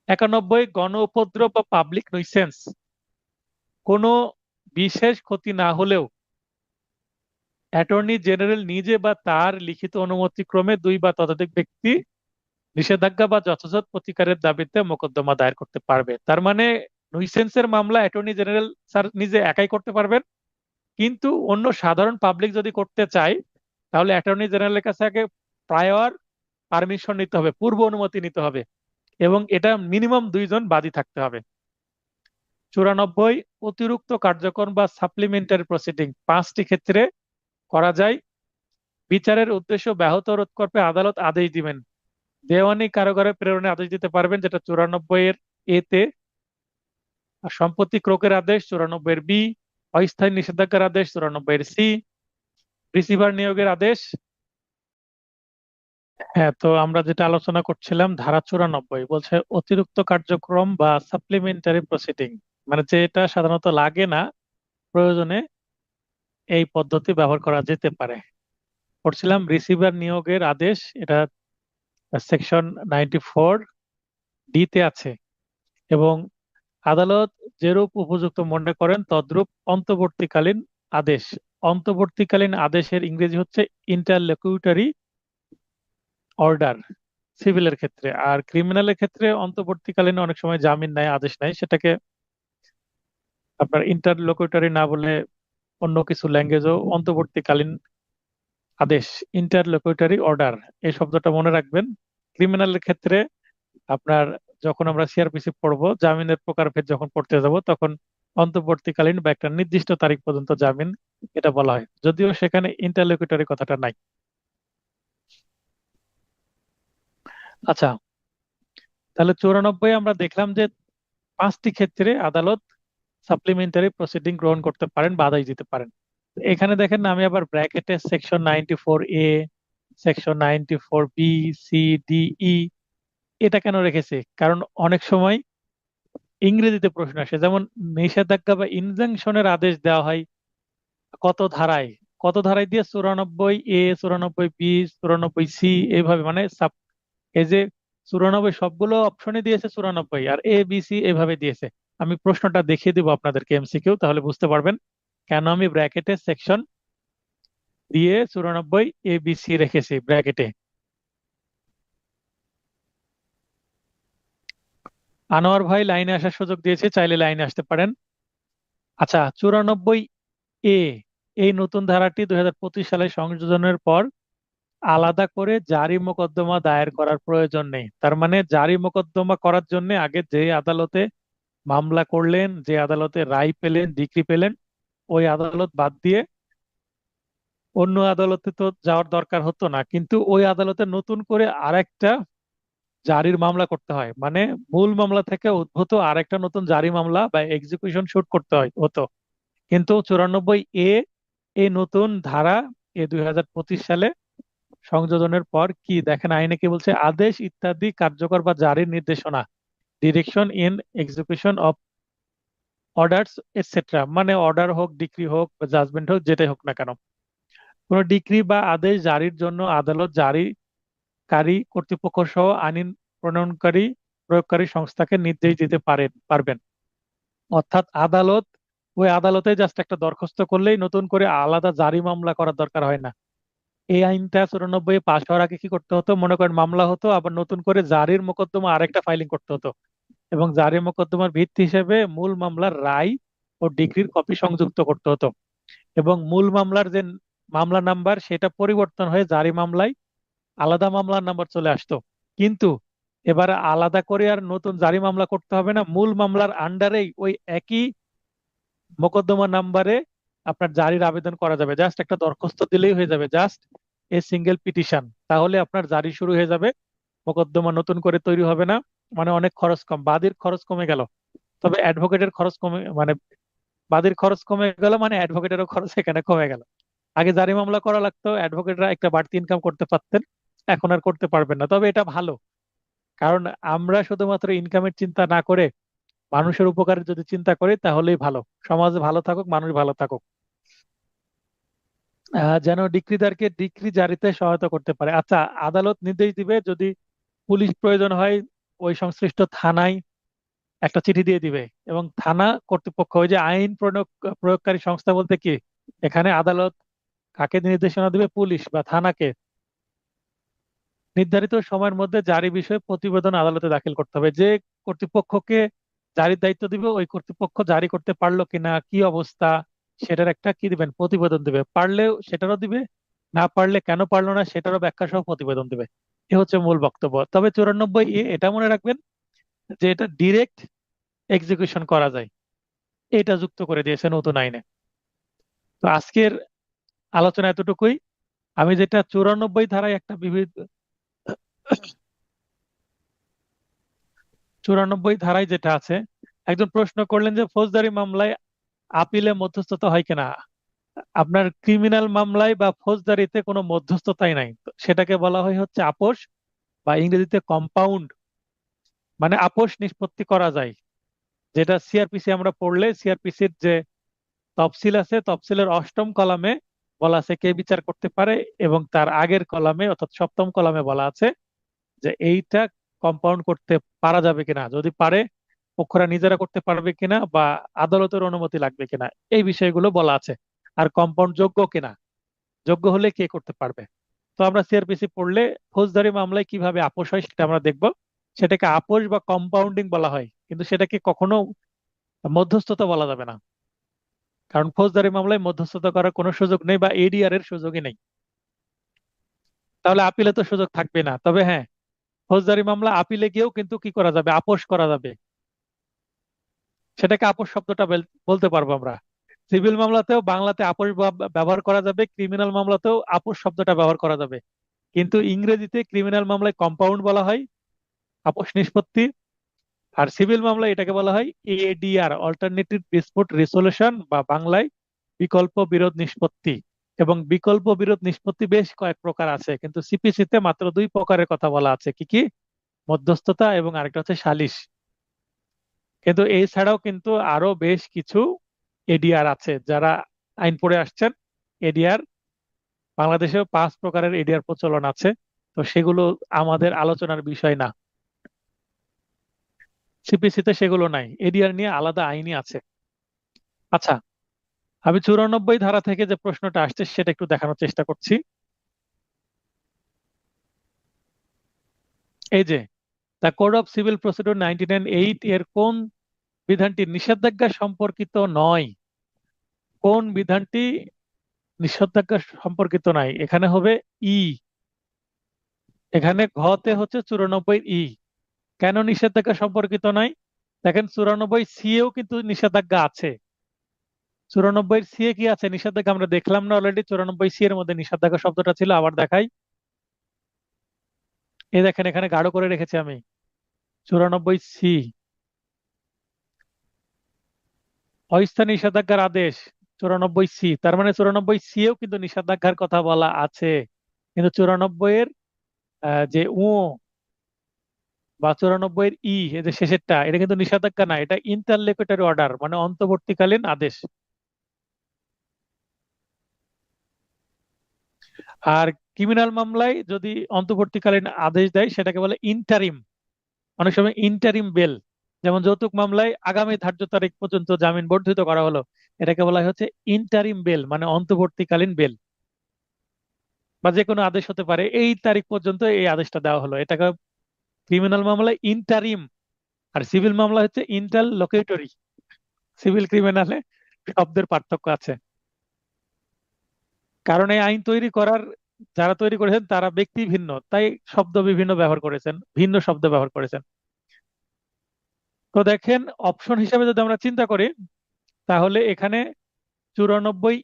91 গণ উপদ্রব বা পাবলিক nuisance, কোনো বিশেষ ক্ষতি না হলেও অ্যাটর্নি জেনারেল নিজে বা তার লিখিত অনুমতি ক্রমে 2 বা ততোধিক ব্যক্তি নিষেধাজ্ঞা বা যথাযথ প্রতিকারের দাবিতে মোকদ্দমা দায়ের করতে পারবে। তার মানে নুইসেন্সের মামলা অ্যাটর্নি জেনারেল স্যার নিজে একাই করতে পারবেন, কিন্তু অন্য সাধারণ পাবলিক যদি করতে চায় তাহলে অ্যাটর্নি জেনারেলের কাছে আগে প্রায়র পারমিশন নিতে হবে, পূর্ব অনুমতি নিতে হবে, এবং এটা মিনিমাম 2 জন বাদী থাকতে হবে। 94 অতিরিক্ত কার্যক্রম বা সাপ্লিমেন্টারি প্রসিডিং 5টি ক্ষেত্রে করা যায়। বিচারের উদ্দেশ্য ব্যাহত রোধ করতে আদালত আদেশ দিবেন, দেওয়ানি কারাগারে প্রেরণের আদেশ দিতে পারবেন, যেটা 94-এর এ তে। আর সম্পত্তি ক্রোকের আদেশ 94-এর বি, অস্থায়ী নিষেধাজ্ঞার আদেশ 94-এর সি, রিসিভার নিয়োগের আদেশ। হ্যাঁ, তো আমরা যেটা আলোচনা করছিলাম ধারা 94 বলছে অতিরিক্ত কার্যক্রম বা সাপ্লিমেন্টারি প্রসিডিং, মানে যেটা সাধারণত লাগে না, প্রয়োজনে এই পদ্ধতি ব্যবহার করা যেতে পারে। পড়ছিলাম রিসিভার নিয়োগের আদেশ, এটা সেকশন 94-ডি-তে আছে, এবং আদালত যেরূপ উপযুক্ত মনে করেন তদ্রূপ অন্তর্বর্তীকালীন আদেশ। অন্তর্বর্তীকালীন আদেশের ইংরেজি হচ্ছে ইন্টারলোকিউটরি অর্ডার সিভিলের ক্ষেত্রে, আর ক্রিমিনালের ক্ষেত্রে অন্তর্বর্তীকালীন অনেক সময় জামিন নেয়, আদেশ নেয়, সেটাকে আপনার ইন্টারলোকিউটরি না বলে অন্য কিছু ল্যাঙ্গুয়েজও অন্তর্বর্তীকালীন আদেশ, ইন্টারলোকিউটরি অর্ডার, এই শব্দটা মনে রাখবেন। ক্রিমিনালের ক্ষেত্রে আপনার যখন আমরা সিআরপিসি পড়বো, জামিনের প্রকারভেদ যখন পড়তে যাব, তখন অন্তর্বর্তীকালীন বা একটা নির্দিষ্ট তারিখ পর্যন্ত জামিন এটা বলা হয়, যদিও সেখানে ইন্টারলোকিউটরি কথাটা নাই। আচ্ছা, তাহলে 94 আমরা দেখলাম যে 5টি ক্ষেত্রে আদালত সাপ্লিমেন্টারি প্রসিডিং গ্রহণ করতে পারেন বা আদেশ দিতে পারেন। এখানে দেখেন আমি আবার ব্র্যাকেটে সেকশন 94-এ, সেকশন 94-বি, সি, ডি, ই এটা কেন রেখেছি? কারণ অনেক সময় ইংরেজিতে প্রশ্ন আসে, যেমন নিষেধাজ্ঞা বা ইনজাংশনের আদেশ দেওয়া হয় কত ধারায়, কত ধারায় দিয়ে 94A, 94B, 94C, এইভাবে মানে এই যে 94 সবগুলো অপশনে দিয়েছে 94, আর ABC এভাবে দিয়েছে। আমি প্রশ্নটা দেখিয়ে দিব আপনাদেরকে এমসিকিউ, তাহলে বুঝতে পারবেন কেন আমি ব্র্যাকেটে সেকশন দিয়ে 94ABC রেখেছি ব্র্যাকেটে। আনোয়ার ভাই লাইনে আসার সুযোগ দিয়েছে, চাইলে লাইনে আসতে পারেন। আচ্ছা, 94A, এই নতুন ধারাটি 2025 সালে সংযোজনের পর আলাদা করে জারি মোকদ্দমা দায়ের করার প্রয়োজন নেই। তার মানে জারি মোকদ্দমা করার জন্য আগে যে আদালতে মামলা করলেন, যে আদালতে রায় পেলেন, ডিক্রি পেলেন, ওই আদালত বাদ দিয়ে অন্য আদালতে তো যাওয়ার দরকার হতো না, কিন্তু ওই আদালতে নতুন করে আরেকটা জারির মামলা করতে হয়। মানে মূল মামলা থেকে উদ্ভূত আরেকটা নতুন জারি মামলা বা এক্সিকিউশন শুট করতে হয় হতো। কিন্তু 94A, এই নতুন ধারা, 2025 সালে সংযোজনের পর কি দেখেন, আইনে কি বলছে, আদেশ ইত্যাদি কার্যকর বা জারির নির্দেশনা, direction in execution of orders etcetera, মানে অর্ডার হোক, ডিক্রি হোক বা জাজমেন্ট হোক, যেটাই হোক না কেন, কোনো ডিক্রি বা আদেশ জারির জন্য আদালত জারিকারী কর্তৃপক্ষ সহ আইন প্রণয়নকারী প্রয়োগকারী সংস্থাকে নির্দেশ দিতে পারবেন। অর্থাৎ ওই আদালতে জাস্ট একটা দরখাস্ত করলেই নতুন করে আলাদা জারি মামলা করার দরকার হয় না। এই আইনটা 94 পাশ হওয়ার আগে কি করতে হতো, মনে করেন মামলা হতো, আবার নতুন করে জারির মোকদ্দমা আরেকটা ফাইলিং করতে হতো, এবং জারি মোকদ্দমার ভিত্তি হিসেবে মূল মামলার রায় ও ডিগ্রির কপি সংযুক্ত করতে হতো, এবং মূল মামলার যে মামলা নাম্বার সেটা পরিবর্তন হয়ে জারি মামলায় আলাদা মামলার নাম্বার চলে আসতো। কিন্তু এবার আলাদা করে আর নতুন জারি মামলা করতে হবে না, মূল মামলার আন্ডারেই ওই একই মোকদ্দমা নাম্বারে আপনার জারির আবেদন করা যাবে। জাস্ট একটা দরখাস্ত দিলেই হয়ে যাবে, জাস্ট এ সিঙ্গেল পিটিশন, তাহলে আপনার জারি শুরু হয়ে যাবে। মোকদ্দমা নতুন করে তৈরি হবে না, মানে অনেক খরচ কম, বাদীর খরচ কমে গেল। তবে অ্যাডভোকেটের খরচ কমে, মানে বাদীর খরচ কমে গেল, মানে অ্যাডভোকেটেরও খরচ এখানে কমে গেল। আগে জারি মামলা করা লাগতো, অ্যাডভোকেটরা একটা বাড়তি ইনকাম করতে পারতেন, এখন আর করতে পারবেন না। তবে এটা ভালো, কারণ আমরা শুধুমাত্র ইনকামের চিন্তা না করে মানুষের উপকারের যদি চিন্তা করি তাহলেই ভালো, সমাজ ভালো থাকুক, মানুষ ভালো থাকুক। যেন ডিক্রিদারকে ডিক্রি জারিতে সহায়তা করতে পারে। আচ্ছা, আদালত নির্দেশ দিবে, যদি পুলিশ প্রয়োজন হয় ওই সংশ্লিষ্ট থানায় একটা চিঠি দিয়ে দিবে, এবং থানা কর্তৃপক্ষ, ওই যে আইন প্রয়োগকারী সংস্থা বলতে কি, এখানে আদালত কাকে নির্দেশনা দিবে, পুলিশ বা থানাকে, নির্ধারিত সময়ের মধ্যে জারি বিষয়ে প্রতিবেদন আদালতে দাখিল করতে হবে। যে কর্তৃপক্ষকে জারির দায়িত্ব দিবে, ওই কর্তৃপক্ষ জারি করতে পারলো কিনা, কি অবস্থা, সেটার একটা কি দিবেন, প্রতিবেদন দিবে। পারলেও সেটারও দিবে, না পারলে কেন পারলো না সেটারও ব্যাখ্যা সহ প্রতিবেদন দিবে। এ হচ্ছে মূল বক্তব্য। তবে 94A এটা মনে রাখবেন যে এটা ডিরেক্ট এক্সিকিউশন করা যায়, এটা যুক্ত করে দিয়েছে নতুন আইনে। তো আজকের আলোচনা এতটুকুই। আমি যেটা 94 ধারায় একটা 94 ধারায় যেটা আছে, একজন প্রশ্ন করলেন যে ফৌজদারি মামলায় আপিলে মধ্যস্থতা হয় কিনা। আপনার ক্রিমিনাল মামলায় বা ফৌজদারিতে কোনো মধ্যস্থতাই নাই, তো সেটাকে বলা হয় হচ্ছে আপোষ, বা ইংরেজিতে কম্পাউন্ড, মানে আপোষ নিষ্পত্তি করা যায়। যেটা সিআরপিসি আমরা পড়লে, সিআরপিসির যে তফসিল আছে, তফসিলের 8ম কলামে বলা আছে কে বিচার করতে পারে, এবং তার আগের কলামে অর্থাৎ 7ম কলামে বলা আছে যে এইটা কম্পাউন্ড করতে পারা যাবে কিনা, যদি পারে পক্ষরা নিজেরা করতে পারবে কিনা, বা আদালতের অনুমতি লাগবে কিনা, এই বিষয়গুলো বলা আছে। আর কম্পাউন্ড যোগ্য কিনা, যোগ্য হলে কে করতে পারবে। তো আমরা সিআরপিসি পড়লে ফৌজদারি মামলায় কিভাবে আপোষ হয় সেটা আমরা দেখব। সেটাকে আপোষ বা কম্পাউন্ডিং বলা হয়, কিন্তু সেটাকে কখনো মধ্যস্থতা বলা যাবে না, কারণ ফৌজদারি মামলায় মধ্যস্থতা করার কোনো সুযোগ নেই, বা এডিআর এর সুযোগই নেই। তাহলে আপিলে তো সুযোগ থাকবে না। তবে হ্যাঁ, ফৌজদারি মামলা আপিলে গিয়েও কিন্তু কি করা যাবে, আপোষ করা যাবে। সেটাকে আপোষ শব্দটা বলতে পারবো আমরা। সিভিল মামলাতেও বাংলাতে আপোষ ব্যবহার করা যাবে, ক্রিমিনাল মামলাতেও আপোষ শব্দটা ব্যবহার করা যাবে, কিন্তু ইংরেজিতে ক্রিমিনাল মামলায় কম্পাউন্ড বলা হয়, আপোষ নিষ্পত্তি। আর সিভিল মামলায় এটাকে বলা হয় এডিআর, অল্টারনেটিভ ডিসপুট রেজলিউশন, বা বাংলায় বিকল্প বিরোধ নিষ্পত্তি। এবং বিকল্প বিরোধ নিষ্পত্তি বেশ কয়েক প্রকার আছে, কিন্তু সিপিসিতে মাত্র 2 প্রকারের কথা বলা আছে। কি কি? মধ্যস্থতা এবং আরেকটা হচ্ছে সালিশ। কিন্তু এছাড়াও কিন্তু আরো বেশ কিছু এডিআর আছে। যারা আইন পড়ে আসছেন এডিআর, বাংলাদেশেও 5 প্রকারের এডিআর প্রচলন আছে, তো সেগুলো আমাদের আলোচনার বিষয় না। সিপিসিতে সেগুলো নাই, এডিআর নিয়ে আলাদা আইনই আছে। আচ্ছা, আমি 94 ধারা থেকে যে প্রশ্নটা আসছে সেটা একটু দেখানোর চেষ্টা করছি। এই যে the code of civil procedure 1908 এর কোন বিধানটি নিষেধাজ্ঞা সম্পর্কিত নয়? কোন বিধানটি নিষেধাজ্ঞা সম্পর্কিত নয়? এখানে হবে ই, এখানে ঘতে হচ্ছে 94 ই। কেন নিষেধাজ্ঞা সম্পর্কিত নয়? দেখেন 94 সি এও কিন্তু নিষেধাজ্ঞা আছে। 94 সি এ কি আছে নিষেধাজ্ঞা? আমরা দেখলাম না অলরেডি? 94 সি এর মধ্যে নিষেধাজ্ঞা শব্দটা ছিল, আবার দেখাই। এই দেখেন এখানে গাঢ় করে রেখেছি আমি, 94 সি, অস্থায়ী নিষেধাজ্ঞার আদেশ 94 সি। তার মানে 94 সি এও কিন্তু নিষেধাজ্ঞার কথা বলা আছে, কিন্তু 94 এর যে ও বা 94 এর ই, এই যে শেষেরটা, এটা কিন্তু নিষেধাজ্ঞা না, এটা ইন্টারলোকুটরি অর্ডার, মানে অন্তর্বর্তীকালীন আদেশ। আর ক্রিমিনাল মামলায় যদি অন্তর্বর্তীকালীন আদেশ দেয় সেটাকে বলে ইন্টারিম, অনেক সময় ইন্টারিম বেল। যেমন যৌতুক মামলায় আগামী ধার্য তারিখ পর্যন্ত জামিন বর্ধিত করা হলো, এটাকে বলা হচ্ছে ইন্টারিম বেল, মানে অন্তর্বর্তীকালীন বেল। বা যে কোনো আদেশ হতে পারে, এই তারিখ পর্যন্ত এই আদেশটা দেওয়া হলো, এটাকে ক্রিমিনাল মামলায় ইন্টারিম। আর সিভিল মামলা হচ্ছে ইন্টারলোকুটরি। সিভিল ক্রিমিনালে শব্দের পার্থক্য আছে, কারণ এই আইন তৈরি করার যারা তৈরি করেছেন তারা ব্যক্তি ভিন্ন, তাই শব্দ বিভিন্ন ব্যবহার করেছেন, ভিন্ন শব্দ ব্যবহার করেছেন। তো দেখেন অপশন হিসেবে যদি আমরা চিন্তা করি, তাহলে এখানে 94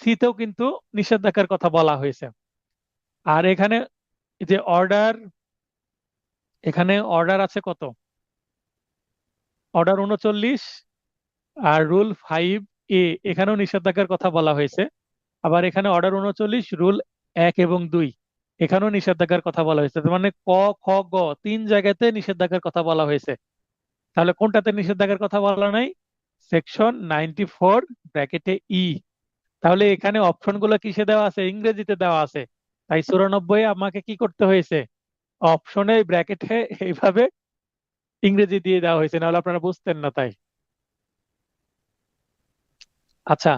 সিতেও কিন্তু নিষেধাজ্ঞার কথা বলা হয়েছে। আর এখানে যে অর্ডার, এখানে অর্ডার আছে কত? অর্ডার 39 আর রুল 5A, এখানেও নিষেধাজ্ঞার কথা বলা হয়েছে। আবার এখানে অর্ডার 39 রুল 1 এবং 2, এখানেও নিষেধাজ্ঞার কথা বলা হয়েছে। তার মানে ক, খ, গ 3 জায়গাতে নিষেধাজ্ঞার কথা বলা হয়েছে। তাহলে কোনটাতে নিষেধাজ্ঞার কথা বলা নাই? সেকশন 94 ব্র্যাকেটে ই। তাহলে এখানে অপশন গুলো কিসে দেওয়া আছে? ইংরেজিতে দেওয়া আছে। তাই 94 আমাকে কি করতে হয়েছে? অপশনে ব্র্যাকেটে এইভাবে ইংরেজি দিয়ে দেওয়া হয়েছে, নাহলে আপনারা বুঝতেন না তাই। আচ্ছা,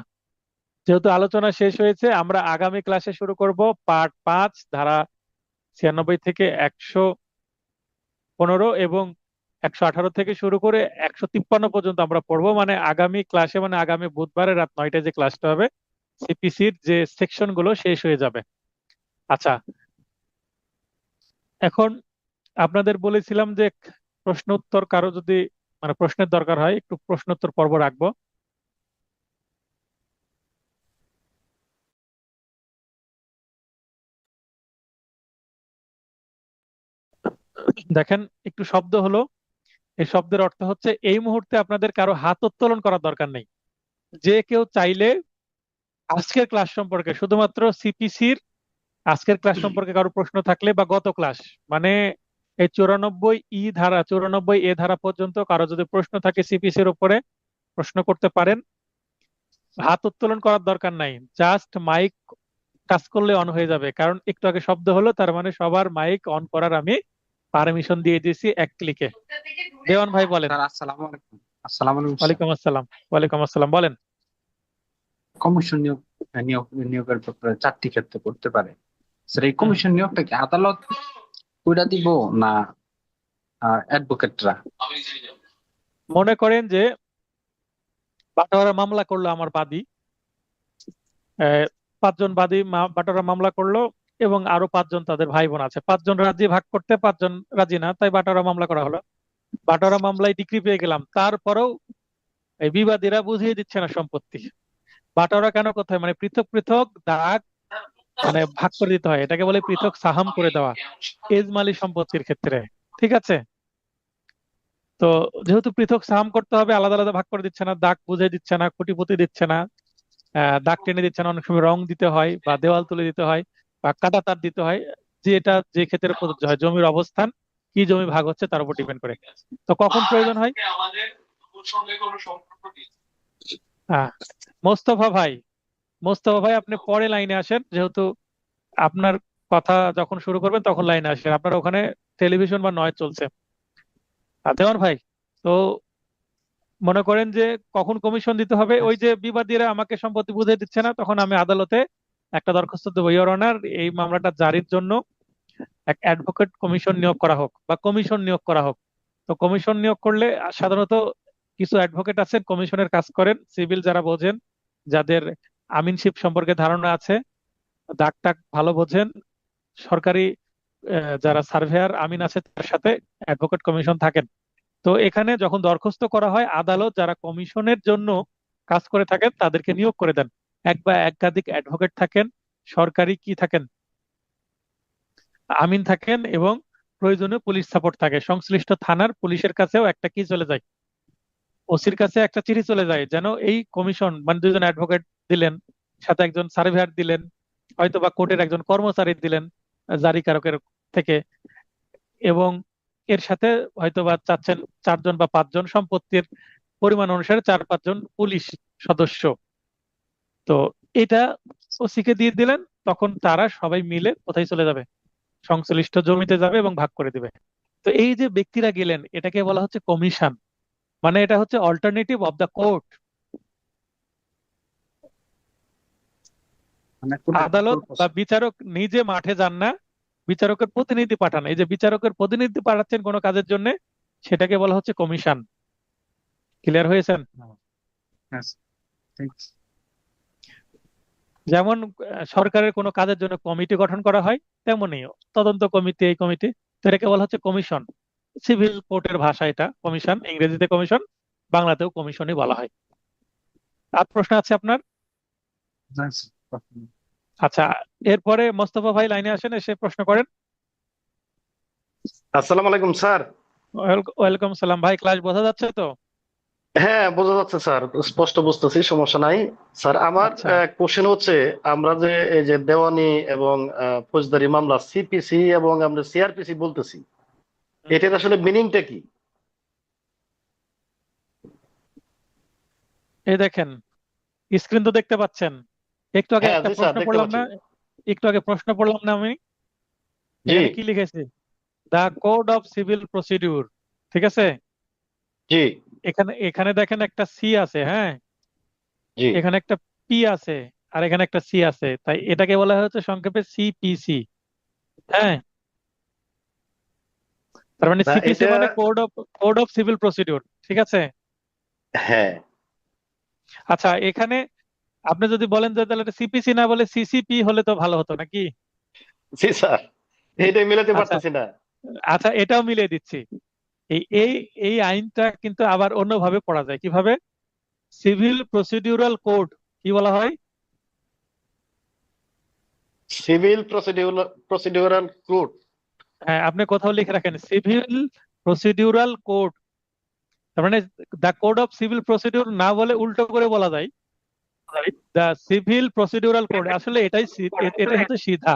যেহেতু আলোচনা শেষ হয়েছে, আমরা আগামী ক্লাসে শুরু করব পার্ট 5, ধারা 96 থেকে 115 এবং 118 থেকে শুরু করে 153 পর্যন্ত আমরা পড়বো। মানে আগামী ক্লাসে, মানে আগামী বুধবারে রাত 9টায় যে ক্লাসটা হবে, সিপিসির যে সেকশন গুলো শেষ হয়ে যাবে। আচ্ছা, এখন আপনাদের বলেছিলাম যে প্রশ্ন উত্তর কারো যদি মানে প্রশ্নের দরকার হয়, একটু প্রশ্ন উত্তর পর্ব রাখবো। দেখেন একটু শব্দ হলো, এই শব্দের অর্থ হচ্ছে এই মুহূর্তে আপনাদের কারো হাত উত্তোলন করার দরকার নেই। যে কেউ চাইলে আজকের ক্লাস সম্পর্কে, শুধুমাত্র সিপিসির আজকের ক্লাস সম্পর্কে কারো প্রশ্ন থাকলে, বা গত ক্লাস, মানে এই 94 ই ধারা 94 এ ধারা পর্যন্ত কারো যদি প্রশ্ন থাকে সিপিসির উপরে, প্রশ্ন করতে পারেন। হাত উত্তোলন করার দরকার নাই, জাস্ট মাইক টাচ করলে অন হয়ে যাবে, কারণ একটু আগে শব্দ হলো, তার মানে সবার মাইক অন করার আমি পারমিশন দিয়ে দিয়েছি এক ক্লিকে। দেওয়ান ভাই বলেন।
স্যার আসসালামু আলাইকুম। আসসালামু আলাইকুম স্যার।
ওয়ালাইকুম আসসালাম। ওয়ালাইকুম আসসালাম, বলেন।
কমিশন নিয়োগের ব্যাপারে 4টি ক্ষেত্রে করতে পারে। স্যার এই কমিশন নিয়োগটা কি আদালত কইরা দিব না অ্যাডভোকেটরা?
মনে করেন যে বাটোয়ারা মামলা করলো আমার বাদী, 5 জন বাদী বাটোয়ারা মামলা করলো, এবং আরো 5 জন তাদের ভাই বোন আছে। 5 জন রাজি ভাগ করতে, 5 জন রাজি না, তাই বাটোয়ারা মামলা করা হলো। বাটোয়ারা মামলায় ডিগ্রি পেয়ে গেলাম, তারপরেও এই বিবাদীরা বুঝিয়ে দিচ্ছে না সম্পত্তি। বাটোয়ারা কেন করতে হয়? মানে পৃথক পৃথক দাগ, মানে ভাগ করে দিতে হয়, এটাকে বলে পৃথক সাহাম করে দেওয়া এজমালি সম্পত্তির ক্ষেত্রে। ঠিক আছে? তো যেহেতু পৃথক সাহাম করতে হবে, আলাদা আলাদা ভাগ করে দিচ্ছে না, দাগ বুঝে দিচ্ছে না, খুঁটি পুঁতি দিচ্ছে না, দাগ টেনে দিচ্ছে না, অনেক সময় রং দিতে হয় বা দেওয়াল তুলে দিতে হয় বা কাটা তার দিতে হয়, যে এটা যে ক্ষেত্রে প্রযোজ্য হয়, জমির অবস্থান, কি জমি ভাগ হচ্ছে তার উপর ডিপেন্ড করে। তো কখন প্রয়োজন হয়? মোস্তফা ভাই, মোস্তফা ভাই আপনি পরে লাইনে আসেন, যেহেতু আপনার কথা যখন শুরু করবেন তখন লাইনে আসেন, আপনার ওখানে টেলিভিশন বা নয় চলছে। আর দেওয়ান ভাই, তো মনে করেন যে কখন কমিশন দিতে হবে, ওই যে বিবাদীরা আমাকে সম্পত্তি বুঝিয়ে দিচ্ছে না, তখন আমি আদালতে একটা দরখাস্ত দেবো, ইওর অনার এই মামলাটা জারির জন্য এক অ্যাডভোকেট কমিশন নিয়োগ করা হোক বা কমিশন নিয়োগ করা হোক। তো কমিশন নিয়োগ করলে সাধারণত কিছু অ্যাডভোকেট আছেন কমিশনের কাজ করেন, সিভিল যারা বোঝেন, যাদের আমিনশিপ সম্পর্কে ধারণা আছে, দাগ টাগ ভালো বোঝেন, সরকারি যারা সার্ভেয়ার আমিন আছে তার সাথে অ্যাডভোকেট কমিশন থাকেন। তো এখানে যখন দরখাস্ত করা হয়, আদালত যারা কমিশনের জন্য কাজ করে থাকেন তাদেরকে নিয়োগ করে দেন। এক বা একাধিক অ্যাডভোকেট থাকেন, সরকারি কি থাকেন, আমিন থাকেন, এবং প্রয়োজনীয় পুলিশ সাপোর্ট থাকে। সংশ্লিষ্ট থানার পুলিশের কাছেও একটা কি চলে যায়, ওসির কাছে একটা চিঠি চলে যায়, যেন এই কমিশন মানে দুজন অ্যাডভোকেট দিলেন, সাথে একজন সার্ভেয়ার দিলেন, হয়তো বা কোর্টের একজন কর্মচারী দিলেন জারিকারকের থেকে, এবং এর সাথে হয়তো বা চাচ্ছেন 4 জন বা 5 জন, সম্পত্তির পরিমাণ অনুসারে 4-5 জন পুলিশ সদস্য। তো এটা ওসিকে দিয়ে দিলেন, তখন তারা সবাই মিলে কোথায় চলে যাবে, সংশ্লিষ্ট জমিতে যাবে এবং ভাগ করে দিবে। তো এই যে ব্যক্তিরা গেলেন, এটাকে বলা হচ্ছে কমিশন, মানে এটা হচ্ছে অল্টারনেটিভ অফ দ্য কোর্ট।
মানে কোনো
আদালত বা বিচারক নিজে মাঠে যান না, বিচারকের প্রতিনিধি পাঠান। এই যে বিচারকের প্রতিনিধি পাঠাচ্ছেন কোনো কাজের জন্য, সেটাকে বলা হচ্ছে কমিশন। ক্লিয়ার হয়েছেন?
Yes, thanks.
যেমন সরকারের কোনো কাজের জন্য কমিটি গঠন করা হয়, তেমনই তদন্ত কমিটি, এই কমিটি, তো এটাকে বলা হচ্ছে কমিশন। সিভিল কোর্টের ভাষা এটা কমিশন, ইংরেজিতে কমিশন, বাংলাতেও কমিশনই বলা হয়। আর প্রশ্ন আছে আপনার?
Thanks.
আচ্ছা, এরপরে মোস্তফা ভাই লাইনে আসেন, এসে প্রশ্ন করেন।
আসসালামু আলাইকুম স্যার।
ওয়েলকাম সালাম ভাই, ক্লাস বোঝা যাচ্ছে তো?
হ্যাঁ, বোঝা যাচ্ছে স্যার, স্পষ্ট বুঝতেছি, সমস্যা নাই। স্যার আমার
আচ্ছা,
কোশ্চেন হচ্ছে, আমরা যে এই যে দেওয়ানি এবং ফৌজদারি মামলা সিপিসি এবং আমরা সিআরপিসি বলতেছি, এটার আসলে মিনিংটা কি?
এই দেখেন, স্ক্রিন তো দেখতে পাচ্ছেন। একটু আগে
হ্যাঁ
একটা
জি স্যার,
প্রশ্ন
দেখতে
পড়লাম
পাচ্ছি।
না, একটু আগে প্রশ্ন পড়লাম না আমি,
জি
এখানে কি লিখেছি, দা কোড অফ সিভিল প্রসিডিউর, ঠিক আছে?
জি
এখানে এখানে দেখেন একটা সি আছে, হ্যাঁ,
জি।
এখানে একটা পি আছে, আর এখানে একটা সি আছে, তাই এটাকে বলা হচ্ছে সংক্ষেপে সিপিসি। হ্যাঁ, তার মানে
না
সিপিসি
এটা,
মানে কোড অফ সিভিল প্রসিডিউর, ঠিক আছে?
হ্যাঁ
আচ্ছা, এখানে আপনি যদি বলেন যে তাহলে সিপিসি না বলে সিসিপি হলে তো ভালো হতো নাকি?
জি স্যার, এইটাই মিলাতে
আচ্ছা,
পারতেছি না।
আচ্ছা, এটাও মিলিয়ে দিচ্ছি। এই এই এই আইনটা কিন্তু আবার অন্যভাবে পড়া যায়, কিভাবে? সিভিল প্রসিডিউরাল কোড কি বলা হয়?
Civil procedural code.
হ্যাঁ, আপনি কোথাও লিখে রাখেন সিভিল প্রসিডিউরাল কোড, তার মানে the code of civil procedure না বলে উল্টো করে বলা যায় দ্য সিভিল প্রসিডিউরাল কোড। আসলে এটাই হচ্ছে সিধা।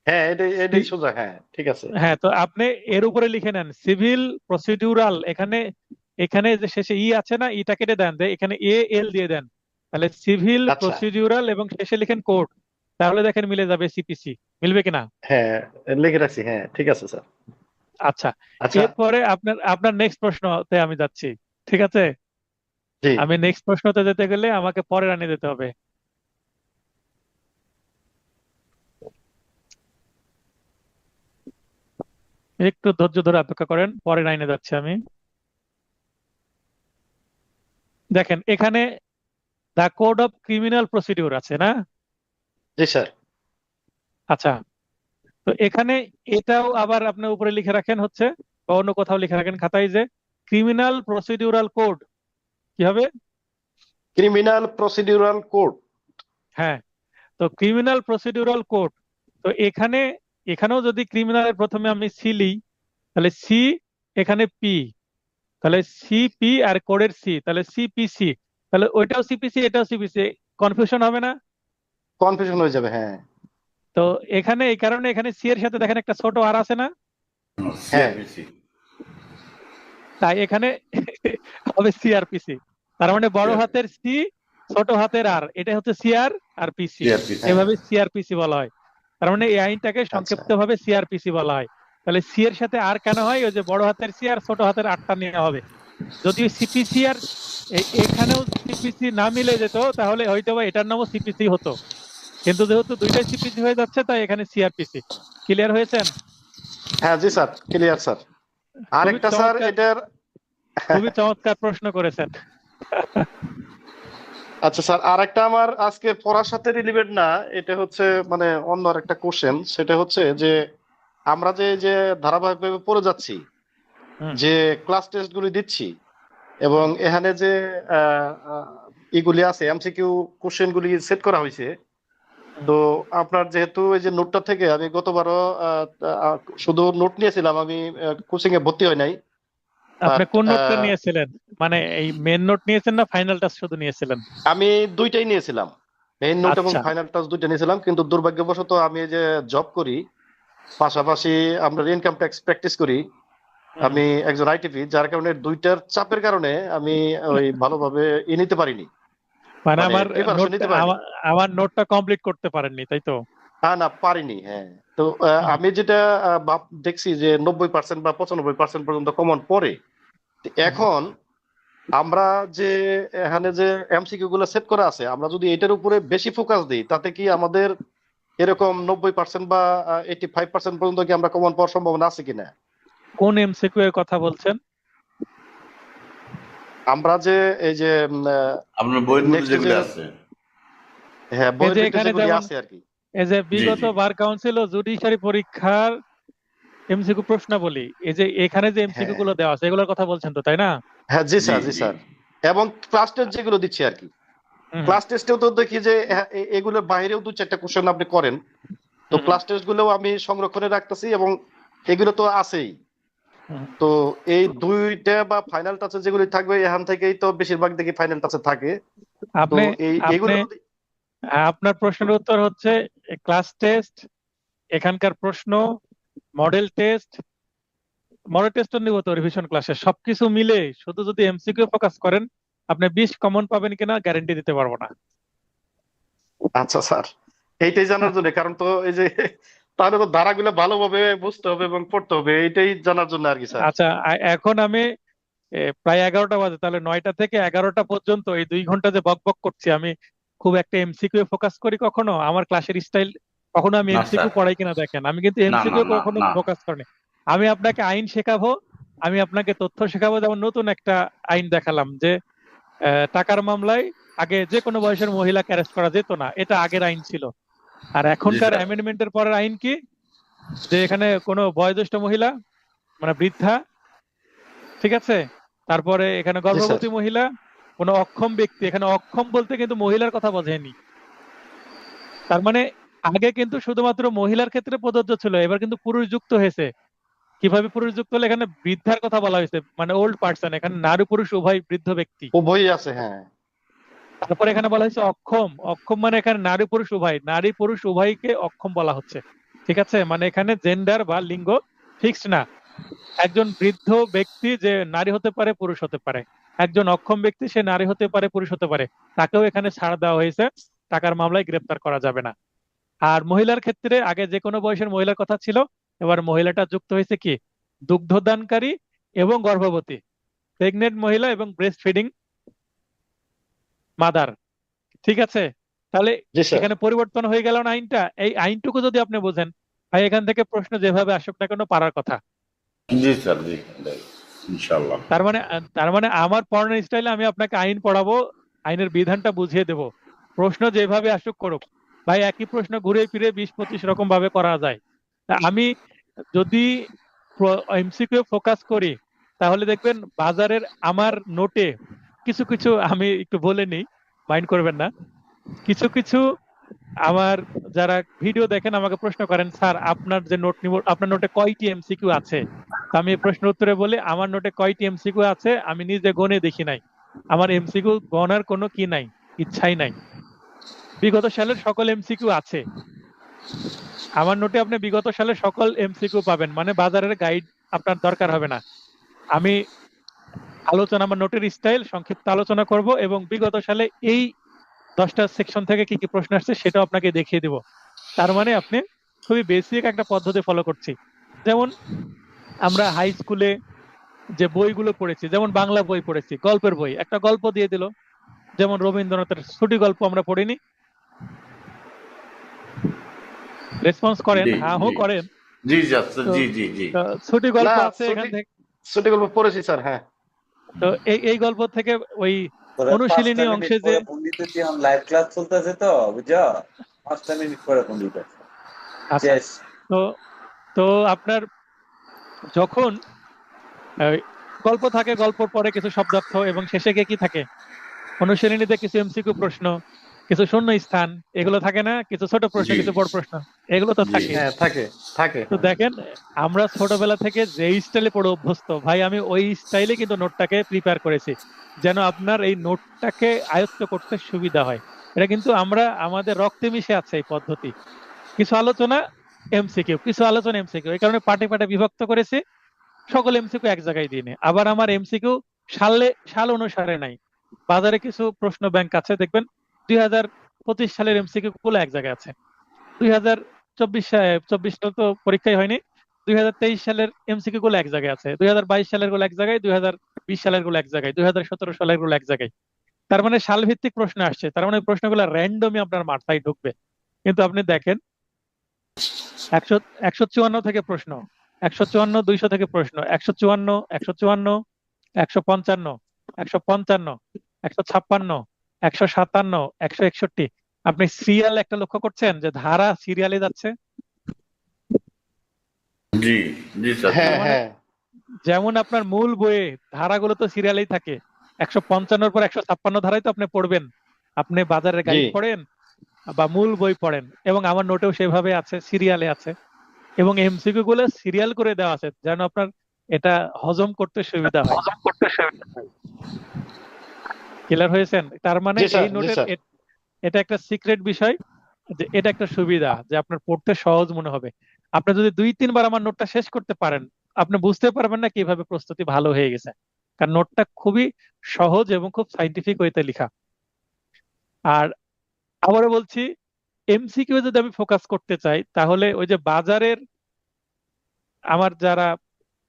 হ্যাঁ, এটাই সোজা, হ্যাঁ ঠিক আছে।
হ্যাঁ, তো আপনি এর উপরে লিখে নেন সিভিল প্রসিডিউরাল, এখানে এখানে যে শেষে ই আছে না, ইটা কেটে দেন, এখানে এ এল দিয়ে দেন, তাহলে সিভিল
আচ্ছা,
প্রসিডিউরাল, এবং শেষে লিখেন কোড, তাহলে দেখেন মিলে যাবে সিপিসি। মিলবে কিনা?
হ্যাঁ লিখে রাখছি, হ্যাঁ ঠিক আছে স্যার।
আচ্ছা,
আচ্ছা,
এরপরে আপনার আপনার নেক্সট প্রশ্নতে আমি যাচ্ছি, ঠিক আছে?
জি
আমি নেক্সট প্রশ্নতে যেতে গেলে আমাকে পরে রানিয়ে যেতে হবে। একটু ধৈর্য ধরে অপেক্ষা করেন, পরে লাইনে যাচ্ছি আমি। দেখেন এখানে দা কোড অফ ক্রিমিনাল প্রসিডিউর আছে না?
জি স্যার।
আচ্ছা, তো এখানে এটাও আবার আপনি উপরে লিখে রাখেন হচ্ছে, বা অন্য কোথাও লিখে রাখেন খাতায়, যে ক্রিমিনাল প্রসিডিউরাল কোড কি হবে?
Criminal procedural code.
হ্যাঁ, তো ক্রিমিনাল প্রসিডিউরাল কোড, তো এখানেও যদি ক্রিমিনালের প্রথমে আমি সি লিই, তাহলে সি, এখানে পি, তাহলে সিপি আর কোডের সি, তাহলে সিপিসি, তাহলে ওইটাও সিপিসি এটাও সিপিসি, কনফিউশন হবে না?
কনফিউশন হয়ে যাবে, হ্যাঁ।
তো এখানে এই কারণে এখানে সি এর সাথে দেখেন একটা ছোট আর আছে না,
হ্যাঁ
সিআরপিসি।
তাই এখানে হবে সিআরপিসি। তার মানে বড় হাতের সি ছোট হাতের আর, এটা হচ্ছে সিআর আর পিসি,
সিআরপিসি।
এভাবে সিআরপিসি বলা হয়। তার মানে এই আইনটাকে
আচ্ছা
সংক্ষিপ্ত ভাবে সিআরপিসি বলা হয়। তাহলে সি এর সাথে আর কেন হয়? ওই যে বড় হাতের সি আর ছোট হাতের আরটা নেওয়া হবে। যদি সিপিসি আর এখানেও সিপিসি না মিলে যেত তাহলে হয়তো বা এটার নামও সিপিসি হতো, কিন্তু যেহেতু দুইটাই সিপিসি হয়ে যাচ্ছে তাই এখানে সিআরপিসি। ক্লিয়ার হয়েছেন?
হ্যাঁ জি স্যার, ক্লিয়ার স্যার।
খুবই
আরেকটা স্যার
চমৎকার,
এটার
খুবই চমৎকার প্রশ্ন করেছেন।
আচ্ছা স্যার, আরেকটা আমার আজকে পড়ার সাথে রিলেভেন্ট না, এটা হচ্ছে মানে অন্য একটা কোশ্চেন। সেটা হচ্ছে যে আমরা যে ধারাবাহিকভাবে পড়ে যাচ্ছি,
হুম,
যে ক্লাস টেস্ট গুলি দিচ্ছি, এবং এখানে যে আহ, আহ, এগুলি আছে এমসিকিউ কোশ্চেন গুলি সেট করা হয়েছে।
হুম।
তো আপনার যেহেতু এই যে নোটটা থেকে আমি গতবারও শুধু নোট নিয়েছিলাম, আমি কোচিং এ ভর্তি হয় নাই।
আপনি
বাট
কোন নোটটা নিয়েছিলেন? মানে এই মেন নোট নিয়েছেন না ফাইনাল টাচ শুধু নিয়েছিলেন?
আমি দুইটাই নিয়েছিলাম, মেইন নোট এবং
আচ্ছা।
ফাইনাল টাচ দুইটা নিয়েছিলাম। কিন্তু দুর্ভাগ্যবশত আমি এই যে জব করি, পাশাপাশি আমরা ইনকাম ট্যাক্স প্র্যাকটিস করি,
হুম।
আমি একজন আইটিপি, যার কারণে দুইটার চাপের কারণে আমি ওই ভালোভাবে নিতে পারিনি,
মানে
মানে
আমার
প্রিপারেশন
নোট,
নিতে পারিনি।
আমার নোটটা কমপ্লিট করতে পারেননি তাই তো?
না পারিনি, হ্যাঁ। তো
হুম,
আমি যেটা দেখছি যে 90% বা 95% পর্যন্ত কমন পড়ে। তো
হুম।
এখন আমরা যে এখানে যে এমসিকিউ গুলো সেট করা আছে, আমরা যদি এটার উপরে বেশি ফোকাস দিই, তাতে কি আমাদের এরকম 90% বা 85% পর্যন্ত কি আমরা কমন পাওয়ার সম্ভাবনা আছে কিনা?
কোন এমসিকিউ এর কথা বলছেন?
আমরা যে এই যে
আপনার বইয়ের মধ্যে
নেক্সট
যেগুলো
যে,
আছে।
হ্যাঁ
এই
বইয়ের
যে
ভিতরে
এখানে
যেগুলি
যেমন
আছে আর কি।
এই যে
জি
বিগত
জি।
বার কাউন্সিল ও জুডিশিয়ারি পরীক্ষার এমসিকিউ প্রশ্নাবলী, এই যে এখানে যে এমসিকিউ
হ্যাঁ
গুলো দেওয়া আছে এগুলোর কথা বলছেন তো, তাই না?
হ্যাঁ জি
জি
স্যার, জি
জি।
স্যার। এবং ক্লাস টেস্ট যেগুলো দিচ্ছি আর কি,
হুম,
ক্লাস টেস্টেও তো দেখি যে এগুলোর বাইরেও দু চারটা কোশ্চেন আপনি করেন। তো
হুম,
ক্লাস টেস্ট গুলোও আমি সংরক্ষণে রাখতেছি, এবং এগুলো তো আছেই।
হুম।
তো এই দুইটা বা ফাইনাল টাচে যেগুলি থাকবে, এখান থেকেই তো বেশিরভাগ দেখি ফাইনাল টাচে থাকে। তো
আপনি আপনি
এগুলো
আপনার প্রশ্নের উত্তর হচ্ছে ক্লাস টেস্ট, এখানকার প্রশ্ন, মডেল টেস্ট, মডেল টেস্ট নিব তো রিভিশন ক্লাসে, সবকিছু মিলে শুধু যদি এমসিকিউ ফোকাস করেন আপনি 20 কমন পাবেন কিনা গ্যারান্টি দিতে পারবো না।
আচ্ছা স্যার, এইটাই জানার জন্য, কারণ তো এই যে তাহলে তো ধারাগুলো ভালোভাবে বুঝতে হবে এবং পড়তে হবে, এইটাই জানার জন্য আর কি স্যার।
আচ্ছা, এখন আমি প্রায় 11টা বাজে, তাহলে 9টা থেকে 11টা পর্যন্ত এই 2 ঘন্টা যে বক বক করছি, আমি খুব একটা এমসিকিউ ফোকাস করি কখনো? আমার ক্লাসের স্টাইল কখনো আমি
না
এমসিকিউ
স্যার,
পড়াই কিনা দেখেন, আমি কিন্তু
না না
এমসিকিউ
না
কখনো
না।
ফোকাস করিনি। আমি আপনাকে আইন শেখাবো, আমি আপনাকে তথ্য শেখাবো। যেমন নতুন একটা আইন দেখালাম যে টাকার মামলায় আগে যে কোনো বয়সের মহিলাকে অ্যারেস্ট করা যেত না, এটা আগের আইন ছিল। আর
জি
এখনকার
স্যার।
অ্যামেন্ডমেন্টের পরের আইন কি? যে এখানে কোনো বয়োজ্যেষ্ঠ মহিলা, মানে বৃদ্ধা, ঠিক আছে, তারপরে এখানে
জি স্যার।
গর্ভবতী মহিলা, কোনো অক্ষম ব্যক্তি, এখানে অক্ষম বলতে কিন্তু মহিলার কথা বোঝেনি। তার মানে আগে কিন্তু শুধুমাত্র মহিলার ক্ষেত্রে প্রযোজ্য ছিল, এবার কিন্তু পুরুষ যুক্ত হয়েছে। কিভাবে পুরুষ যুক্ত হলো? এখানে বৃদ্ধার কথা বলা হয়েছে, মানে ওল্ড পার্সন, এখানে নারী পুরুষ উভয় বৃদ্ধ ব্যক্তি।
উভয়ই আছে, হ্যাঁ।
তারপরে এখানে বলা হয়েছে অক্ষম, অক্ষম মানে এখানে নারী পুরুষ উভয়, নারী পুরুষ উভয়কে অক্ষম বলা হচ্ছে। ঠিক আছে, মানে এখানে জেন্ডার বা লিঙ্গ ফিক্সড না। একজন বৃদ্ধ ব্যক্তি যে নারী হতে পারে পুরুষ হতে পারে, একজন অক্ষম ব্যক্তি সে নারী হতে পারে পুরুষ হতে পারে, তাকেও এখানে ছাড় দেওয়া হয়েছে, টাকার মামলায় গ্রেপ্তার করা যাবে না। আর মহিলার ক্ষেত্রে আগে যে কোনো বয়সের মহিলার কথা ছিল, এবার মহিলাটা যুক্ত হয়েছে কি? দুগ্ধদানকারী এবং গর্ভবতী, প্রেগনেন্ট মহিলা এবং ব্রেস্ট ফিডিং মাদার। ঠিক আছে, তাহলে
জি স্যার।
এখানে পরিবর্তন হয়ে গেল না আইনটা? এই আইনটুকু যদি আপনি বোঝেন, ভাই এখান থেকে প্রশ্ন যেভাবে আসুক না কেন পারার কথা।
জি স্যার, জি ইনশাল্লাহ।
তার মানে আমার পড়ানোর স্টাইলে আমি আপনাকে আইন পড়াবো, আইনের বিধানটা বুঝিয়ে দেব, প্রশ্ন যেভাবে আসুক করুক। ভাই একই প্রশ্ন ঘুরে ফিরে 20-25 রকম ভাবে করা যায়। তা আমি যদি এমসিকিউ ফোকাস করি, তাহলে দেখবেন বাজারের আমার নোটে কিছু কিছু, আমি একটু বলে নিই, মাইন্ড করবেন না, কিছু কিছু আমার যারা ভিডিও দেখেন আমাকে প্রশ্ন করেন, স্যার আপনার যে নোট নিব, আপনার নোটে কয়টি এমসিকিউ আছে? তো আমি এই প্রশ্নের উত্তরে বলি, আমার নোটে কয়টি এমসিকিউ আছে আমি নিজে গণে দেখি নাই, আমার এমসিকিউ গণার কোনো কি নাই, ইচ্ছাই নাই। বিগত সালের সকল এমসিকিউ আছে আমার নোটে, আপনি বিগত সালের সকল এমসিকিউ পাবেন, মানে বাজারের গাইড আপনার দরকার হবে না। আমি আলোচনা, আমার নোটের স্টাইল সংক্ষিপ্ত আলোচনা করব এবং বিগত সালে এই 10টা সেকশন থেকে কি কি প্রশ্ন আসছে সেটাও আপনাকে দেখিয়ে দিব। তার মানে আপনি খুবই বেসিক একটা পদ্ধতি ফলো করছি। যেমন আমরা হাই স্কুলে যে বইগুলো পড়েছি, যেমন বাংলা বই পড়েছি, গল্পের বই, একটা গল্প দিয়ে দিল, যেমন রবীন্দ্রনাথের ছুটি গল্প আমরা পড়িনি? রেসপন্স করেন,
জি
হ্যাঁ হো
জি
করেন।
জি স্যার,
তো
জি জি জি।
তো ছুটি
না,
গল্প আছে এখান
ছুটি
থেকে।
ছুটি গল্প পড়েছি স্যার, হ্যাঁ।
তো এই গল্প থেকে ওই
তোরা 5টা
অনুশীলনী
মিনিট
অংশে যে
পরে ফোন দিতেছি, এখন লাইভ ক্লাস চলতেছে তো বুঝছো, 5টা মিনিট পরে ফোন দিতেছে।
আচ্ছা,
শেষ।
তো তো আপনার যখন আহ, গল্প থাকে, গল্পর পরে কিছু শব্দার্থ এবং শেষে গিয়ে কি থাকে, অনুশীলনীতে কিছু এমসিকিউ প্রশ্ন, কিছু শূন্য স্থান, এগুলো থাকে না? কিছু ছোট প্রশ্ন,
জি
কিছু বড় প্রশ্ন, এগুলো তো
জি
থাকে।
হ্যাঁ, থাকে থাকে।
তো দেখেন, আমরা ছোটবেলা থেকে যে স্টাইলে পড়ে অভ্যস্ত ভাই, আমি ওই স্টাইলে কিন্তু নোটটাকে প্রিপেয়ার করেছি যেন আপনার এই নোটটাকে আয়ত্ত করতে সুবিধা হয়। এটা কিন্তু আমরা আমাদের রক্তে মিশে আছে এই পদ্ধতি। কিছু আলোচনা এমসিকিউ, কিছু আলোচনা এমসিকিউ, এই কারণে পার্টে পার্টে বিভক্ত করেছি। সকল এমসিকিউ এক জায়গায় দিয়ে নে। আবার আমার এমসিকিউ সাল অনুসারে নাই। বাজারে কিছু প্রশ্ন ব্যাংক আছে, দেখবেন 2025 সালের এমসিকিউ গুলো এক জায়গায় আছে, 2024 সাল তো পরীক্ষাই হয়নি, 2023 সালের এমসিকিউ গুলো এক জায়গায় আছে, 2022 সালের গুলো এক জায়গায়, 2020 সালের গুলো এক জায়গায়, 2017 সালের গুলো এক জায়গায়। তার মানে সাল ভিত্তিক প্রশ্ন আসছে, তার মানে ওই প্রশ্নগুলো র্যান্ডমই আপনার মাথায় ঢুকবে। কিন্তু আপনি দেখেন 154 থেকে প্রশ্ন, 154, 200 থেকে প্রশ্ন, 154, 154, 155, 155, 156, 157, 161। আপনি সিরিয়াল একটা লক্ষ্য করছেন যে ধারা সিরিয়ালে যাচ্ছে?
জি জি স্যার।
তার
হ্যাঁ
মানে
হ্যাঁ
যেমন আপনার মূল বইয়ে ধারাগুলো তো সিরিয়ালেই থাকে, 155 পর 156 ধারাই তো আপনি পড়বেন। আপনি বাজারের
জি
গাইড পড়েন বা মূল বই পড়েন, এবং আমার নোটেও সেভাবে আছে, সিরিয়ালে আছে, এবং এমসিকিউ গুলো সিরিয়াল করে দেওয়া আছে যেন আপনার এটা হজম করতে সুবিধা হয়। ক্লিয়ার হয়েছেন? তার মানে
জি
এই
স্যার, জি
নোটের
স্যার।
এটা একটা সিক্রেট বিষয়, যে এটা একটা সুবিধা যে আপনার পড়তে সহজ মনে হবে। আপনি যদি 2-3 বার আমার নোটটা শেষ করতে পারেন, আপনি বুঝতে পারবেন না কিভাবে প্রস্তুতি ভালো হয়ে গেছে, কারণ নোটটা খুবই সহজ এবং খুব সাইন্টিফিক ওয়েতে লেখা। আর আবারও বলছি, এমসিকিউ যদি আমি ফোকাস করতে চাই, তাহলে ওই যে বাজারের আমার যারা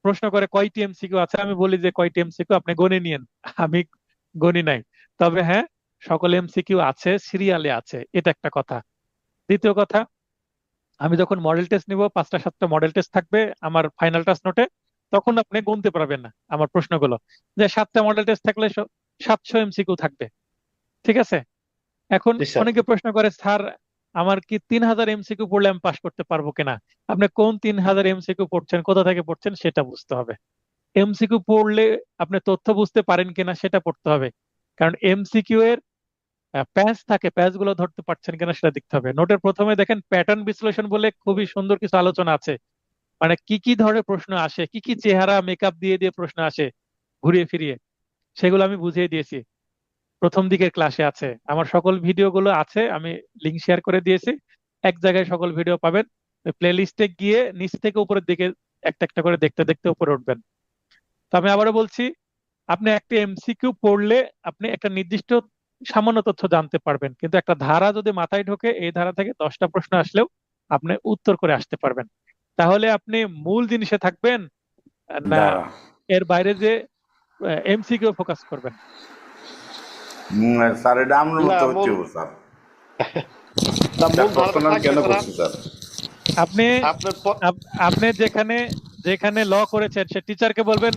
প্রশ্ন করে কয়টি এমসিকিউ আছে, আমি বলি যে কয়টি এমসিকিউ আপনি গণে নিয়েন, আমি গণি নাই। তবে হ্যাঁ, সকল এমসিকিউ আছে, সিরিয়ালে আছে, এটা একটা কথা। দ্বিতীয় কথা, আমি যখন মডেল টেস্ট নিব, 5টা 7টা মডেল টেস্ট থাকবে আমার ফাইনাল টাস্ক নোটে, তখন আপনি গুনতে পারবেন না আমার প্রশ্নগুলো, যে 7টা মডেল টেস্ট থাকলে 700 এমসিকিউ থাকবে। ঠিক আছে? এখন
জি স্যার।
অনেকে প্রশ্ন করে, স্যার আমার কি 3000 এমসিকিউ পড়লে আমি পাশ করতে পারবো কিনা? আপনি কোন 3000 এমসিকিউ পড়ছেন, কোথা থেকে পড়ছেন সেটা বুঝতে হবে। এমসিকিউ পড়লে আপনি তথ্য বুঝতে পারেন কিনা সেটা পড়তে হবে, কারণ এমসিকিউ এর প্যাচ থাকে, প্যাচ গুলো ধরতে পারছেন কিনা সেটা দেখতে হবে। নোটের প্রথমে দেখেন প্যাটার্ন বিশ্লেষণ বলে খুবই সুন্দর কিছু আলোচনা আছে, মানে কি কি ধরনের প্রশ্ন আসে, কি কি চেহারা মেকআপ দিয়ে দিয়ে প্রশ্ন আসে ঘুরিয়ে ফিরিয়ে, সেগুলো আমি বুঝিয়ে দিয়েছি, প্রথম দিকের ক্লাসে আছে। আমার সকল ভিডিও গুলো আছে, আমি লিংক শেয়ার করে দিয়েছি, এক জায়গায় সকল ভিডিও পাবেন। প্লে লিস্টে গিয়ে নিচ থেকে উপরের দিকে একটা একটা করে দেখতে দেখতে উপরে উঠবেন। তো আমি আবারও বলছি, আপনি একটা এমসিকিউ পড়লে আপনি একটা নির্দিষ্ট সামান্য তথ্য জানতে পারবেন, কিন্তু একটা ধারা যদি মাথায় ঢোকে, এই ধারা থেকে 10টা প্রশ্ন আসলেও আপনি উত্তর করে আসতে পারবেন। তাহলে আপনি মূল জিনিসে থাকবেন না
দাঁড়া,
এর বাইরে যে এমসিকিউ ফোকাস করবেন?
স্যার এটা আমার
না,
মতো হচ্ছে
মূল
স্যার।
না,
স্যার
মূল ধারাটা
প্রশ্ন আমি
থাকবে
কেন
স্যার।
করছি স্যার?
আপনি
আপনার
আপনি যেখানে যেখানে ল করেছেন, সে টিচারকে বলবেন,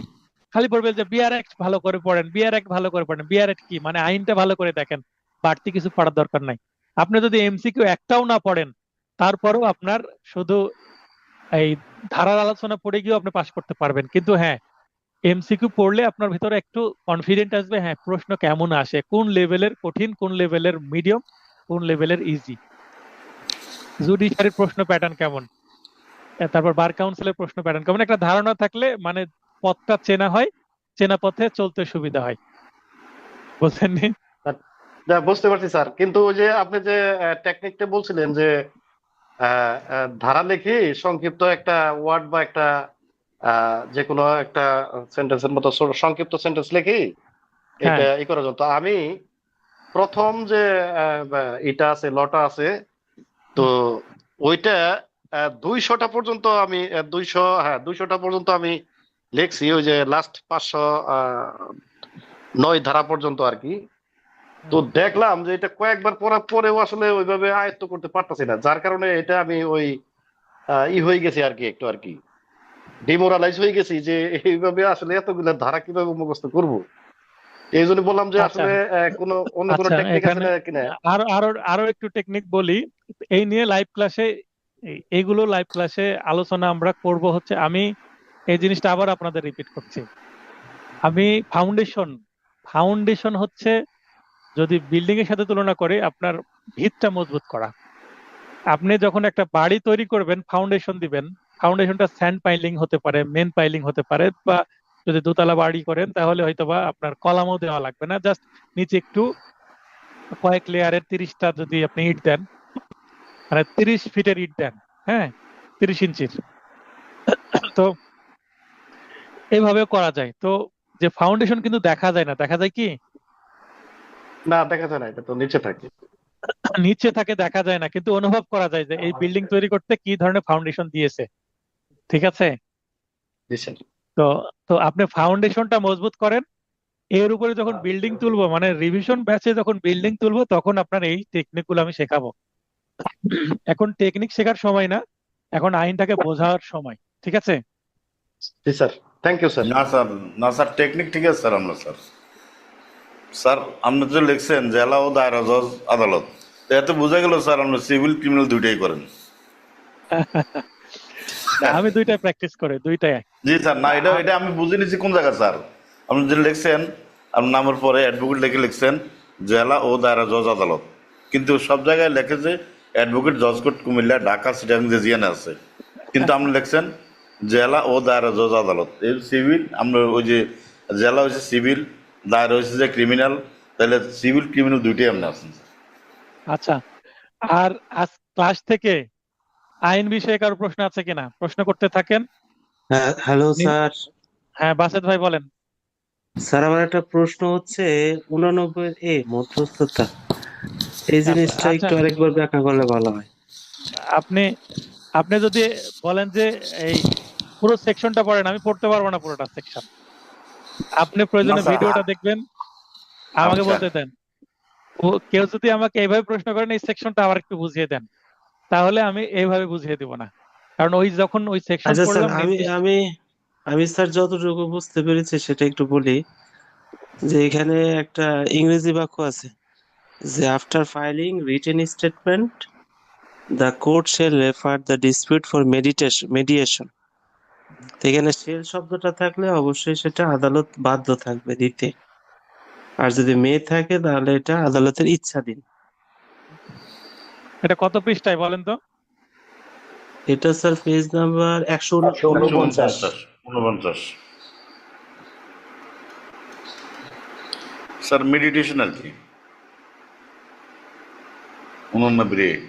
খালি বলবেন যে বিআর অ্যাক্ট ভালো করে পড়েন, বিআর অ্যাক্ট ভালো করে পড়েন। বিআর অ্যাক্ট কি মানে? আইনটা ভালো করে দেখেন, বাড়তি কিছু পড়ার দরকার নাই। আপনি যদি এমসিকিউ একটাও না পড়েন, তারপরেও আপনার শুধু এই ধারার আলোচনা পড়ে গিয়েও আপনি পাশ করতে পারবেন। কিন্তু হ্যাঁ, এমসিকিউ পড়লে আপনার ভিতরে একটু কনফিডেন্ট আসবে, হ্যাঁ প্রশ্ন কেমন আসে, কোন লেভেলের কঠিন, কোন লেভেলের মিডিয়াম, কোন লেভেলের ইজি, জুডিশিয়ারির প্রশ্ন প্যাটার্ন কেমন, তারপর বার কাউন্সিলের প্রশ্ন প্যাটার্ন কেমন, একটা ধারণা থাকলে মানে পথটা চেনা হয়, চেনা পথে চলতে সুবিধা হয়। বুঝলেন নি?
না, বুঝতে পারছি স্যার, কিন্তু ওই যে আপনি যে টেকনিকটা বলছিলেন যে ধারা লিখি সংক্ষিপ্ত একটা ওয়ার্ড বা একটা যে কোনো একটা সেন্টেন্সের মতো সংক্ষিপ্ত সেন্টেন্স লিখি,
হ্যাঁ
এটা ই করার জন্য। তো আমি প্রথম যে এটা আছে লটা আছে, তো ওইটা 200টা পর্যন্ত আমি 200টা পর্যন্ত আমি লিখছি, ওই যে লাস্ট 509 ধারা পর্যন্ত আর কি। তো দেখলাম যে এটা কয়েকবার পড়ার পরেও আসলে ওইভাবে আয়ত্ত করতে পারতাছি না, যার কারণে এটা আমি ওই হয়ে গেছি আর কি, একটু আর কি ডিমোরালাইজ হয়ে গেছি যে এইভাবে আসলে এতগুলা ধারা কিভাবে মুখস্থ করব। এই জন্য বললাম যে
আচ্ছা
আসলে কোনো অন্য কোনো
আচ্ছা,
টেকনিক আছে
এখানে
না কিনা।
আরো আরো আরো একটু টেকনিক বলি। এই নিয়ে লাইভ ক্লাসে, এইগুলো লাইভ ক্লাসে আলোচনা আমরা করব। হচ্ছে আমি এই জিনিসটা আবার আপনাদের রিপিট করছি। আমি ফাউন্ডেশন হচ্ছে, যদি বিল্ডিং এর সাথে তুলনা করে, আপনার ভিতটা মজবুত করা। আপনি যখন একটা বাড়ি তৈরি করবেন, ফাউন্ডেশন দিবেন, ফাউন্ডেশনটা স্যান্ড পাইলিং হতে পারে, মেন পাইলিং হতে পারে, বা যদি দোতলা বাড়ি করেন তাহলে হয়তোবা আপনার কলামও দেওয়া লাগবে না, জাস্ট নিচে একটু কয়েক লেয়ারের 30টা যদি আপনি ইট দেন, মানে 30 ফিটের ইট দেন, হ্যাঁ, 30 ইঞ্চির, তো এইভাবে করা যায়। তো যে ফাউন্ডেশন কিন্তু দেখা যায় না, দেখা যায় কি
না, দেখা যায় না, এটা তো নিচে থাকে।
নিচে থাকে, দেখা যায় না, কিন্তু অনুভব করা যায় যে এই বিল্ডিং তৈরি করতে কি ধরনের ফাউন্ডেশন দিয়েছে। ঠিক আছে?
জি স্যার।
তো তো আপনি ফাউন্ডেশনটা মজবুত করেন, এর উপরে যখন বিল্ডিং তুলবো, মানে রিভিশন ব্যাচে যখন বিল্ডিং তুলবো, তখন আপনার এই টেকনিক গুলো আমি শেখাবো। এখন টেকনিক শেখার সময় না, এখন আইনটাকে বোঝার সময়। ঠিক আছে?
জি স্যার, থ্যাংক ইউ স্যার।
না স্যার, টেকনিক ঠিক আছে স্যার। আমরা স্যার আপনি যে লিখছেন জেলা ও দায়রা জজ আদালত, তো এতে বোঝা গেল স্যার আপনি সিভিল ক্রিমিনাল দুইটাই করেন।
না, আমি দুইটাই প্র্যাকটিস করি, দুইটাই।
জি স্যার, না এটা এটা আমি বুঝে নিচ্ছি কোন জায়গা স্যার। আপনি যে লিখছেন আপনার নামের পরে অ্যাডভোকেট লিখে লিখছেন জেলা ও দায়রা জজ আদালত, কিন্তু সব জায়গায় লেখে যে অ্যাডভোকেট জজ কোর্ট কুমিল্লা ঢাকা সিটাং রেজিয়নে আছে, কিন্তু আপনি লিখছেন জেলা ও দায়রা জজ আদালত। এই সিভিল, আমরা ওই যে জেলা হয়েছে সিভিল, দায়রা হয়েছে যে ক্রিমিনাল, তাহলে সিভিল ক্রিমিনাল দুইটাই আপনি আছেন।
আচ্ছা, আর আজ ক্লাস থেকে আইন বিষয়ে কারো প্রশ্ন আছে কিনা? প্রশ্ন করতে থাকেন।
হ্যাঁ, হ্যালো স্যার।
হ্যাঁ, বাসেদ ভাই বলেন।
স্যার, আমার একটা প্রশ্ন হচ্ছে 89 মধ্যস্থতা, এই জিনিসটা
আচ্ছা,
একটু আরেকবার ব্যাখ্যা করলে ভালো হয়।
আপনি আপনি যদি বলেন যে এই পুরো সেকশনটা পড়েন, আমি পড়তে পারবো না পুরোটা সেকশন। আপনি প্রয়োজনে
না স্যার,
ভিডিওটা দেখবেন, আমাকে
আচ্ছা।
বলতে দেন। কেউ যদি আমাকে এইভাবে প্রশ্ন করেন এই সেকশনটা আবার একটু বুঝিয়ে দেন, তাহলে আমি এইভাবে বুঝিয়ে দিব না, কারণ ওই যখন ওই সেকশন
আচ্ছা স্যার,
পড়লাম
আমি আমি আমি স্যার যতটুকু বুঝতে পেরেছি সেটা একটু বলি। যে এখানে একটা ইংরেজি বাক্য আছে যে after filing written statement the court shall refer the dispute for mediation. এখানে শেল শব্দটা থাকলে অবশ্যই সেটা আদালত বাধ্য থাকবে দিতে, আর যদি মেয়ে থাকে তাহলে এটা আদালতের ইচ্ছাধীন।
এটা কত পৃষ্ঠায় বলেন তো?
এটা sir page number
149।
49 sir, meditation আর কি 89।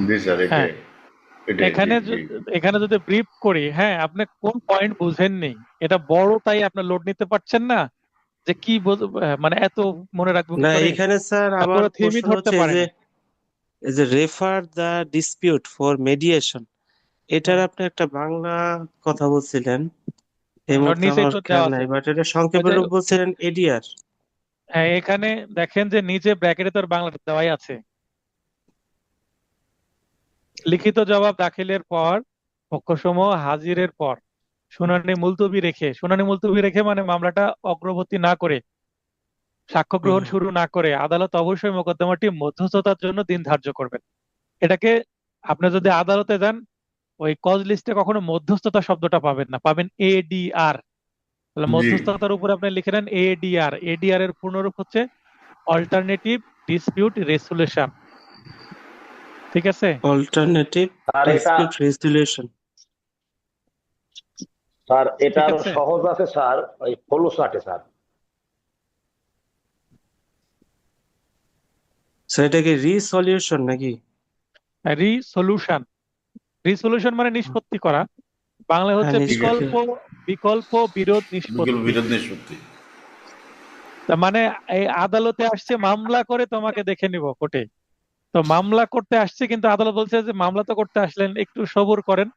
জি স্যার,
হ্যাঁ,
এটাই
এখানে এখানে যদি ব্রিফ করি, হ্যাঁ, আপনি কোন পয়েন্ট বুঝেননি, এটা বড় তাই আপনি লোড নিতে পারছেন না, যে কি মানে এত মনে রাখবো কি
না,
করে,
এখানে স্যার আমার
পুরো থিমই
প্রশ্ন
ধরতে
হচ্ছে
পারেন।
এই যে refer the dispute for mediation, এটার আপনি একটা বাংলা কথা বলছিলেন, এই মুহূর্তে
নিচে
আমার
একটু
খেয়াল
দেওয়া
নাই,
আছে।
বাট এটা সংক্ষেপে
ওই যে,
রূপ বলছিলেন এডিআর।
হ্যাঁ, এখানে দেখেন যে নিচে ব্র্যাকেটে তোর বাংলাটা দেওয়াই আছে। লিখিত জবাব দাখিলের পর পক্ষসমূহ হাজিরের পর শুনানি মুলতবি রেখে মানে মামলাটা অগ্রগতি না করে, সাক্ষ্য গ্রহণ শুরু না করে আদালত অবশ্যই মোকদ্দমাটি মধ্যস্থতার জন্য দিন ধার্য করবেন। এটাকে আপনি যদি আদালতে যান, ওই কজ লিস্টে কখনো মধ্যস্থতা শব্দটা পাবেন না, পাবেন এডিআর। তাহলে
জি।
মধ্যস্থতার উপরে আপনি লিখে নেন এডিআর। এডিআর এর পূর্ণরূপ হচ্ছে অল্টারনেটিভ ডিসপিউট রেসুলেশন। ঠিক আছে?
অল্টারনেটিভ
আর এটা
ডিসপিউট রেজুলেশন।
স্যার, এটা
ঠিক
আরো
আছে?
সহজ আছে স্যার, ওই ফলোসাটে স্যার।
স্যার, এটা কি রিসলিউশন নাকি?
রিসলিউশন মানে নিষ্পত্তি করা, বাংলা হচ্ছে
হ্যাঁ, নিষ্পত্তি।
বিকল্প বিরোধ নিষ্পত্তি।
বিরোধ নিষ্পত্তি।
তার মানে এই আদালতে আসছে মামলা করে তোমাকে দেখে নিব কোর্টে, তো মামলা করতে আসছে কিন্তু আদালত বলছে যে মামলা তো করতে আসলেন, একটু সবুর করেন,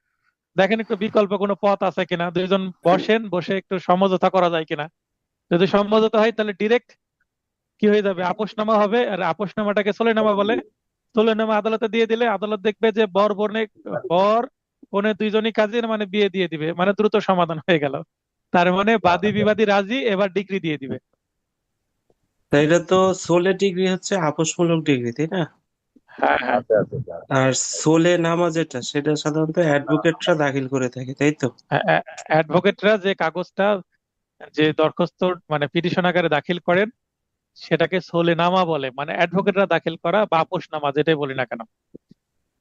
দেখেন একটু বিকল্প কোনো পথ আছে কিনা, দুইজন বসেন, বসে একটু সমঝোতা করা যায় কিনা। যদি সমঝোতা হয় তাহলে ডিরেক্ট কি হয়ে যাবে, আপোষনামা হবে, আর আপোষনামাটাকে সোলেনামা বলে। সোলেনামা আদালতে দিয়ে দিলে আদালত দেখবে যে বর কনে দুইজনই কাজের, মানে বিয়ে দিয়ে দিবে, মানে দ্রুত সমাধান হয়ে গেল। তার মানে বাদী বিবাদী রাজি, এবার ডিগ্রি দিয়ে দিবে।
তা এটা তো সোলে ডিগ্রি হচ্ছে আপোষমূলক ডিগ্রি, তাই না?
হ্যাঁ, হ্যাঁ।
আচ্ছা আচ্ছা স্যার।
আর সোলে নামা যেটা, সেটা সাধারণত অ্যাডভোকেটরা দাখিল করে থাকে, তাই তো?
অ্যাডভোকেটরা যে কাগজটা, যে দরখাস্ত মানে পিটিশন আকারে দাখিল করেন, সেটাকে সোলেনামা বলে, মানে অ্যাডভোকেটরা দাখিল করা বা আপোষনামা যেটাই বলি না কেন।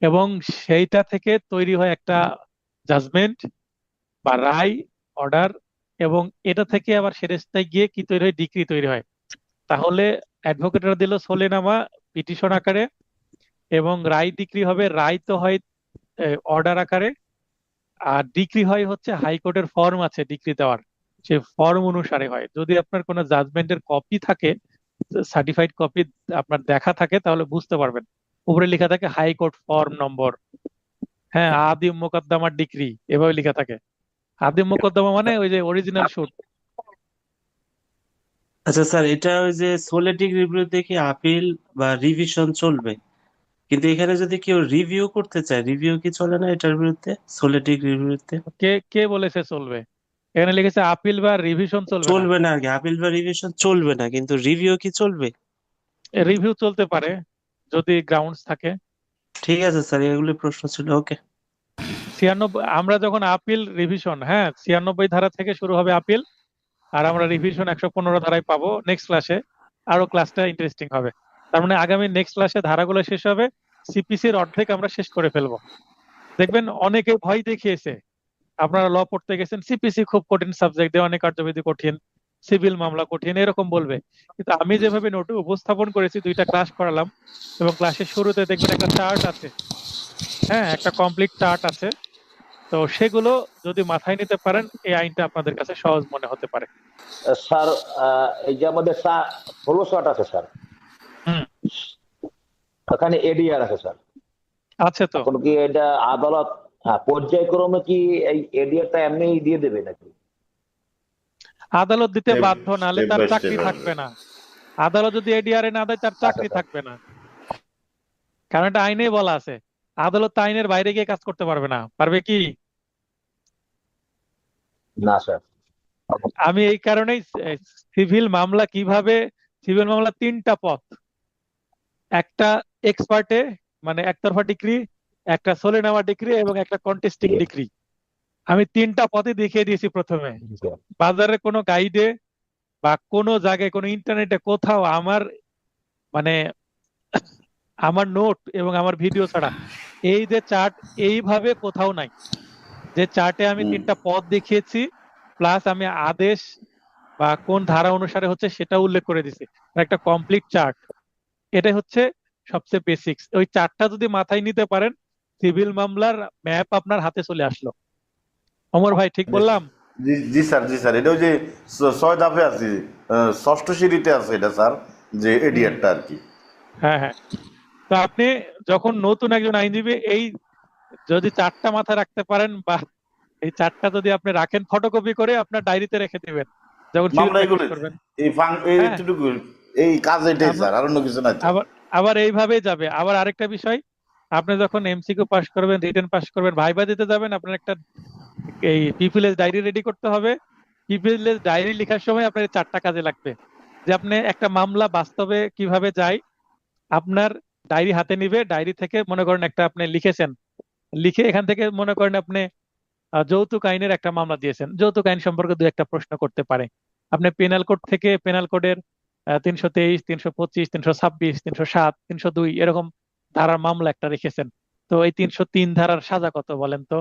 এবং সেইটা থেকে তৈরি হয় একটা জাজমেন্ট বা রায়, অর্ডার, এবং এটা থেকে আবার সেরেস্তায় গিয়ে কি তৈরি হয়, ডিক্রি তৈরি হয়। তাহলে অ্যাডভোকেটরা দিল সোলেনামা পিটিশন আকারে, এবং রায় ডিক্রি হবে, রায় তো হয় অর্ডার আকারে, আর ডিক্রি হয় হচ্ছে হাইকোর্টের ফর্ম আছে ডিক্রি দেওয়ার, সেই ফর্ম অনুসারে হয়। যদি আপনার কোনো জাজমেন্টের কপি থাকে, সার্টিফাইড কপি আপনার দেখা থাকে, তাহলে বুঝতে পারবেন উপরে লেখা থাকে হাইকোর্ট ফর্ম নম্বর, হ্যাঁ, আদিম মোকদ্দমার ডিক্রি, এভাবে লেখা থাকে। আদিম মোকদ্দমা মানে ওই যে অরিজিনাল শুট।
আচ্ছা স্যার, এটা ওই যে সোলে ডিগ্রির বিরুদ্ধে কি আপিল বা রিভিশন চলবে? কিন্তু এখানে যদি কেউ রিভিউ করতে চায়, রিভিউ কি চলে না এটার বিরুদ্ধে, সোলে ডিগ্রির বিরুদ্ধে?
কে কে বলেছে চলবে? এখানে লিখেছে আপিল বা রিভিশন চলবে না।
চলবে না আর কি, আপিল বা রিভিশন চলবে না, কিন্তু রিভিউ কি চলবে?
রিভিউ চলতে পারে যদি গ্রাউন্ডস থাকে।
ঠিক আছে স্যার, এগুলি প্রশ্ন ছিল। ওকে।
96, আমরা যখন আপিল রিভিশন, হ্যাঁ, 96 ধারা থেকে শুরু হবে আপিল, আর আমরা রিভিশন 115 ধারায় পাবো নেক্সট ক্লাসে। আরো ক্লাসটা ইন্টারেস্টিং হবে। তার মানে আগামী নেক্সট ক্লাসে ধারাগুলো শেষ হবে, সিপিসির অর্ধেক আমরা শেষ করে ফেলবো। দেখবেন অনেকে ভয় দেখিয়েছে, আপনারা ল পড়তে গেছেন, সিপিসি খুব কঠিন সাবজেক্ট, দেওয়ানি কার্যবিধি কঠিন, সিভিল মামলা কঠিন, এরকম বলবে। কিন্তু আমি যেভাবে নোটে উপস্থাপন করেছি, 2টা ক্লাস করালাম, এবং ক্লাসের শুরুতে দেখবেন একটা চার্ট আছে, হ্যাঁ, একটা কমপ্লিট চার্ট আছে। তো সেগুলো যদি মাথায় নিতে পারেন, এই আইনটা আপনাদের কাছে সহজ মনে হতে পারে।
স্যার এই যে আমাদের 16 আছে স্যার,
হুম।
ওখানে এডিআর আছে স্যার।
আছে তো।
এখন কি এটা আদালত পর্যায়ক্রমে কি এই এডিআরটা এমনি দিয়ে দেবে নাকি?
আদালত দিতে
স্টেপ
বাধ্য, নাহলে
স্টেপ
তার
বাই
চাকরি
স্টেপ
থাকবে না। আদালত যদি এডিআরএ না দেয়, তার
আচ্ছা
চাকরি
স্যার।
থাকবে না। কারণ এটা আইনেই বলা আছে, আদালত তো আইনের বাইরে গিয়ে কাজ করতে পারবে না, পারবে কি?
না স্যার।
আমি এই কারণেই সিভিল মামলা কিভাবে, সিভিল মামলা 3টা পথ, একটা এক্সপার্টে মানে একতরফা ডিগ্রি, একটা সোলে নেওয়া ডিগ্রি, এবং একটা কন্টেস্টিং ডিগ্রি। আমি 3টা পথে দেখিয়ে দিয়েছি প্রথমে। বাজারে কোনো গাইডে বা কোনো জায়গায়, কোনো ইন্টারনেটে কোথাও আমার মানে আমার নোট এবং আমার ভিডিও ছাড়া এই যে চার্ট এইভাবে কোথাও নাই। যে চার্টে আমি 3টা পথ দেখিয়েছি, প্লাস আমি আদেশ বা কোন ধারা অনুসারে হচ্ছে সেটা উল্লেখ করে দিছি, একটা কমপ্লিট চার্ট। এটাই হচ্ছে সবচেয়ে বেসিক্স। ওই চার্টটা যদি মাথায় নিতে পারেন, সিভিল মামলার ম্যাপ আপনার হাতে চলে আসলো। অমর ভাই ঠিক বললাম?
জি জি স্যার, জি স্যার, এটা ওই যে 6 ধাপে আছে, ষষ্ঠ সিঁড়িতে আছে এটা স্যার, যে এডিআরটা আর কি।
হ্যাঁ, হ্যাঁ। তো আপনি যখন নতুন একজন আইনজীবী, এই যদি চারটা মাথায় রাখতে পারেন, বা এই চারটা যদি আপনি রাখেন ফটোকপি করে আপনার ডায়েরিতে রেখে দিবেন যখন সিভিল
মামলা
প্র্যাকটিস
এগুলো
করবেন।
এই
হ্যাঁ,
এতটুকু, এই কাজ এটাই
আপনার
স্যার, আর অন্য কিছু নাই তো।
আবার আবার এইভাবেই যাবে। আবার আরেকটা বিষয়, আপনি যখন এমসিকিউ পাস করবেন, রিটেন পাস করবেন, ভাইবা দিতে যাবেন, আপনার একটা এই পিপিএস ডায়েরি রেডি করতে হবে। পিপিএস ডায়েরি লেখার সময় আপনার এই 4টা কাজে লাগবে। যে আপনি একটা মামলা বাস্তবে কিভাবে যায়, আপনার ডায়েরি হাতে নিবে, ডায়েরি থেকে মনে করেন একটা আপনি লিখেছেন, লিখে এখান থেকে মনে করেন আপনি যৌতুক আইনের একটা মামলা দিয়েছেন, যৌতুক আইন সম্পর্কে 2-1টা প্রশ্ন করতে পারে। আপনি পেনাল কোড থেকে পেনাল কোডের 323, 325, 326, 307, 302 এরকম ধারার মামলা একটা রেখেছেন। তো এই 303 ধারার সাজা কত বলেন তো?